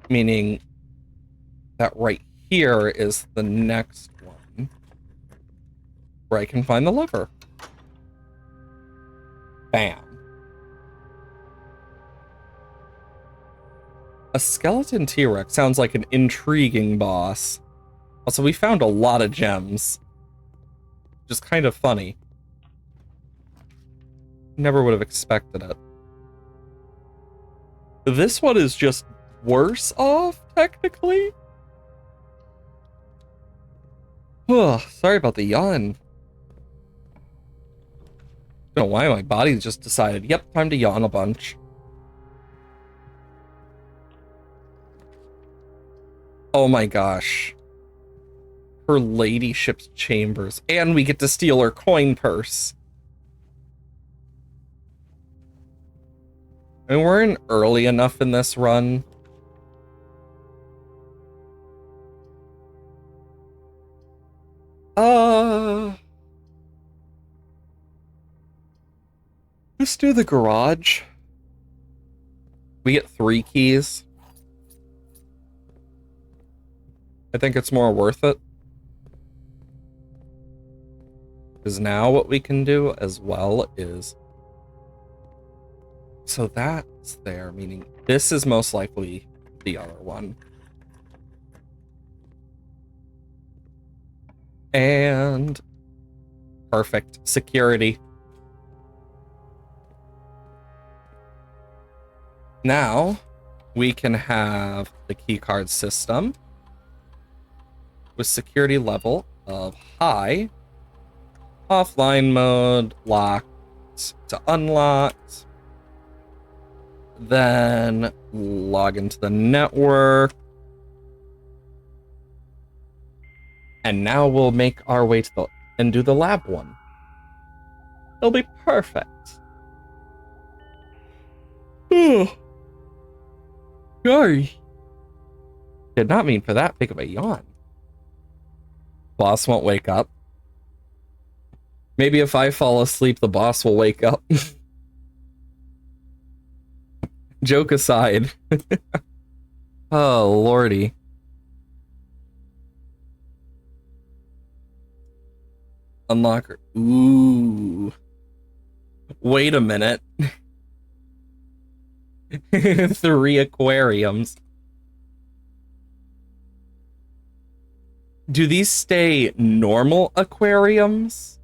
meaning that right here is the next one where I can find the lever. Bam. A skeleton T-Rex sounds like an intriguing boss. Also, we found a lot of gems. Just kind of funny. Never would have expected it. This one is just worse off, technically. Oh, sorry about the yawn. Don't know why my body just decided, yep, time to yawn a bunch. Oh my gosh. Her ladyship's chambers. And we get to steal her coin purse. I mean, we're in early enough in this run. Let's do the garage. We get 3 keys. I think it's more worth it. Because now what we can do as well is... So that's there, meaning this is most likely the other one. And perfect. Security. Now we can have the keycard system with security level of high, offline mode, locked to unlocked. Then log into the network. And now we'll make our way to the and do the lab one. It'll be perfect. Sorry. Did not mean for that big of a yawn. Boss won't wake up. Maybe if I fall asleep, the boss will wake up. Joke aside. Oh, lordy. Unlocker. Ooh. Wait a minute. 3 aquariums. Do these stay normal aquariums?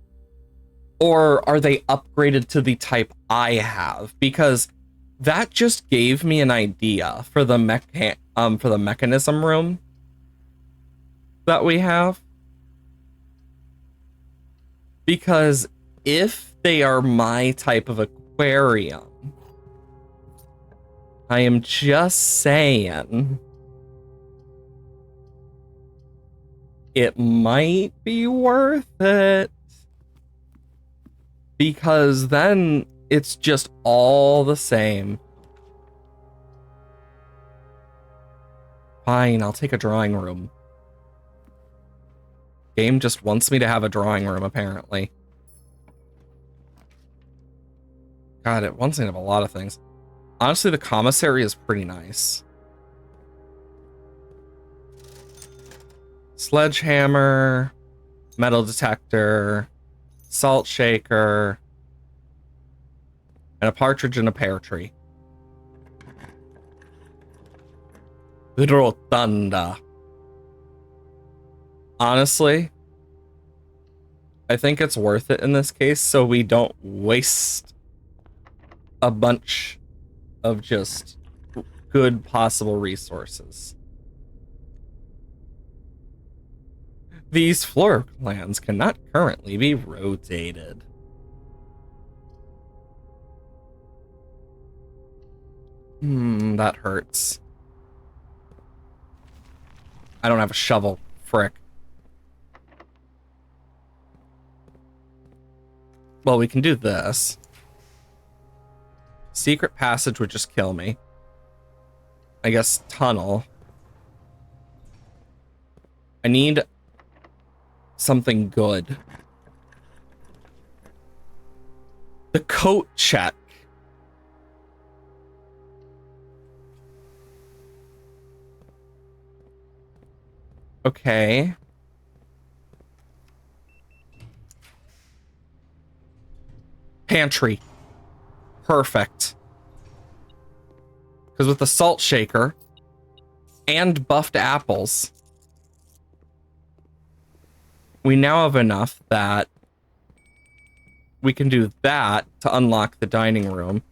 Or are they upgraded to the type I have? Because that just gave me an idea for the mechanism room that we have. Because if they are my type of aquarium, I am just saying it might be worth it. Because then it's just all the same. Fine, I'll take a drawing room. Game just wants me to have a drawing room, apparently. God, it wants me to have a lot of things. Honestly, the commissary is pretty nice. Sledgehammer, metal detector, salt shaker, and a partridge in a pear tree. Rotunda. Honestly, I think it's worth it in this case so we don't waste a bunch of just good possible resources. These floor plans cannot currently be rotated. That hurts. I don't have a shovel. Frick. Well, we can do this. Secret passage would just kill me. I guess tunnel. I need something good. The coat check. Okay. Pantry. Perfect. Because with the salt shaker and buffed apples, we now have enough that we can do that to unlock the dining room.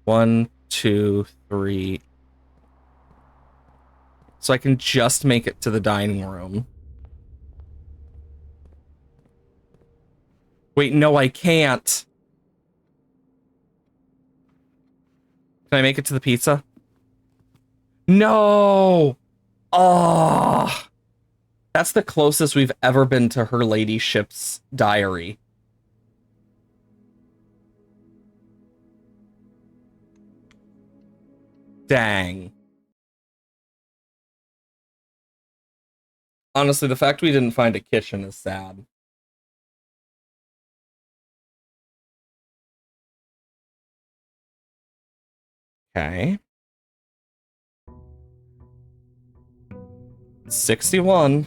1, 2, 3. So I can just make it to the dining room. Wait, no, I can't. Can I make it to the pizza? No! Oh! That's the closest we've ever been to her ladyship's diary. Dang. Honestly, the fact we didn't find a kitchen is sad. Okay. 61.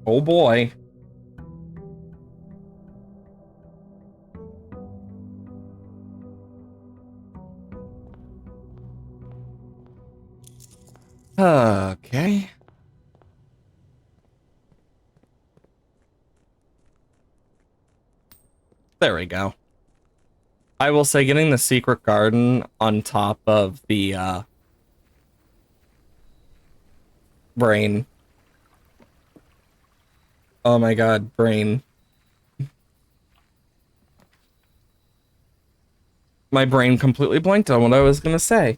Oh boy. Okay. There we go. I will say getting the secret garden on top of the brain. Oh my god, brain. My brain completely blanked on what I was gonna say.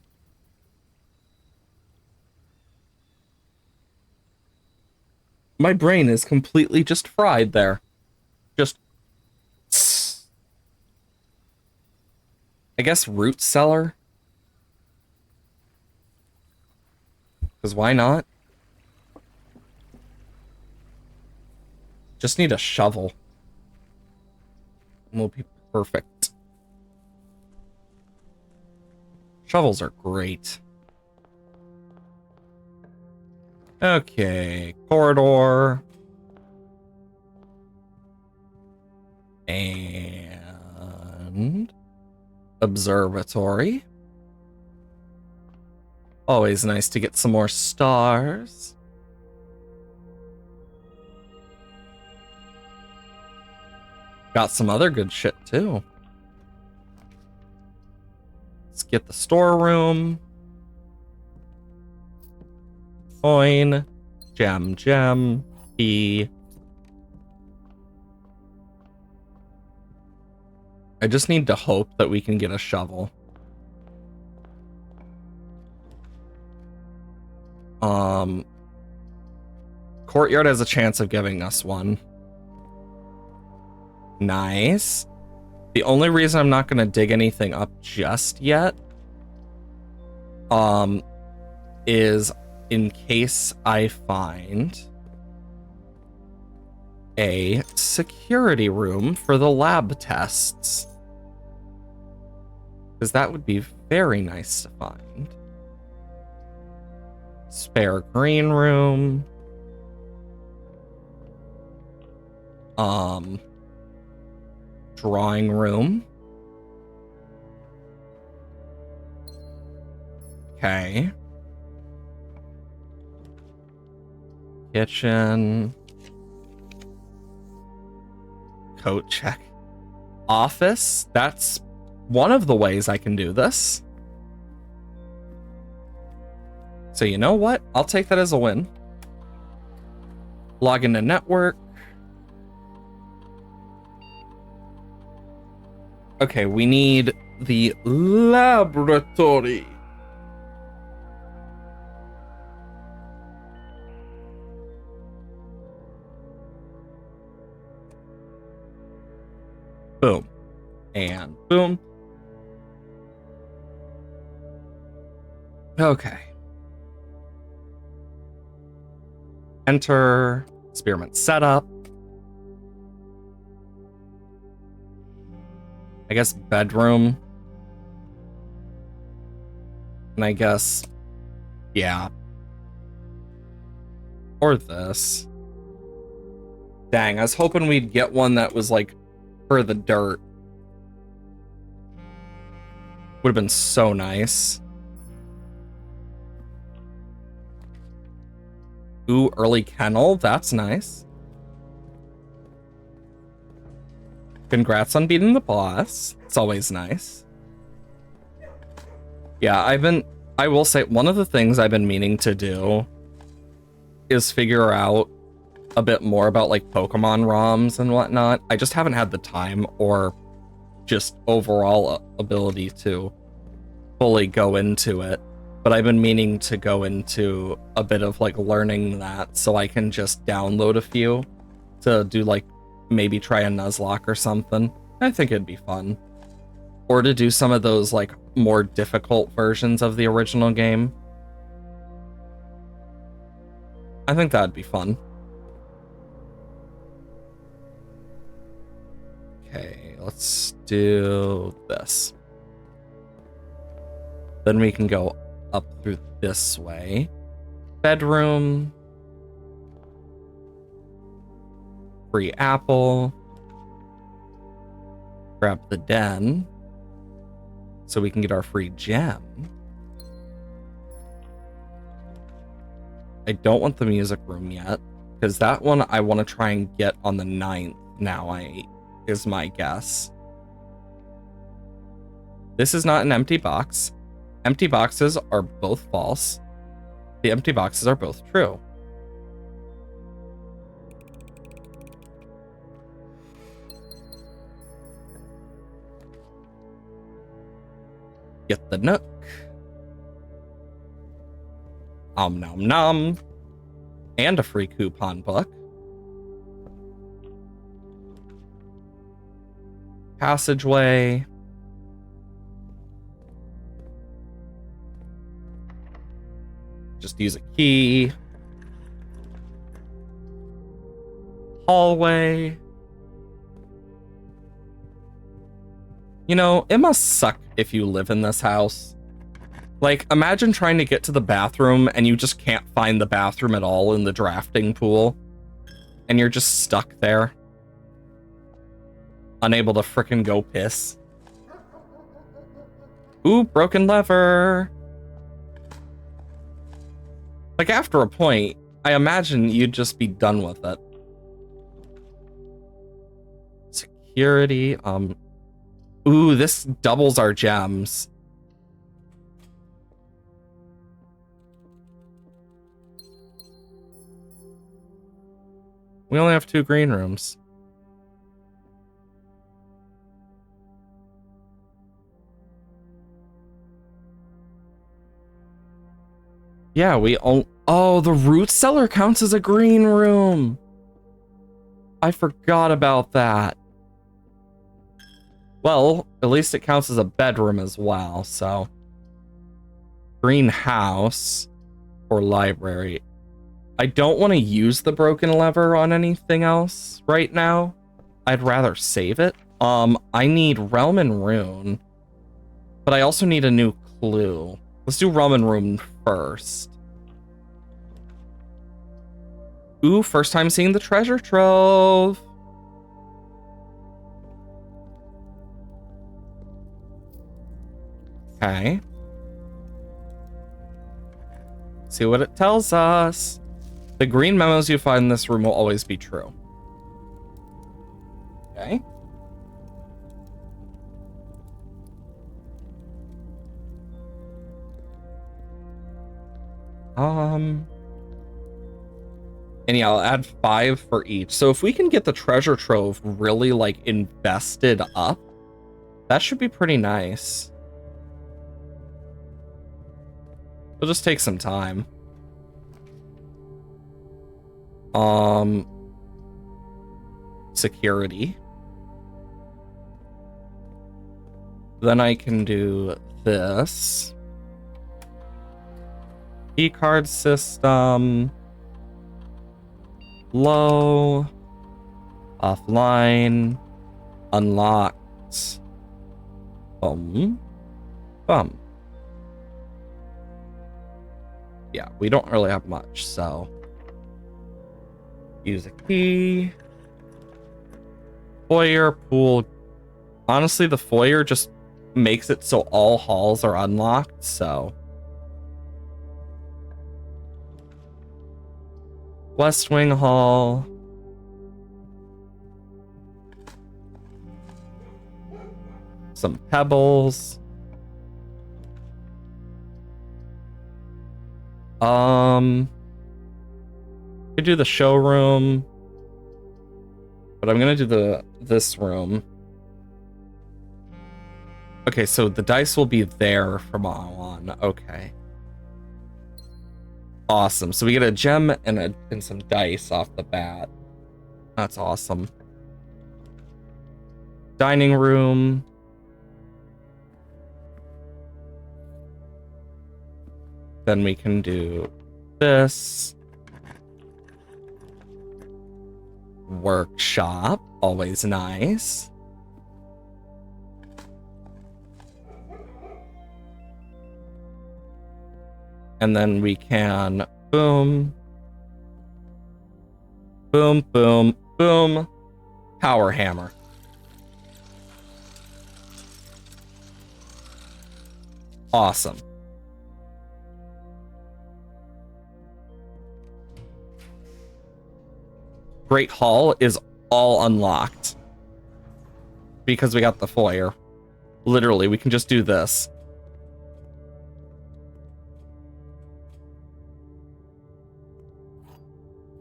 My brain is completely just fried there. Just... I guess root cellar? Because why not? Just need a shovel. And we'll be perfect. Shovels are great. Okay, corridor. And observatory. Always nice to get some more stars. Got some other good shit too. Let's get the storeroom. Coin, gem, key. I just need to hope that we can get a shovel. Courtyard has a chance of giving us one. Nice. The only reason I'm not going to dig anything up just yet is in case I find a security room for the lab tests. Because that would be very nice to find. Spare green room. Drawing room. Okay. Kitchen. Coat check. Office. That's one of the ways I can do this. So you know what? I'll take that as a win. Log into network. Okay, we need the laboratory. Boom. And boom. Okay. Enter. Experiment setup. I guess bedroom. And I guess, yeah. Or this. Dang, I was hoping we'd get one that was like for the dirt. Would have been so nice. Ooh, early kennel. That's nice. Congrats on beating the boss. It's always nice. Yeah, I will say, one of the things I've been meaning to do is figure out a bit more about like Pokemon ROMs and whatnot. I just haven't had the time or just overall ability to fully go into it. But I've been meaning to go into a bit of like learning that so I can just download a few to do like maybe try a Nuzlocke or something. I think it'd be fun. Or to do some of those like more difficult versions of the original game. I think that'd be fun. Okay, let's do this. Then we can go up through this way. Bedroom. Free apple. Grab the den. So we can get our free gem. I don't want the music room yet, because that one I want to try and get on the 9th now, is my guess. This is not an empty box. Empty boxes are both false. The empty boxes are both true. Get the nook. Om nom nom. And a free coupon book. Passageway. Just use a key. Hallway. You know, it must suck if you live in this house. Like, imagine trying to get to the bathroom and you just can't find the bathroom at all in the drafting pool. And you're just stuck there. Unable to frickin' go piss. Ooh, broken lever. Like, after a point, I imagine you'd just be done with it. Security, ooh, this doubles our gems. We only have 2 green rooms. Yeah, oh, the root cellar counts as a green room. I forgot about that. Well, at least it counts as a bedroom as well, so. Greenhouse or library. I don't want to use the broken lever on anything else right now. I'd rather save it. I need Realm and Rune, but I also need a new clue. Let's do Realm and Rune first. Ooh, first time seeing the treasure trove. Okay. See what it tells us. The green memos you find in this room will always be true. Okay. And yeah, I'll add 5 for each. So if we can get the treasure trove really like invested up, that should be pretty nice. It'll just take some time. Security. Then I can do this. Key card system. Low. Offline. Unlocked. Bum. Yeah, we don't really have much, so. Use a key. Foyer, pool. Honestly, the foyer just makes it so all halls are unlocked, so. West Wing Hall. Some pebbles. Could do the showroom, but I'm gonna do this room. Okay, so the dice will be there from now on. Okay. Awesome. So we get a gem and some dice off the bat. That's awesome. Dining room. Then we can do this. Workshop, always nice. And then we can boom, boom, boom, boom, power hammer. Awesome. Great Hall is all unlocked because we got the foyer. Literally, we can just do this.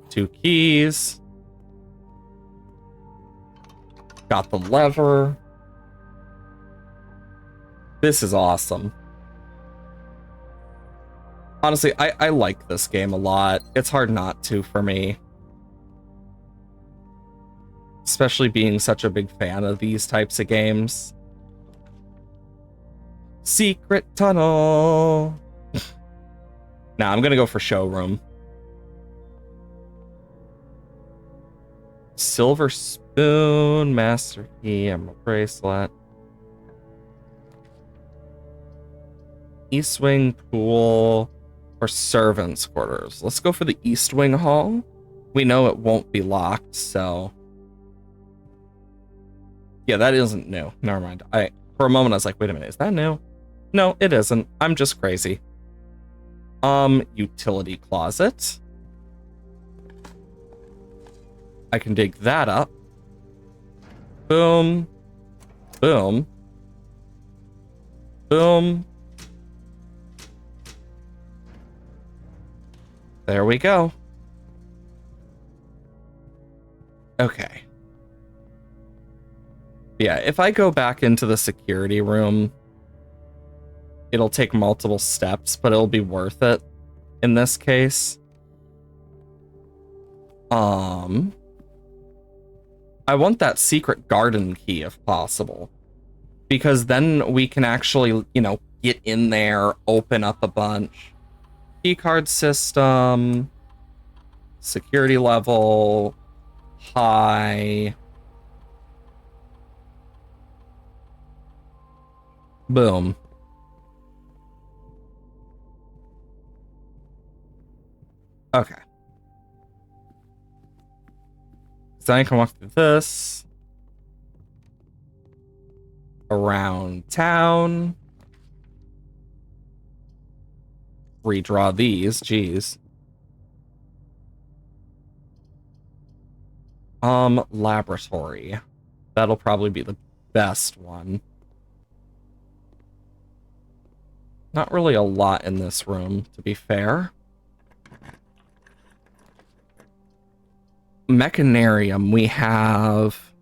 Two keys. Got the lever. This is awesome. Honestly, I like this game a lot. It's hard not to for me. Especially being such a big fan of these types of games. Secret tunnel. Nah, I'm gonna go for showroom. Silver spoon, master key, emerald bracelet. East wing pool or servants quarters. Let's go for the east wing hall. We know it won't be locked, so yeah, that isn't new. Never mind. For a moment I was like, wait a minute, is that new? No, it isn't. I'm just crazy. Utility closet. I can dig that up. Boom. Boom. Boom. There we go. Okay. Yeah, if I go back into the security room, it'll take multiple steps, but it'll be worth it in this case. I want that secret garden key if possible, because then we can actually, you know, get in there, open up a bunch. Keycard system, security level, high. Boom. Okay. So I can walk through this. Around town. Redraw these, geez. Laboratory. That'll probably be the best one. Not really a lot in this room, to be fair. Mechanarium, we have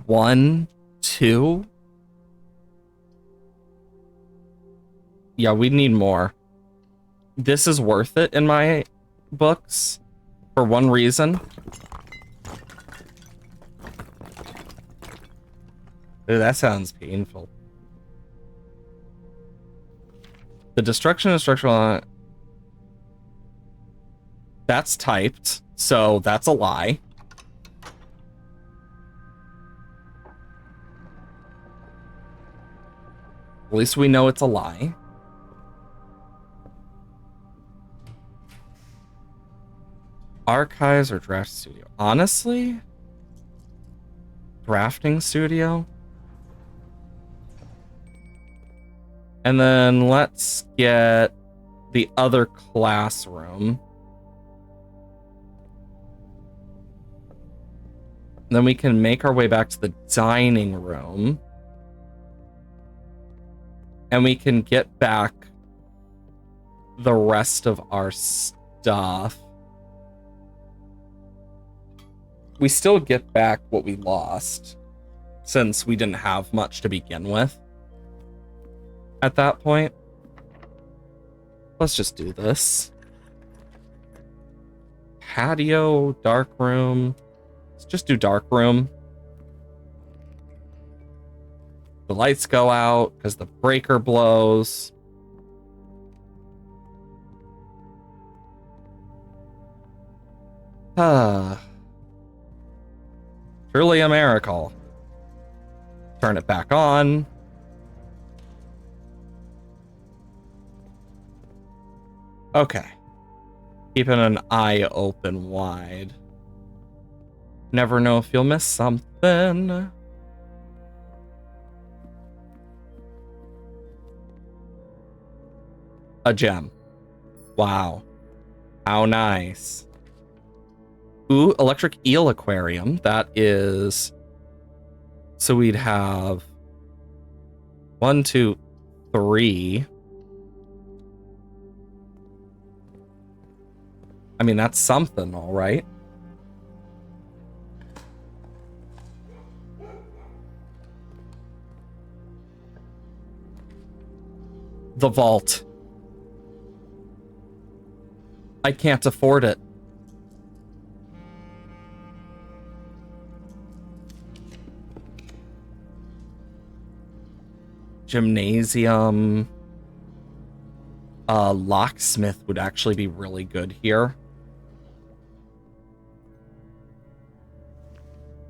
1, 2. Yeah, we need more. This is worth it in my books for one reason. Ooh, that sounds painful. The destruction of structural... That's typed, so that's a lie. At least we know it's a lie. Archives or draft studio? Honestly? Drafting studio? And then let's get the other classroom. Then we can make our way back to the dining room. And we can get back the rest of our stuff. We still get back what we lost, since we didn't have much to begin with at that point. Let's just do this. Patio, dark room. Let's just do dark room. The lights go out because the breaker blows. Truly a miracle. Turn it back on. Okay. Keeping an eye open wide. Never know if you'll miss something. A gem. Wow. How nice. Ooh, electric eel aquarium. That is... So we'd have 1, 2, 3. I mean, that's something, all right. The vault. I can't afford it. Gymnasium. Locksmith would actually be really good here.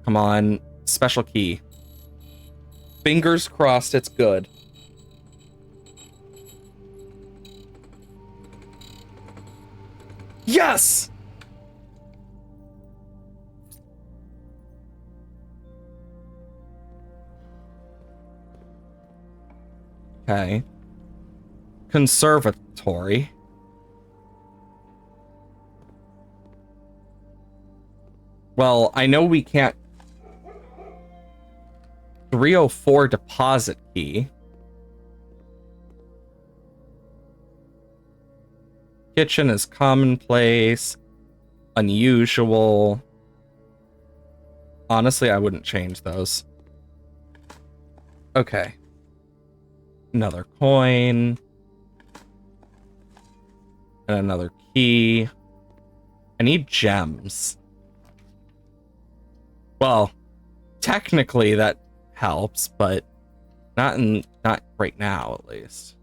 Come on. Special key. Fingers crossed it's good. Yes! Okay. Conservatory. Well, I know we can't... 304 deposit key. Kitchen is commonplace. Unusual. Honestly, I wouldn't change those. Okay. Another coin. And another key. I need gems. Well, technically that helps, but not right now, at least.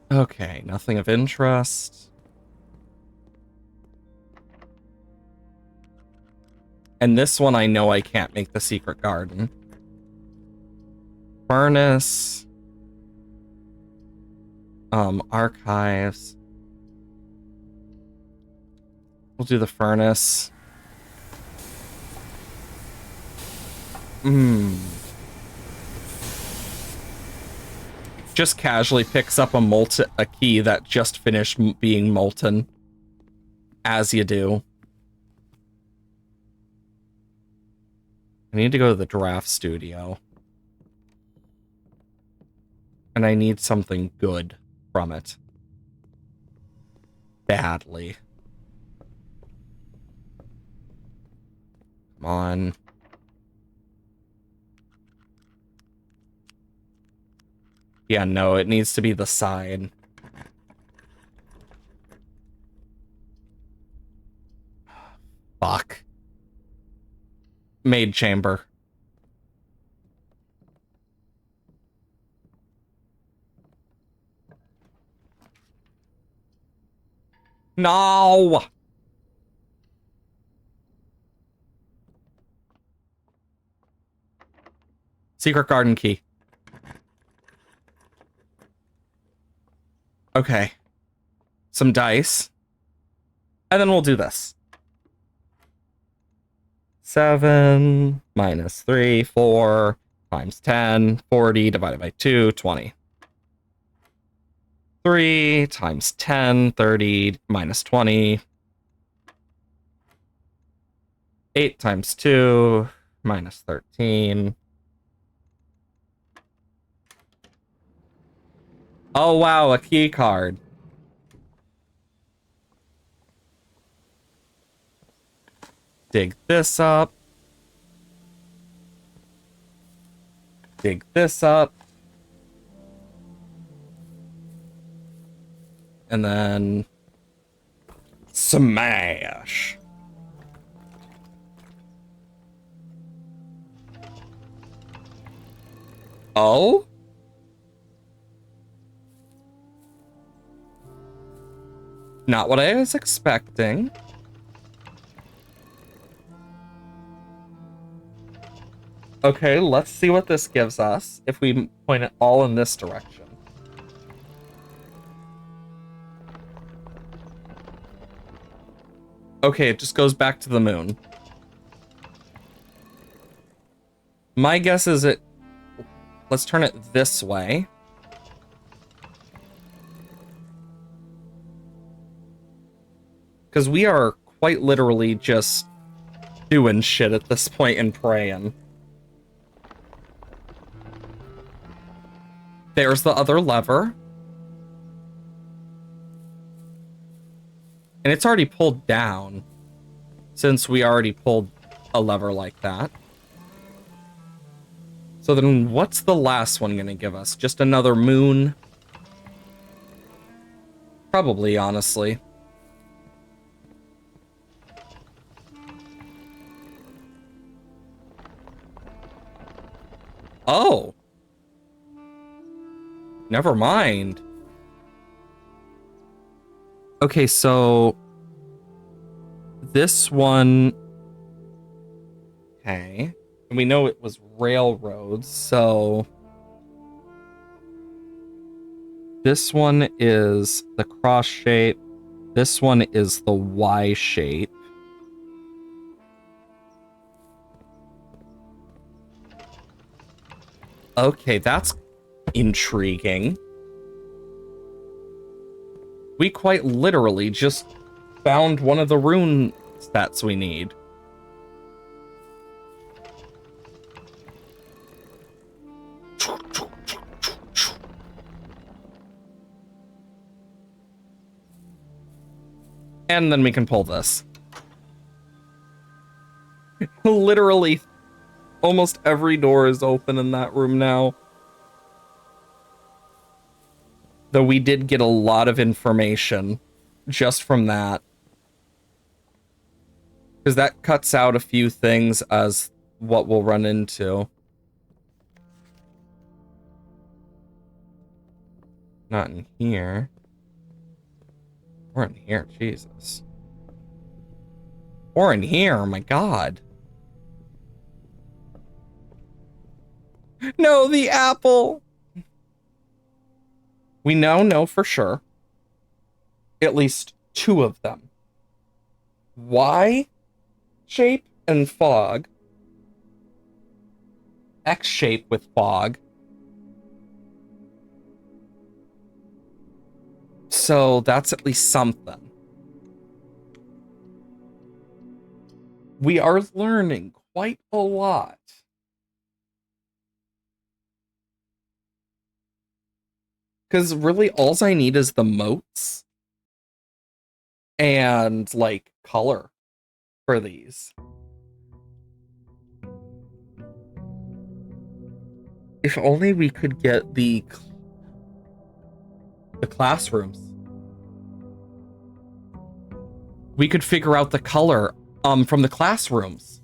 Okay, nothing of interest. And this one I know I can't make the secret garden. Furnace. Archives. We'll do the furnace. Just casually picks up a key that just finished being molten. As you do. I need to go to the draft studio. And I need something good from it. Badly. Come on. Yeah, no, it needs to be the side. Fuck. Maid chamber. No! Secret garden key. Okay. Some dice. And then we'll do this. 7 minus 3, 4 times 10, 40 divided by 2, 20. 3 times 10, 30 minus 20. 8 times 2 minus 13. Oh, wow, a key card. Dig this up. Dig this up. And then smash. Oh? Not what I was expecting. Okay, let's see what this gives us if we point it all in this direction. Okay, it just goes back to the moon. My guess is it... Let's turn it this way. Because we are quite literally just doing shit at this point and praying. There's the other lever. And it's already pulled down, since we already pulled a lever like that. So then what's the last one gonna give us? Just another moon? Probably, honestly. Oh. Never mind. Okay, so this one, okay, and we know it was railroads, so this one is the cross shape, this one is the Y shape. Okay, that's intriguing. We quite literally just found one of the rune stats we need. And then we can pull this. Literally, almost every door is open in that room now. Though we did get a lot of information just from that. Because that cuts out a few things as what we'll run into. Not in here. Or in here, Jesus. Or in here, my God. No, the apple! We now know for sure at least two of them. Y shape and fog. X shape with fog. So that's at least something. We are learning quite a lot. Because really, all I need is the moats and, like, color for these. If only we could get the classrooms. We could figure out the color from the classrooms.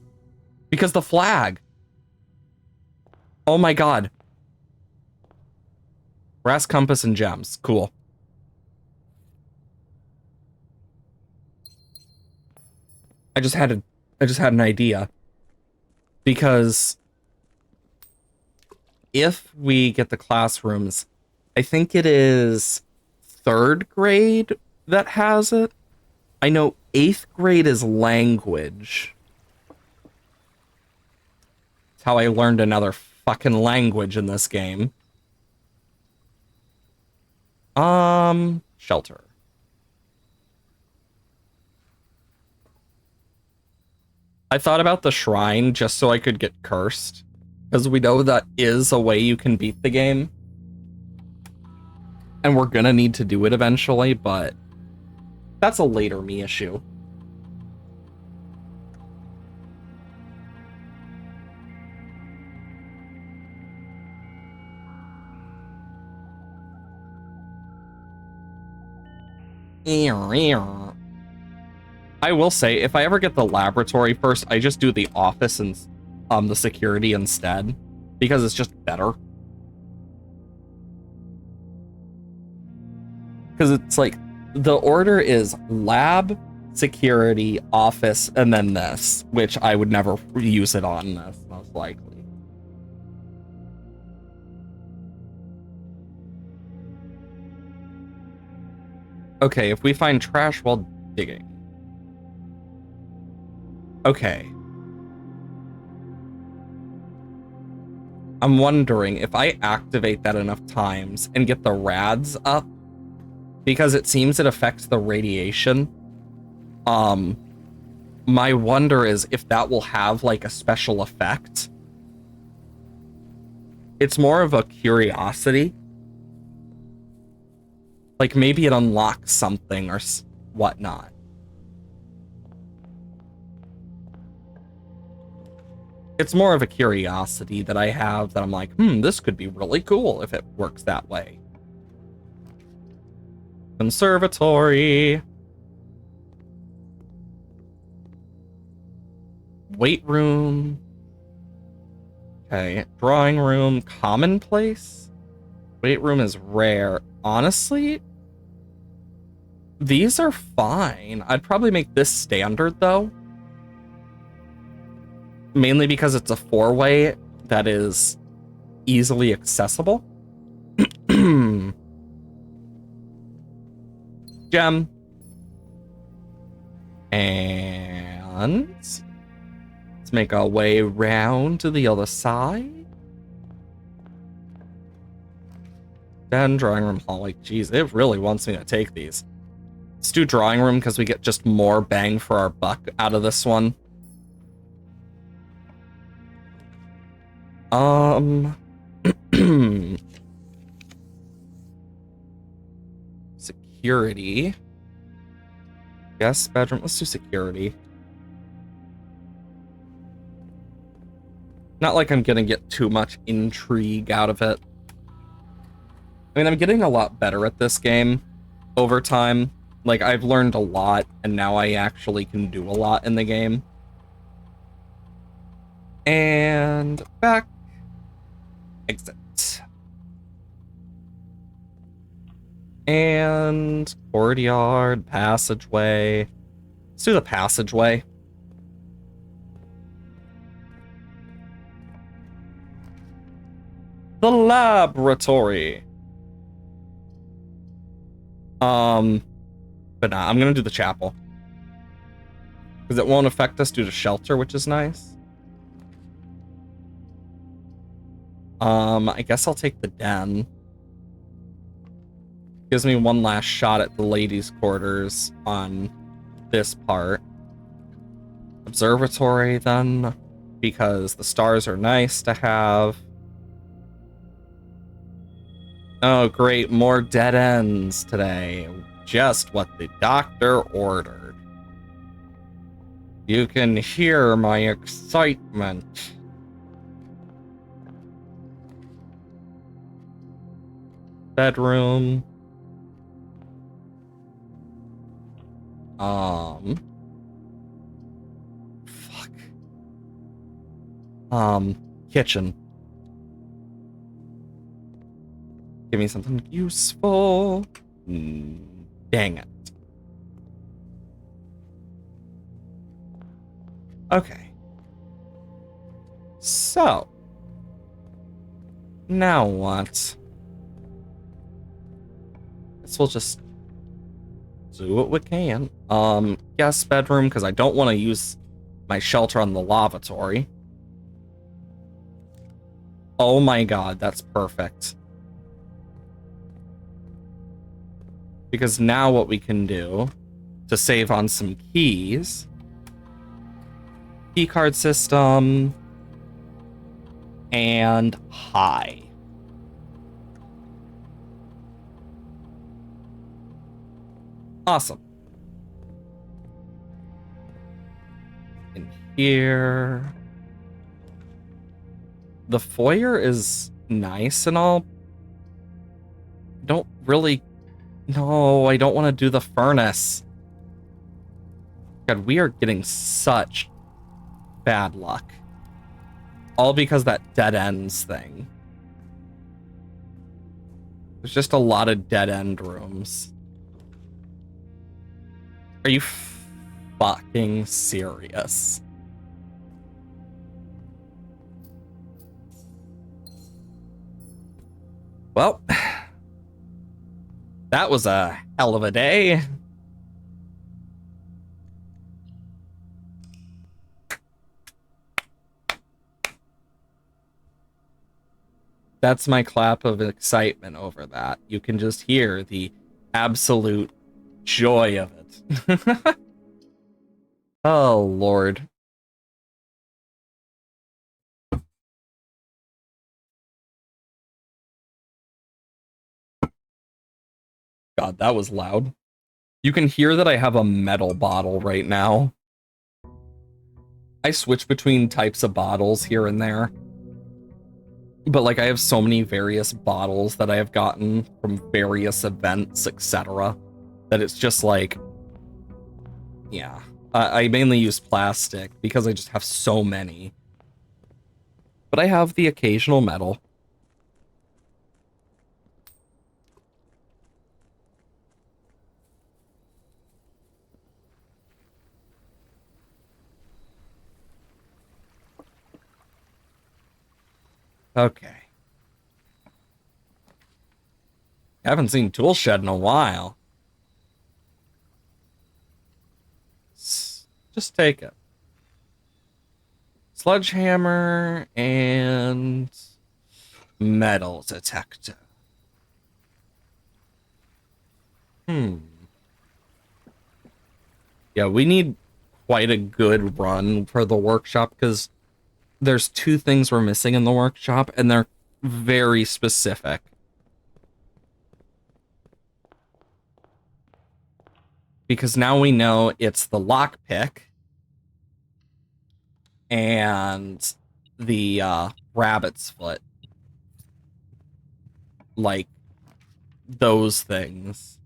Because the flag. Oh my God. Brass compass and gems. Cool. I just had an idea. Because if we get the classrooms, I think it is 3rd grade that has it. I know 8th grade is language. It's how I learned another fucking language in this game. Shelter. I thought about the shrine just so I could get cursed, because we know that is a way you can beat the game. And we're gonna need to do it eventually, but that's a later me issue. I will say, if I ever get the laboratory first, I just do the office and the security instead, because it's just better. Because it's like, the order is lab, security, office, and then this, which I would never use it on this, most likely. Okay, if we find trash while digging. Okay. I'm wondering if I activate that enough times and get the rads up, because it seems it affects the radiation. My wonder is if that will have like a special effect. It's more of a curiosity. Like maybe it unlocks something or whatnot. It's more of a curiosity that I have that I'm like, this could be really cool if it works that way. Conservatory. Weight room. Okay, drawing room, commonplace. Weight room is rare. Honestly, these are fine. I'd probably make this standard though. Mainly because it's a 4-way that is easily accessible. Gem. And let's make our way round to the other side. Then drawing room hall. Like, geez, it really wants me to take these. Let's do drawing room because we get just more bang for our buck out of this one. Security. Yes, bedroom. Let's do security. Not like I'm gonna get too much intrigue out of it. I mean, I'm getting a lot better at this game over time. Like, I've learned a lot, and now I actually can do a lot in the game. And back. Exit. And courtyard, passageway. Let's do the passageway. The laboratory. But nah, I'm gonna do the chapel. Because it won't affect us due to shelter, which is nice. I guess I'll take the den. Gives me one last shot at the ladies' quarters on this part. Observatory, then, because the stars are nice to have. Oh, great, more dead ends today. Just what the doctor ordered. You can hear my excitement. Bedroom. Fuck. Kitchen. Give me something useful. Dang it. Okay. So. Now what? Guess we'll just do what we can. Guest bedroom, because I don't want to use my shelter on the lavatory. Oh my god, that's perfect. Because now what we can do to save on some keys. Key card system. And high. Awesome. In here. The foyer is nice and all. Don't really. No, I don't want to do the furnace. God, we are getting such bad luck. All because that dead ends thing. There's just a lot of dead end rooms. Are you fucking serious? Well, that was a hell of a day. That's my clap of excitement over that. You can just hear the absolute joy of it. Oh, Lord. God, that was loud. You can hear that I have a metal bottle right now. I switch between types of bottles here and there. But like I have so many various bottles that I have gotten from various events, etc., that it's just like, yeah. I mainly use plastic because I just have so many. But I have the occasional metal. Okay. Haven't seen Toolshed in a while. Just take it. Sledgehammer and metal detector. Hmm. Yeah, we need quite a good run for the workshop because there's two things we're missing in the workshop and they're very specific. Because now we know it's the lockpick and the rabbit's foot. Like those things.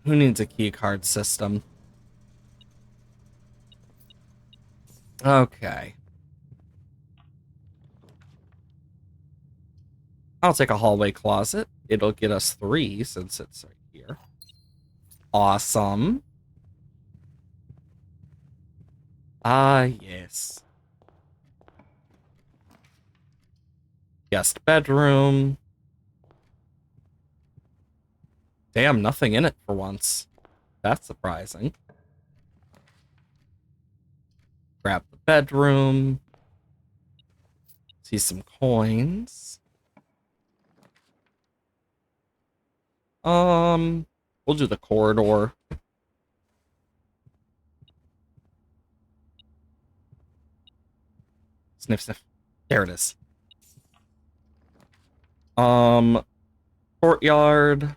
Who needs a key card system? Okay. I'll take a hallway closet. It'll get us 3 since it's right here. Awesome. Ah, yes. Guest bedroom. Damn, nothing in it for once. That's surprising. Grab the bedroom. See some coins. We'll do the corridor. Sniff, sniff. There it is. Courtyard.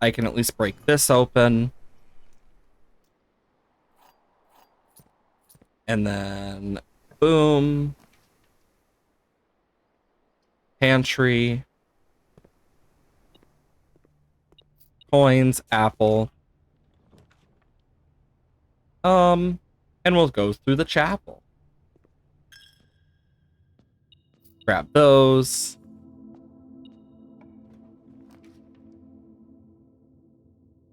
I can at least break this open. And then, boom. Pantry. Coins, apple. And we'll go through the chapel. Grab those.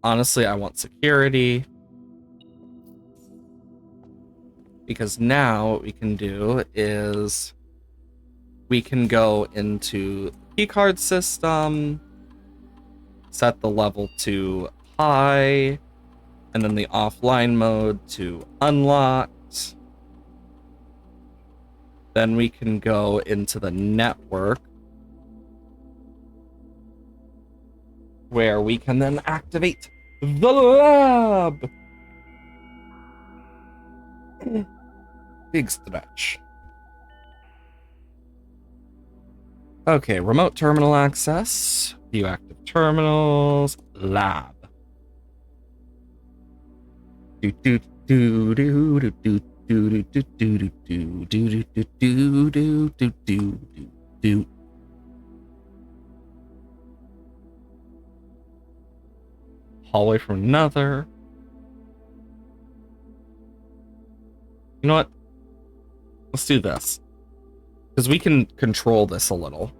Honestly, I want security. Because now what we can do is we can go into the keycard system, set the level to high, and then the offline mode to unlocked. Then we can go into the network, where we can then activate the lab. Big stretch. Okay, remote terminal access, view active terminals, lab. Do do do do do do do do do do do do do do do do do. Hallway from another. You know what? Let's do this. Because we can control this a little.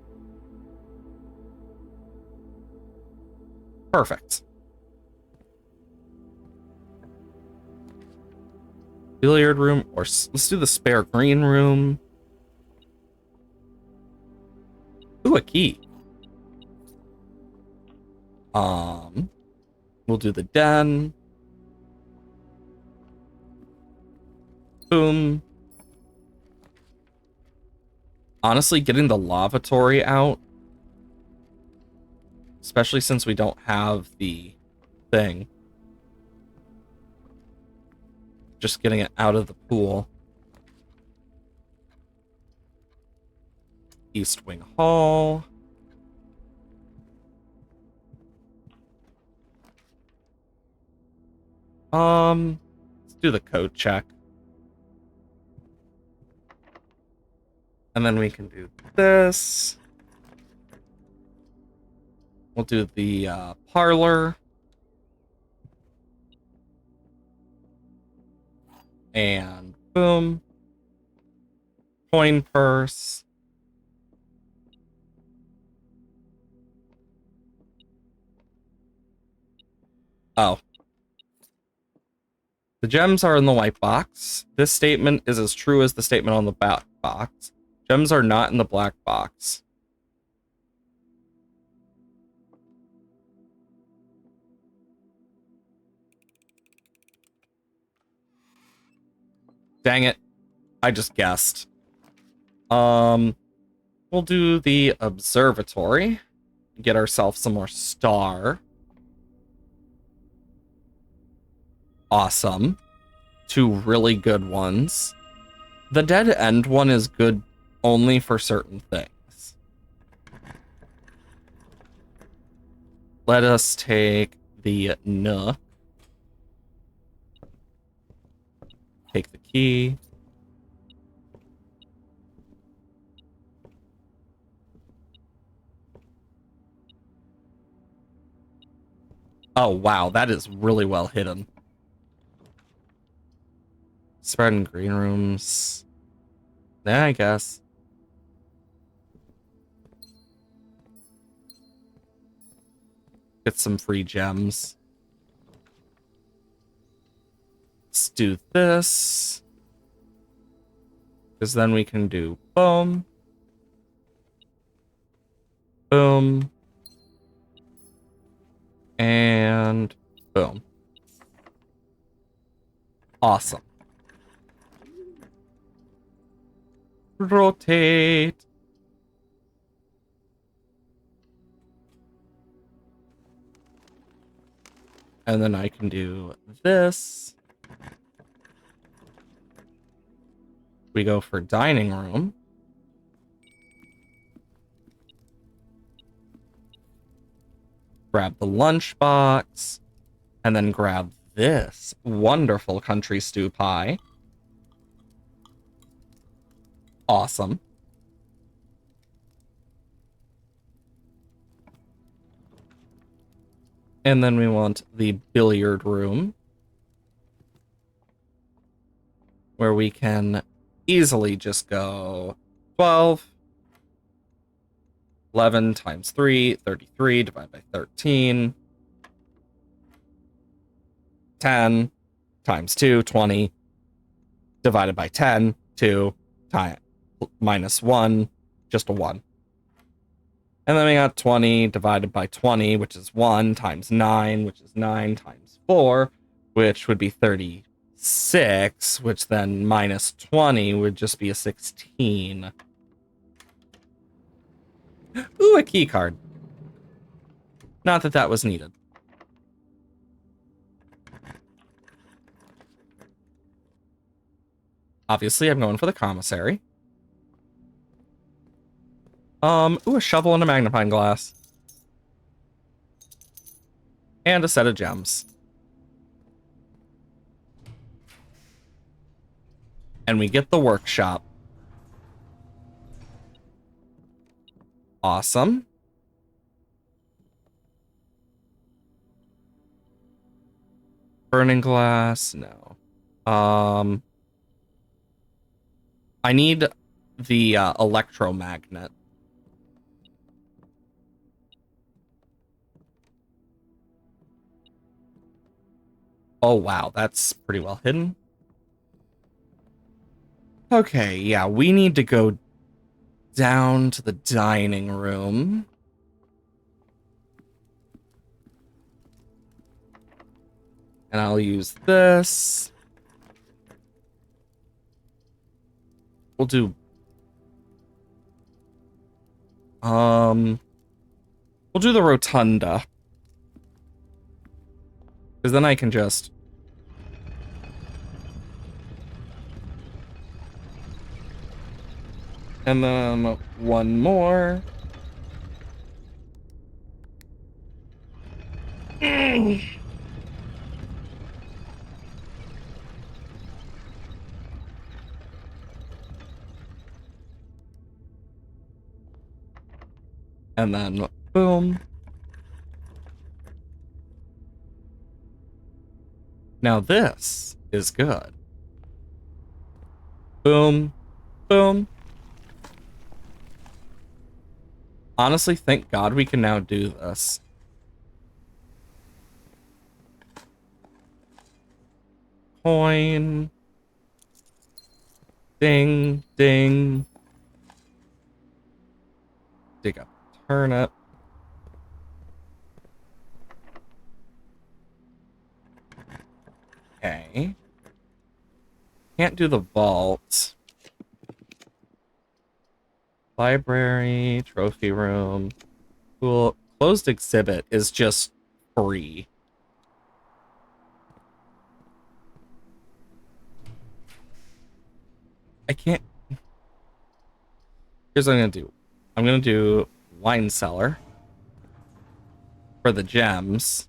Perfect. Billiard room, or let's do the spare green room. Ooh, a key. We'll do the den. Boom. Honestly, getting the lavatory out, especially since we don't have the thing. Just getting it out of the pool. East Wing Hall. Let's do the code check. And then we can do this. We'll do the parlor. And boom. Coin purse. Oh. The gems are in the white box. This statement is as true as the statement on the black box. Gems are not in the black box. Dang it. I just guessed. We'll do the observatory. Get ourselves some more star. Awesome. Two really good ones. The dead end one is good only for certain things. Let us take the nook. Take the key. Oh, wow. That is really well hidden. Spread in green rooms. Yeah, I guess. Get some free gems. Let's do this. Because then we can do boom. Boom. And boom. Awesome. Rotate. And then I can do this. We go for dining room. Grab the lunchbox. And then grab this wonderful country stew pie. Awesome. And then we want the billiard room, where we can easily just go 12, 11 times 3, 33, divided by 13, 10 times 2, 20, divided by 10, 2, time, minus 1, just a 1. And then we got 20 divided by 20, which is 1, times 9, which is 9, times 4, which would be 36, which then minus 20 would just be a 16. Ooh, a key card. Not that that was needed. Obviously, I'm going for the commissary. Ooh, a shovel and a magnifying glass. And a set of gems. And we get the workshop. Awesome. Burning glass, no. I need the electromagnet. Oh, wow, that's pretty well hidden. Okay, yeah, we need to go down to the dining room. And I'll use this. We'll do We'll do the rotunda. Because then I can just... And then one more. And then boom. Now this is good. Boom. Boom. Honestly, thank God we can now do this. Coin. Ding, ding. Dig up turnip. Okay. Can't do the vault. Library, trophy room. Cool. Closed exhibit is just free. I can't. Here's what I'm gonna do. I'm gonna do wine cellar for the gems.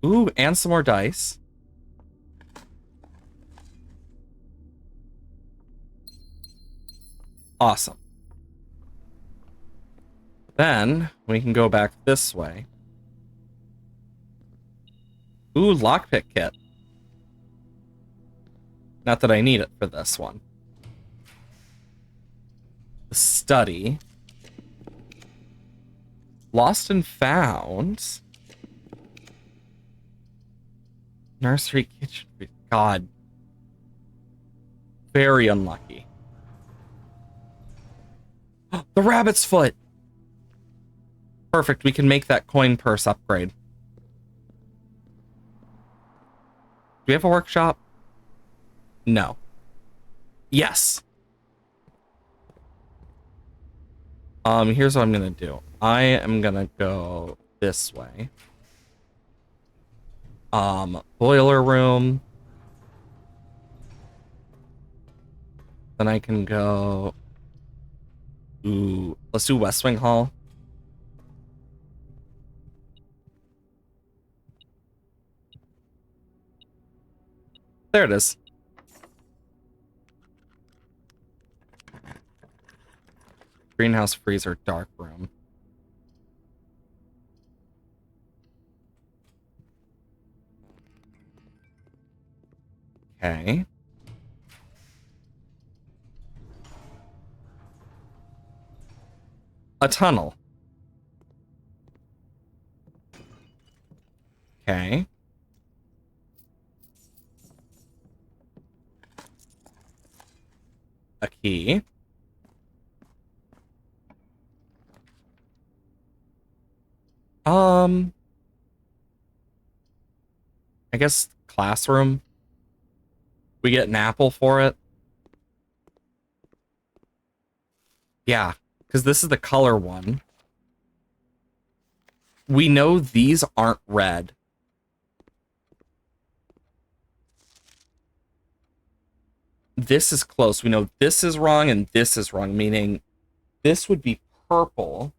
Ooh, and some more dice. Awesome. Then we can go back this way. Ooh, lockpick kit. Not that I need it for this one. The study. Lost and found. Nursery kitchen. God. Very unlucky. The rabbit's foot. Perfect. We can make that coin purse upgrade. Do we have a workshop? No. Yes. Here's what I'm gonna do. I am gonna go this way. Boiler room. Then I can go. Ooh, let's do West Wing Hall. There it is. Greenhouse, freezer, dark room. Okay. A tunnel. Okay. A key. I guess classroom. We get an apple for it. Yeah, because this is the color one. We know these aren't red. This is close. We know this is wrong and this is wrong, meaning this would be purple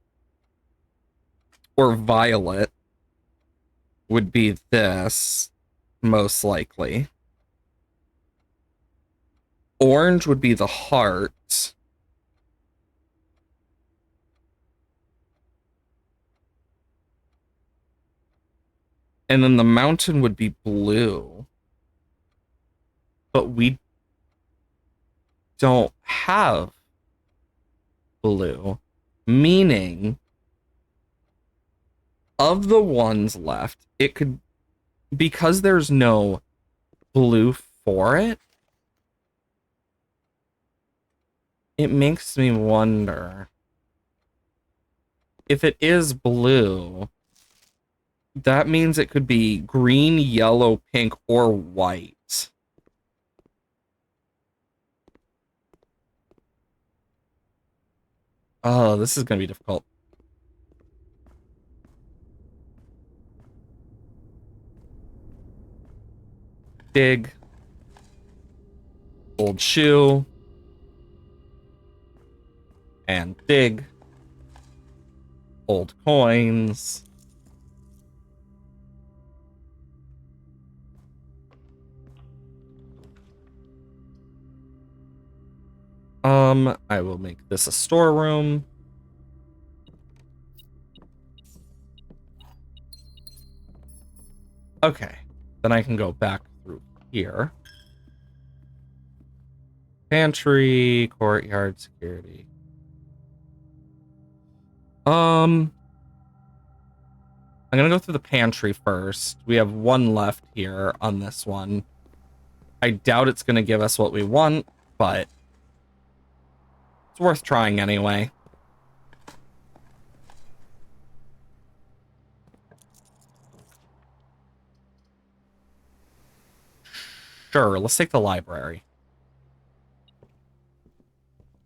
or violet would be this, most likely. Orange would be the heart. And then the mountain would be blue. But we don't have blue, meaning of the ones left, it could, because there's no blue for it, it makes me wonder if it is blue, that means it could be green, yellow, pink, or white. Oh, this is gonna be difficult. Dig. Old shoe. And dig. Old coins. I will make this a storeroom. Okay, then I can go back through here. Pantry, courtyard, security. I'm gonna go through the pantry first. We have one left here on this one. I doubt it's gonna give us what we want, but it's worth trying anyway. Sure, let's take the library.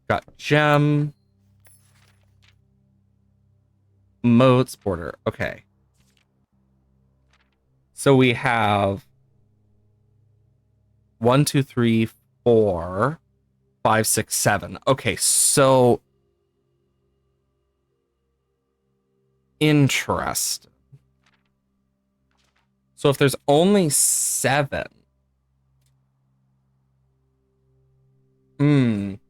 Got gem. Moats border. Okay. So we have 1, 2, 3, 4, 5, 6, 7. Okay, so interesting. So if there's only 7, it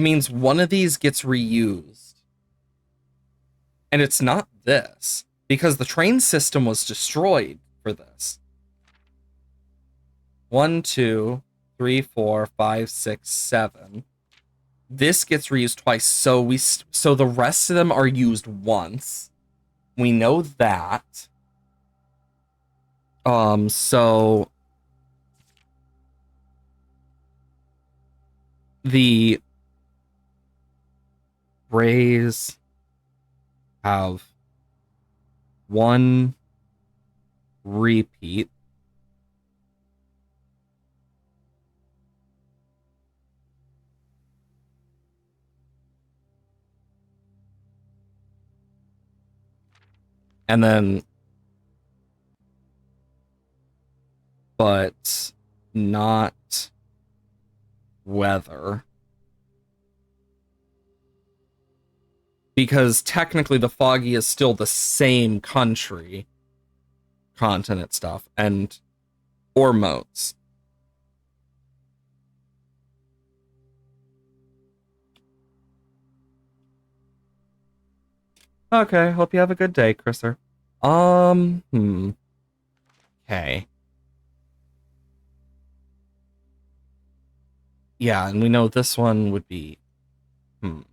means one of these gets reused. And it's not this, because the train system was destroyed for this. 1, 2, 3, 4, 5, 6, 7. This gets reused twice, so the rest of them are used once. We know that. So the rays have 1 repeat. And then, but not weather. Because technically the Foggy is still the same country, continent stuff, and or moats. Okay, hope you have a good day, Chriser. Okay. Yeah, and we know this one would be, This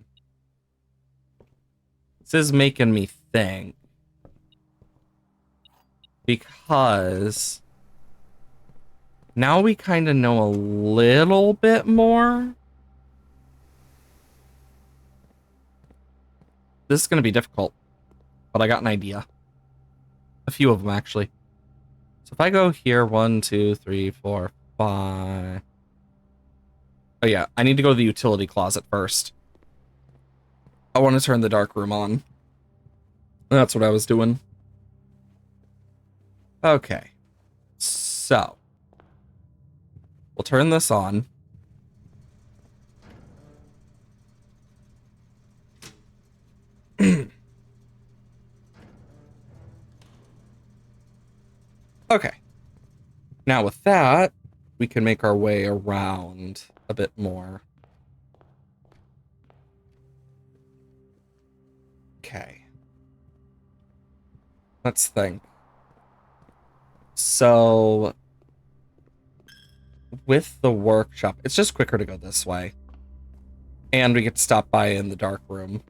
is making me think. Because now we kind of know a little bit more. This is going to be difficult, but I got an idea. A few of them, actually. So if I go here, 1, 2, 3, 4, 5. Oh yeah, I need to go to the utility closet first. I want to turn the dark room on. That's what I was doing. Okay. So. We'll turn this on. Okay. Now with that, we can make our way around a bit more. Okay. Let's think. So, with the workshop, it's just quicker to go this way. And we get to stop by in the dark room.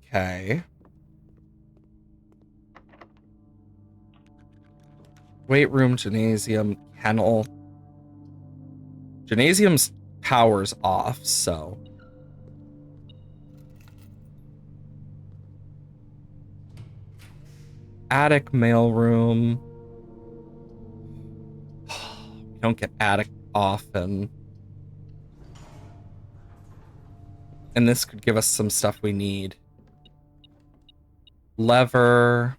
Okay. Weight room, gymnasium, kennel. Gymnasium's power's off, so. Attic, mailroom. We don't get attic often. And this could give us some stuff we need. Lever.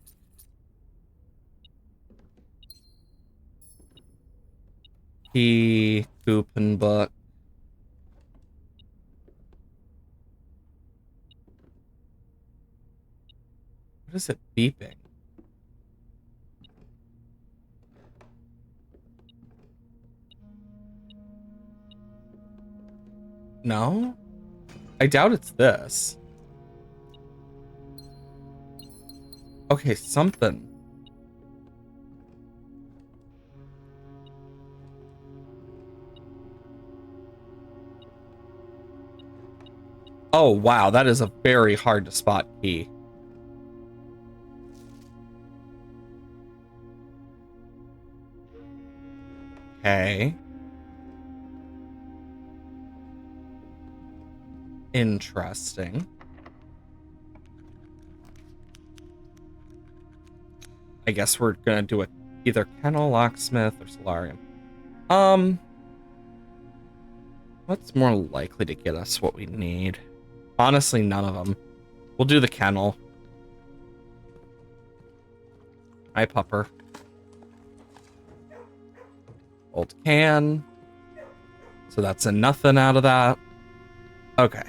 Key. Coupon book. What is it beeping? No? I doubt it's this. Okay, something. Oh, wow, that is a very hard to spot key. Okay. Interesting. I guess we're gonna do either kennel, locksmith, or solarium. What's more likely to get us what we need? Honestly, none of them. We'll do the kennel. Hi, pupper. Old can. So that's a nothing out of that. Okay.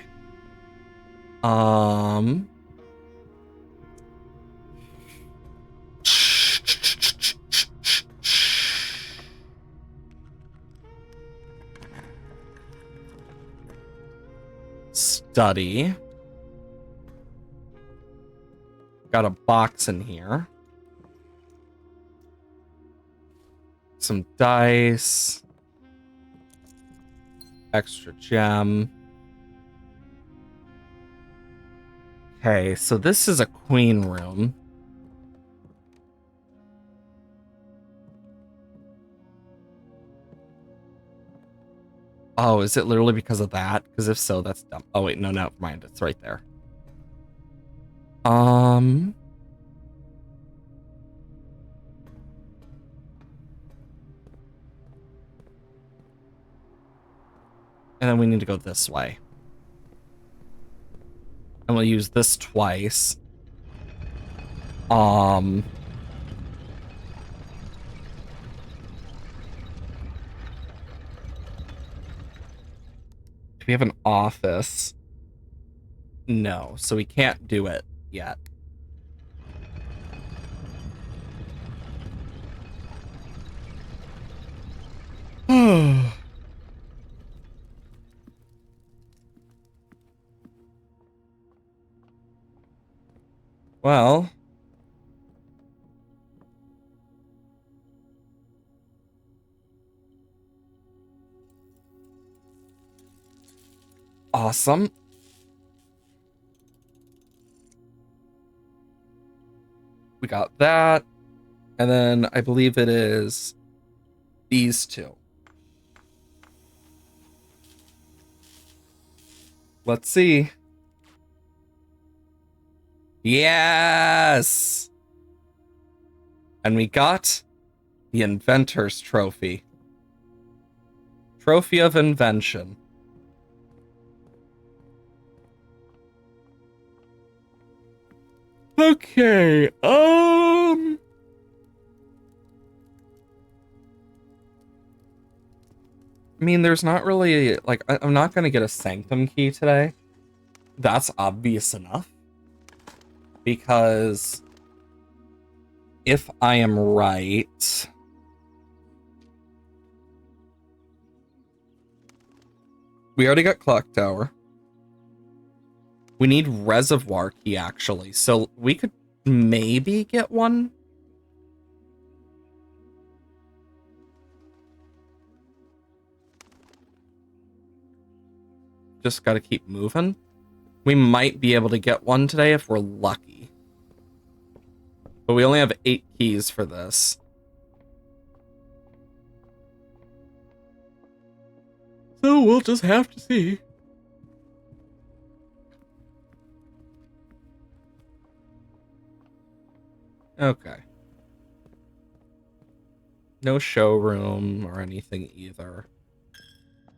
Study. Got a box in here. Some dice. Extra gem. Okay, so this is a queen room. Oh, is it literally because of that? Because if so, that's dumb. Oh wait, no, never mind. It's right there. And then we need to go this way. And we'll use this twice. Do we have an office? No, so we can't do it yet. Well, awesome. We got that. And then I believe it is these two. Let's see. Yes! And we got the Inventor's Trophy. Trophy of Invention. Okay, I mean, there's not really, like, I'm not gonna get a Sanctum key today. That's obvious enough. Because if I am right, we already got Clock Tower. We need Reservoir key, actually. So we could maybe get one. Just gotta keep moving. We might be able to get one today if we're lucky. But we only have 8 keys for this. So we'll just have to see. Okay. No showroom or anything either.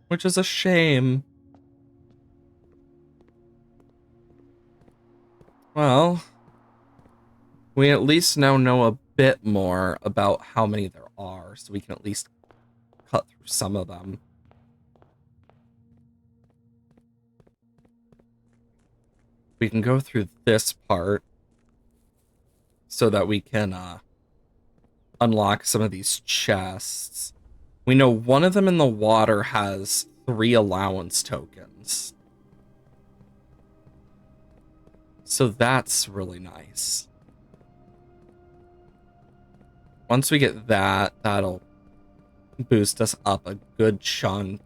Which is a shame. Well, we at least now know a bit more about how many there are, so we can at least cut through some of them. We can go through this part so that we can unlock some of these chests. We know one of them in the water has 3 allowance tokens. So that's really nice. Once we get that, that'll boost us up a good chunk.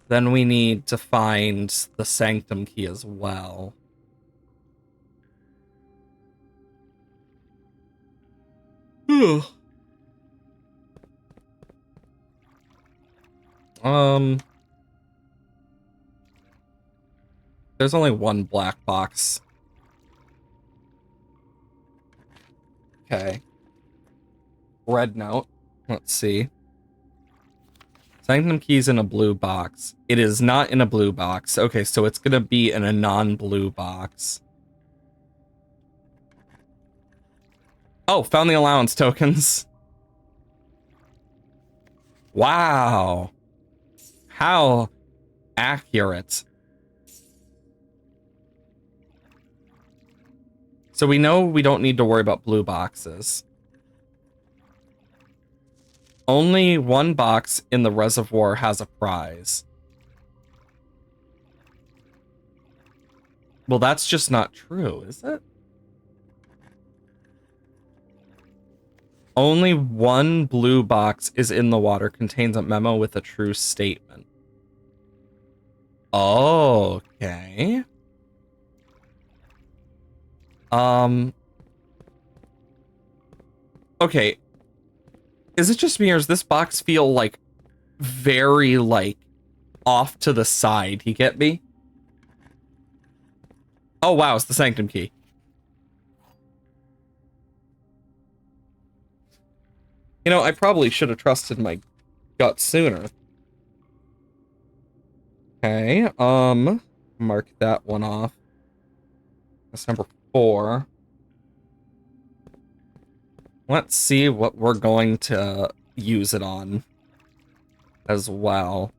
Then we need to find the Sanctum key as well. There's only one black box. Okay. Red note. Let's see. Sanctum key's in a blue box. It is not in a blue box. Okay, so it's gonna be in a non-blue box. Oh, found the allowance tokens. Wow. How accurate. So we know we don't need to worry about blue boxes. Only one box in the reservoir has a prize. Well, that's just not true, is it? Only one blue box is in the water, contains a memo with a true statement. Okay. Okay. Is it just me, or does this box feel like very like off to the side? You get me? Oh wow, it's the Sanctum key. You know, I probably should have trusted my gut sooner. Okay, mark that one off. That's number 4. Let's see what we're going to use it on as well.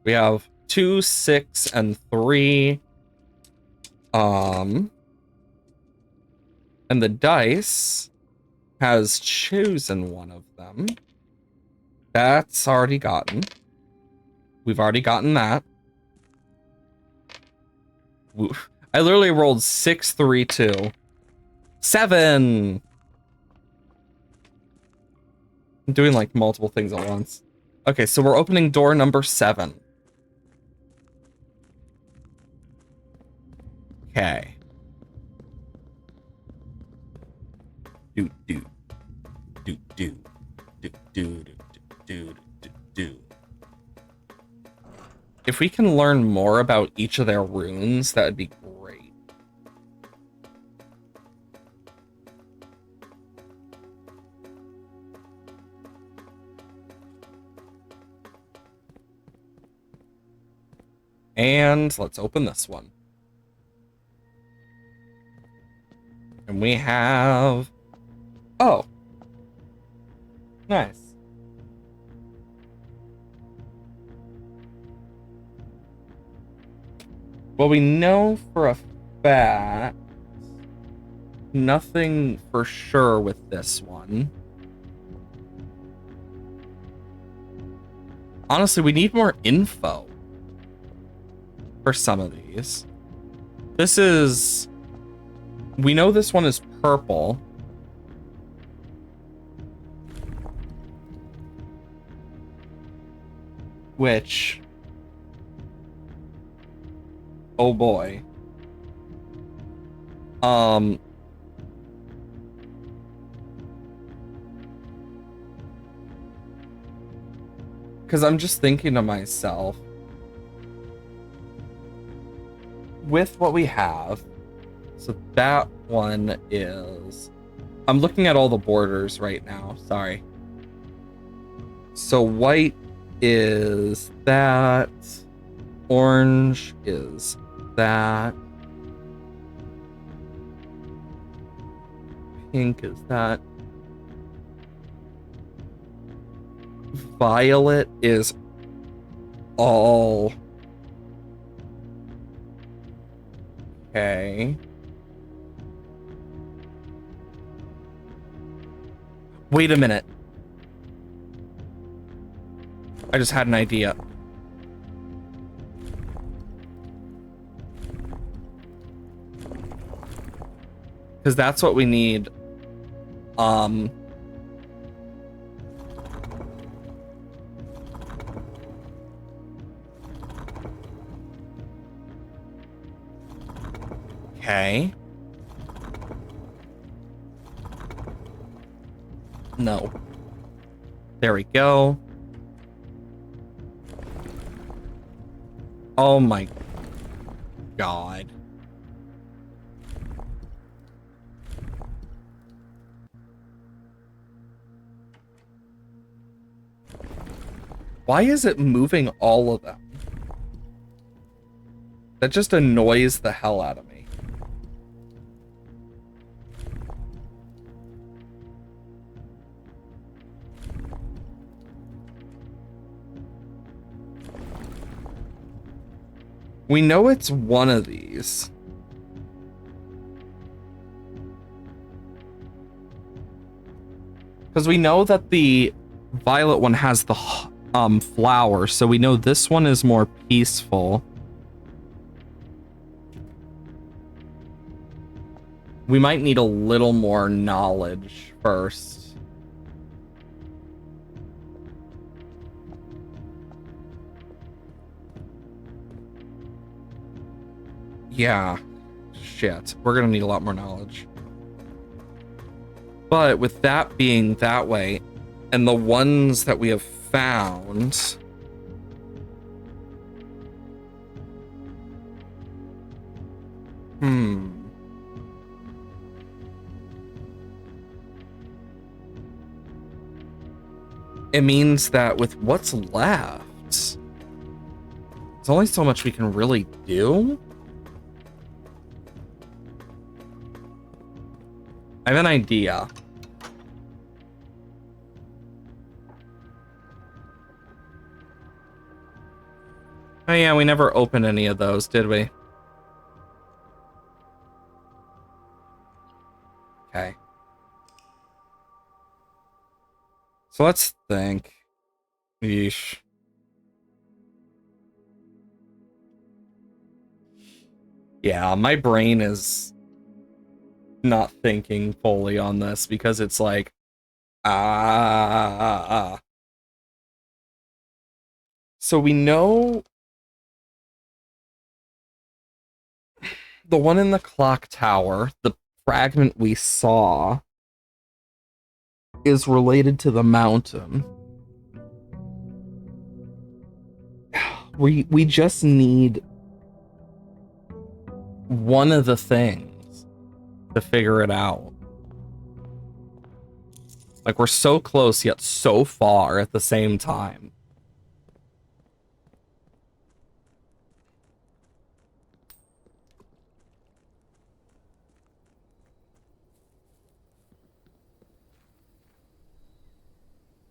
We have 2, 6, and 3. And the dice has chosen one of them. That's already gotten. We've already gotten that. I literally rolled 6, 3, 2. 7! I'm doing like multiple things at once. Okay, so we're opening door number 7. Okay. Do do do do do do do do do. If we can learn more about each of their runes, that would be great. And let's open this one. And we have... Oh. Nice. Well, we know for a fact nothing for sure with this one. Honestly, we need more info for some of these. This is... We know this one is purple. Which... Oh boy. Because I'm just thinking to myself, with what we have, so that one is... I'm looking at all the borders right now, sorry. So white is that, orange is that, pink is that? Violet is all... Okay. Wait a minute. I just had an idea. Because that's what we need. Okay. No. There we go. Oh my God. Why is it moving all of them? That just annoys the hell out of me. We know it's one of these. Because we know that the violet one has the flower, so we know this one is more peaceful. We might need a little more knowledge first. Yeah. Shit. We're gonna need a lot more knowledge. But with that being that way, and the ones that we have found... It means that with what's left, there's only so much we can really do. I have an idea. Oh yeah, we never opened any of those, did we? Okay. So let's think. Yeesh. Yeah, my brain is not thinking fully on this because it's like, So we know the one in the clock tower, the fragment we saw, is related to the mountain. We just need one of the things to figure it out. Like, we're so close yet so far at the same time.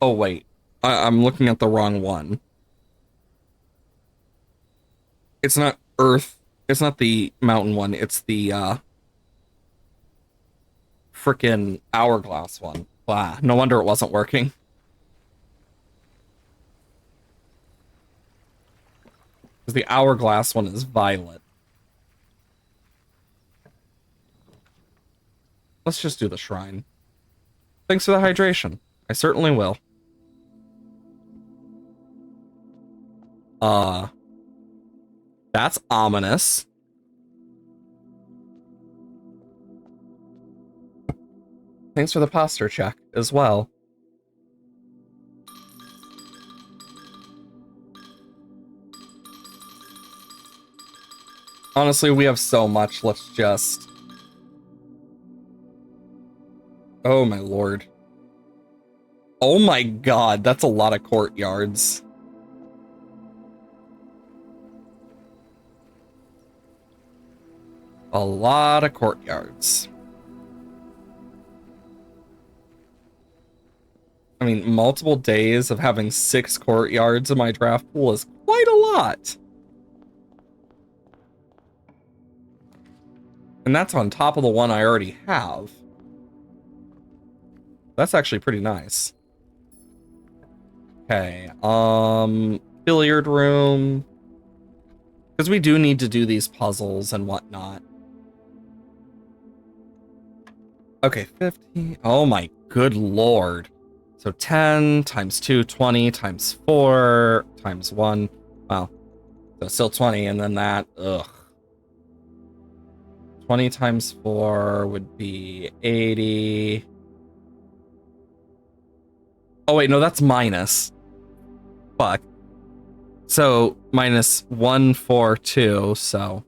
Oh wait, I'm looking at the wrong one. It's not Earth. It's not the mountain one. It's the frickin' hourglass one. Wow, no wonder it wasn't working. Because the hourglass one is violet. Let's just do the shrine. Thanks for the hydration. I certainly will. That's ominous. Thanks for the posture check as well. Honestly, we have so much. Let's just... Oh my lord. Oh my god, that's a lot of courtyards. A lot of courtyards. I mean, multiple days of having 6 courtyards in my draft pool is quite a lot. And that's on top of the one I already have. That's actually pretty nice. Okay, billiard room. Because we do need to do these puzzles and whatnot. Okay, 50. Oh my good lord. So 10 times 2, 20 times 4 times 1. Well, so still 20, and then that, ugh. 20 times 4 would be 80. Oh wait, no, that's minus. Fuck. So minus 1, 4, 2, so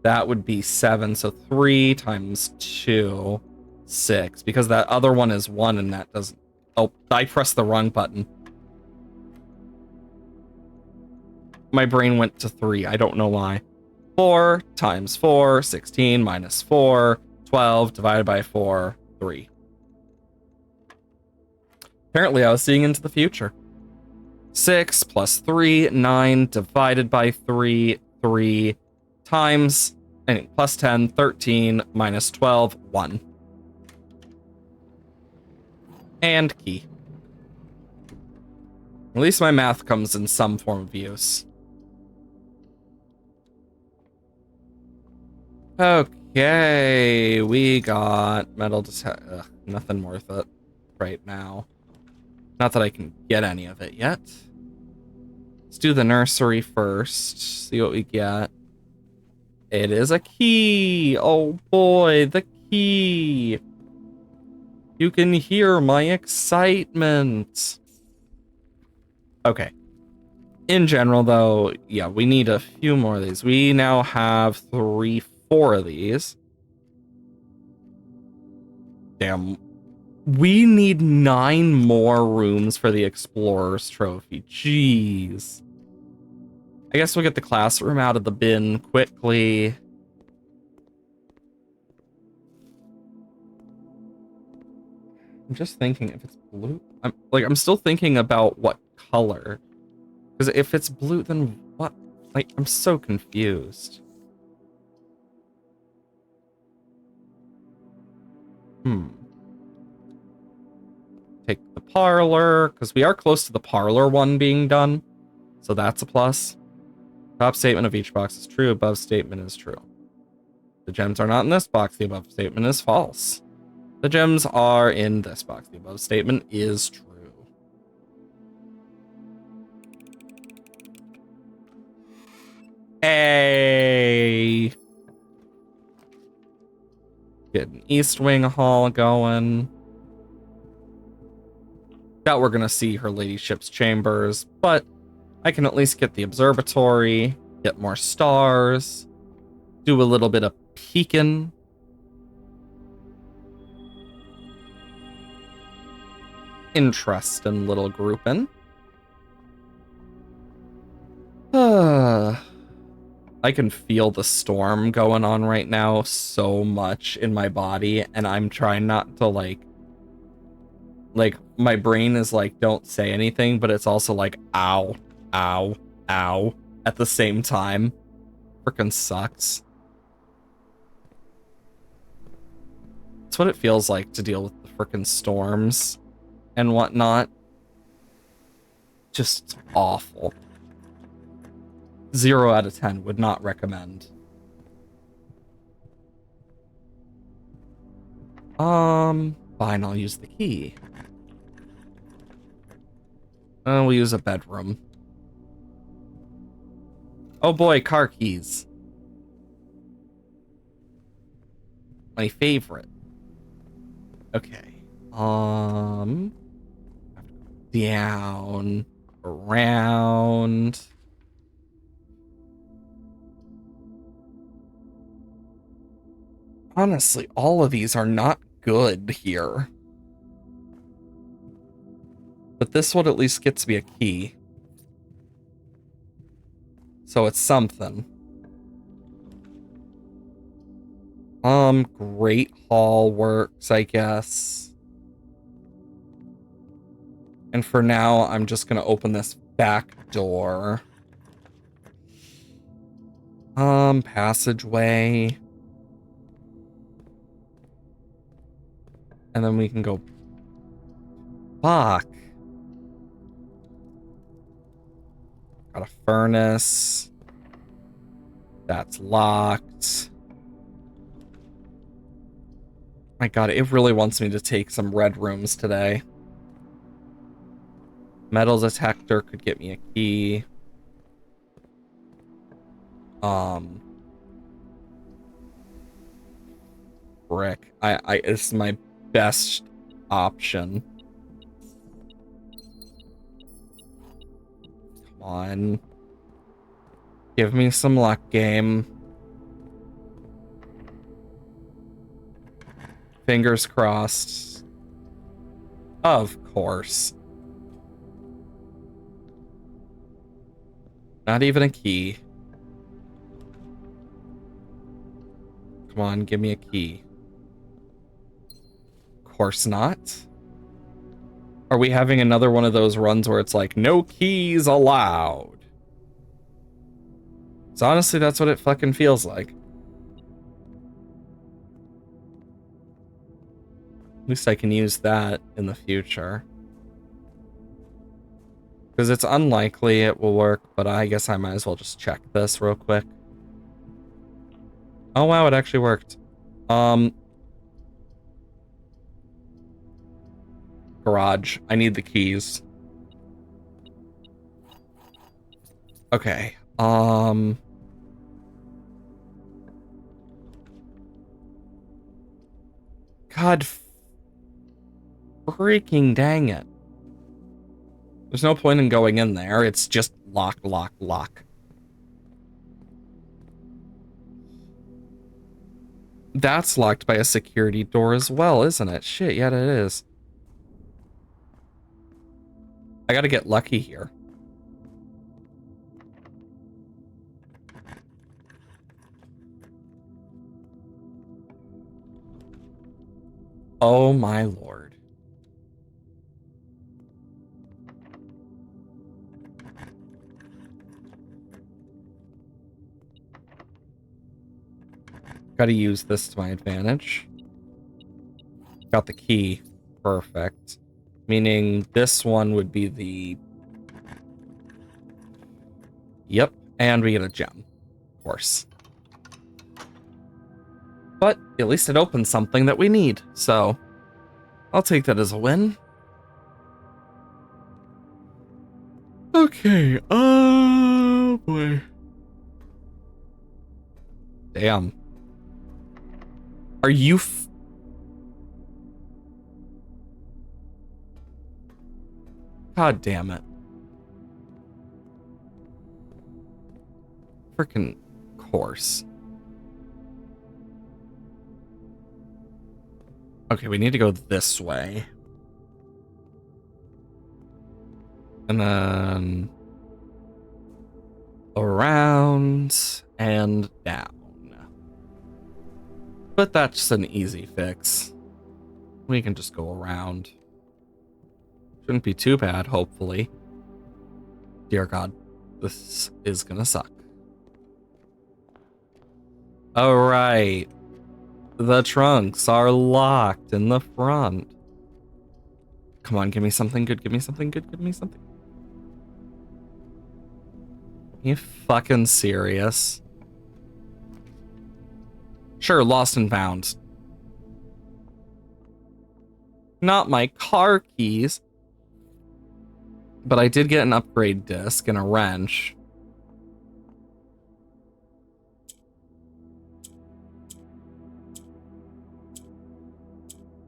that would be 7. So 3 times 2, 6. Because that other one is 1 and that doesn't... Oh, I pressed the wrong button. My brain went to 3. I don't know why. 4 times 4, 16 minus 4, 12 divided by 4, 3. Apparently I was seeing into the future. 6 plus 3, 9 divided by 3, 3 times, plus 10, 13 minus 12, 1. And key. At least my math comes in some form of use. Okay, we got metal detect. Nothing worth it right now. Not that I can get any of it yet. Let's do the nursery first. See what we get. It is a key. Oh boy, the key. You can hear my excitement. Okay. In general, though, yeah, we need a few more of these. We now have 4 of these. Damn. We need 9 more rooms for the Explorer's Trophy. Jeez. I guess we'll get the classroom out of the bin quickly. I'm just thinking if it's blue. I'm still thinking about what color. Because if it's blue, then what? Like, I'm so confused. Take the parlor, because we are close to the parlor one being done. So that's a plus. Top statement of each box is true. Above statement is true. The gems are not in this box. The above statement is false. The gems are in this box. The above statement is true. Hey! Get an East Wing Hall going. Doubt we're gonna see her ladyship's chambers, but I can at least get the observatory, get more stars, do a little bit of peeking. Interesting little grouping. I can feel the storm going on right now so much in my body, and I'm trying not to like my brain is like, don't say anything, but it's also like, ow, ow, ow, at the same time. Frickin' sucks. It's what it feels like to deal with the frickin' storms and whatnot. Just awful. 0 out of 10 would not recommend. Fine, I'll use the key. We'll use a bedroom. Oh boy, car keys. My favorite. Okay. Down, around. Honestly, all of these are not good here. But this one at least gets me a key. So it's something. Great Hall works, I guess. And for now, I'm just going to open this back door. Passageway. And then we can go. Fuck. Got a furnace. That's locked. My god, it really wants me to take some red rooms today. Metal detector could get me a key. Brick. This is my best option. Come on. Give me some luck, game. Fingers crossed. Of course. Not even a key. Come on, give me a key. Of course not. Are we having another one of those runs where it's like, no keys allowed? So honestly, that's what it fucking feels like. At least I can use that in the future. Because it's unlikely it will work, but I guess I might as well just check this real quick. Oh wow, it actually worked. Garage. I need the keys. Okay. God freaking dang it. There's no point in going in there. It's just lock, lock, lock. That's locked by a security door as well, isn't it? Shit, yeah, it is. I gotta get lucky here. Oh my lord. Gotta use this to my advantage. Got the key. Perfect. Meaning this one would be the... Yep. And we get a gem. Of course. But at least it opens something that we need. So I'll take that as a win. Okay. Oh boy. Damn. Are you God damn it. Freaking course. Okay, we need to go this way. And then around and down. But that's an easy fix. We can just go around. Shouldn't be too bad, hopefully. Dear God, this is gonna suck. Alright. The trunks are locked in the front. Come on, give me something good, give me something good, give me something. Are you fucking serious? Sure, lost and found. Not my car keys. But I did get an upgrade disc and a wrench.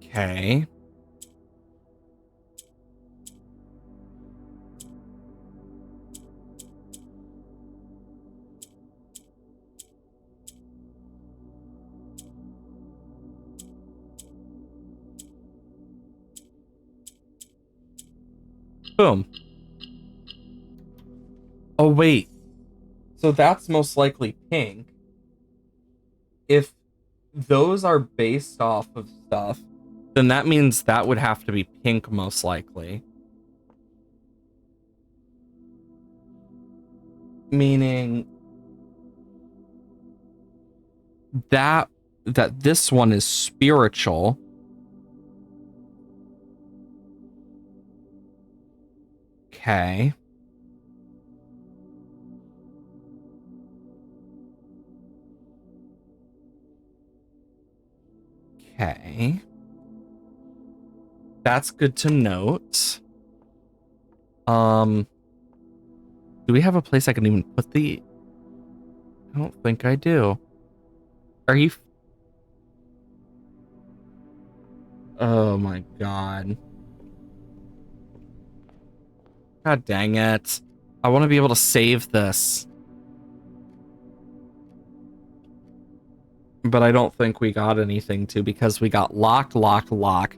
Okay. Boom. Oh, wait. So that's most likely pink. If those are based off of stuff, then that means that would have to be pink most likely. Meaning that this one is spiritual. Okay. Okay. That's good to note. Do we have a place I can even put the... I don't think I do. Are you... Oh my god. God dang it. I want to be able to save this. But I don't think we got anything to because we got lock, lock, lock.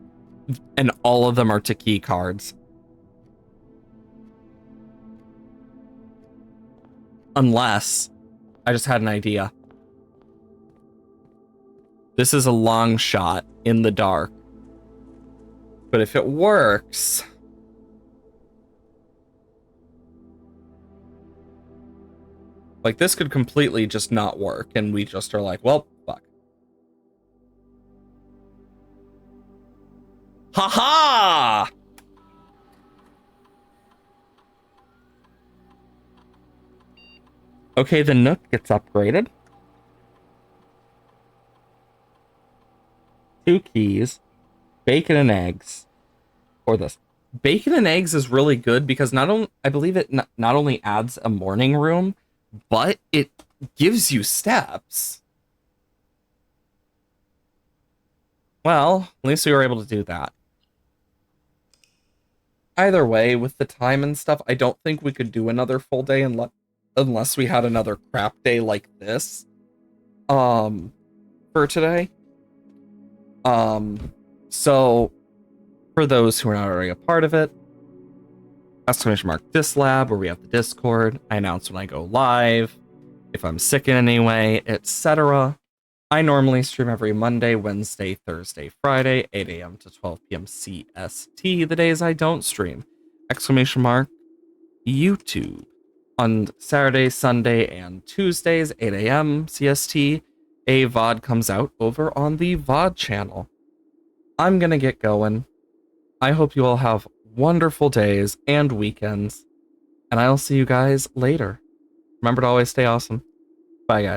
And all of them are to key cards. Unless I just had an idea. This is a long shot in the dark. But if it works... Like, this could completely just not work, and we just are like, well, fuck. Ha-ha! Okay, the Nook gets upgraded. 2 keys. Bacon and eggs. Or this. Bacon and eggs is really good because not only, I believe it not only adds a morning room, but it gives you steps. Well, at least we were able to do that. Either way, with the time and stuff, I don't think we could do another full day unless we had another crap day like this. For today. So for those who are not already a part of it, !dislab, where we have the Discord. I announce when I go live, if I'm sick in any way, etc. I normally stream every Monday, Wednesday, Thursday, Friday, 8 a.m. to 12 p.m. CST. The days I don't stream, ! YouTube. On Saturday, Sunday, and Tuesdays, 8 a.m. CST, a VOD comes out over on the VOD channel. I'm gonna get going. I hope you all have wonderful days and weekends, and I'll see you guys later. Remember to always stay awesome. Bye, guys.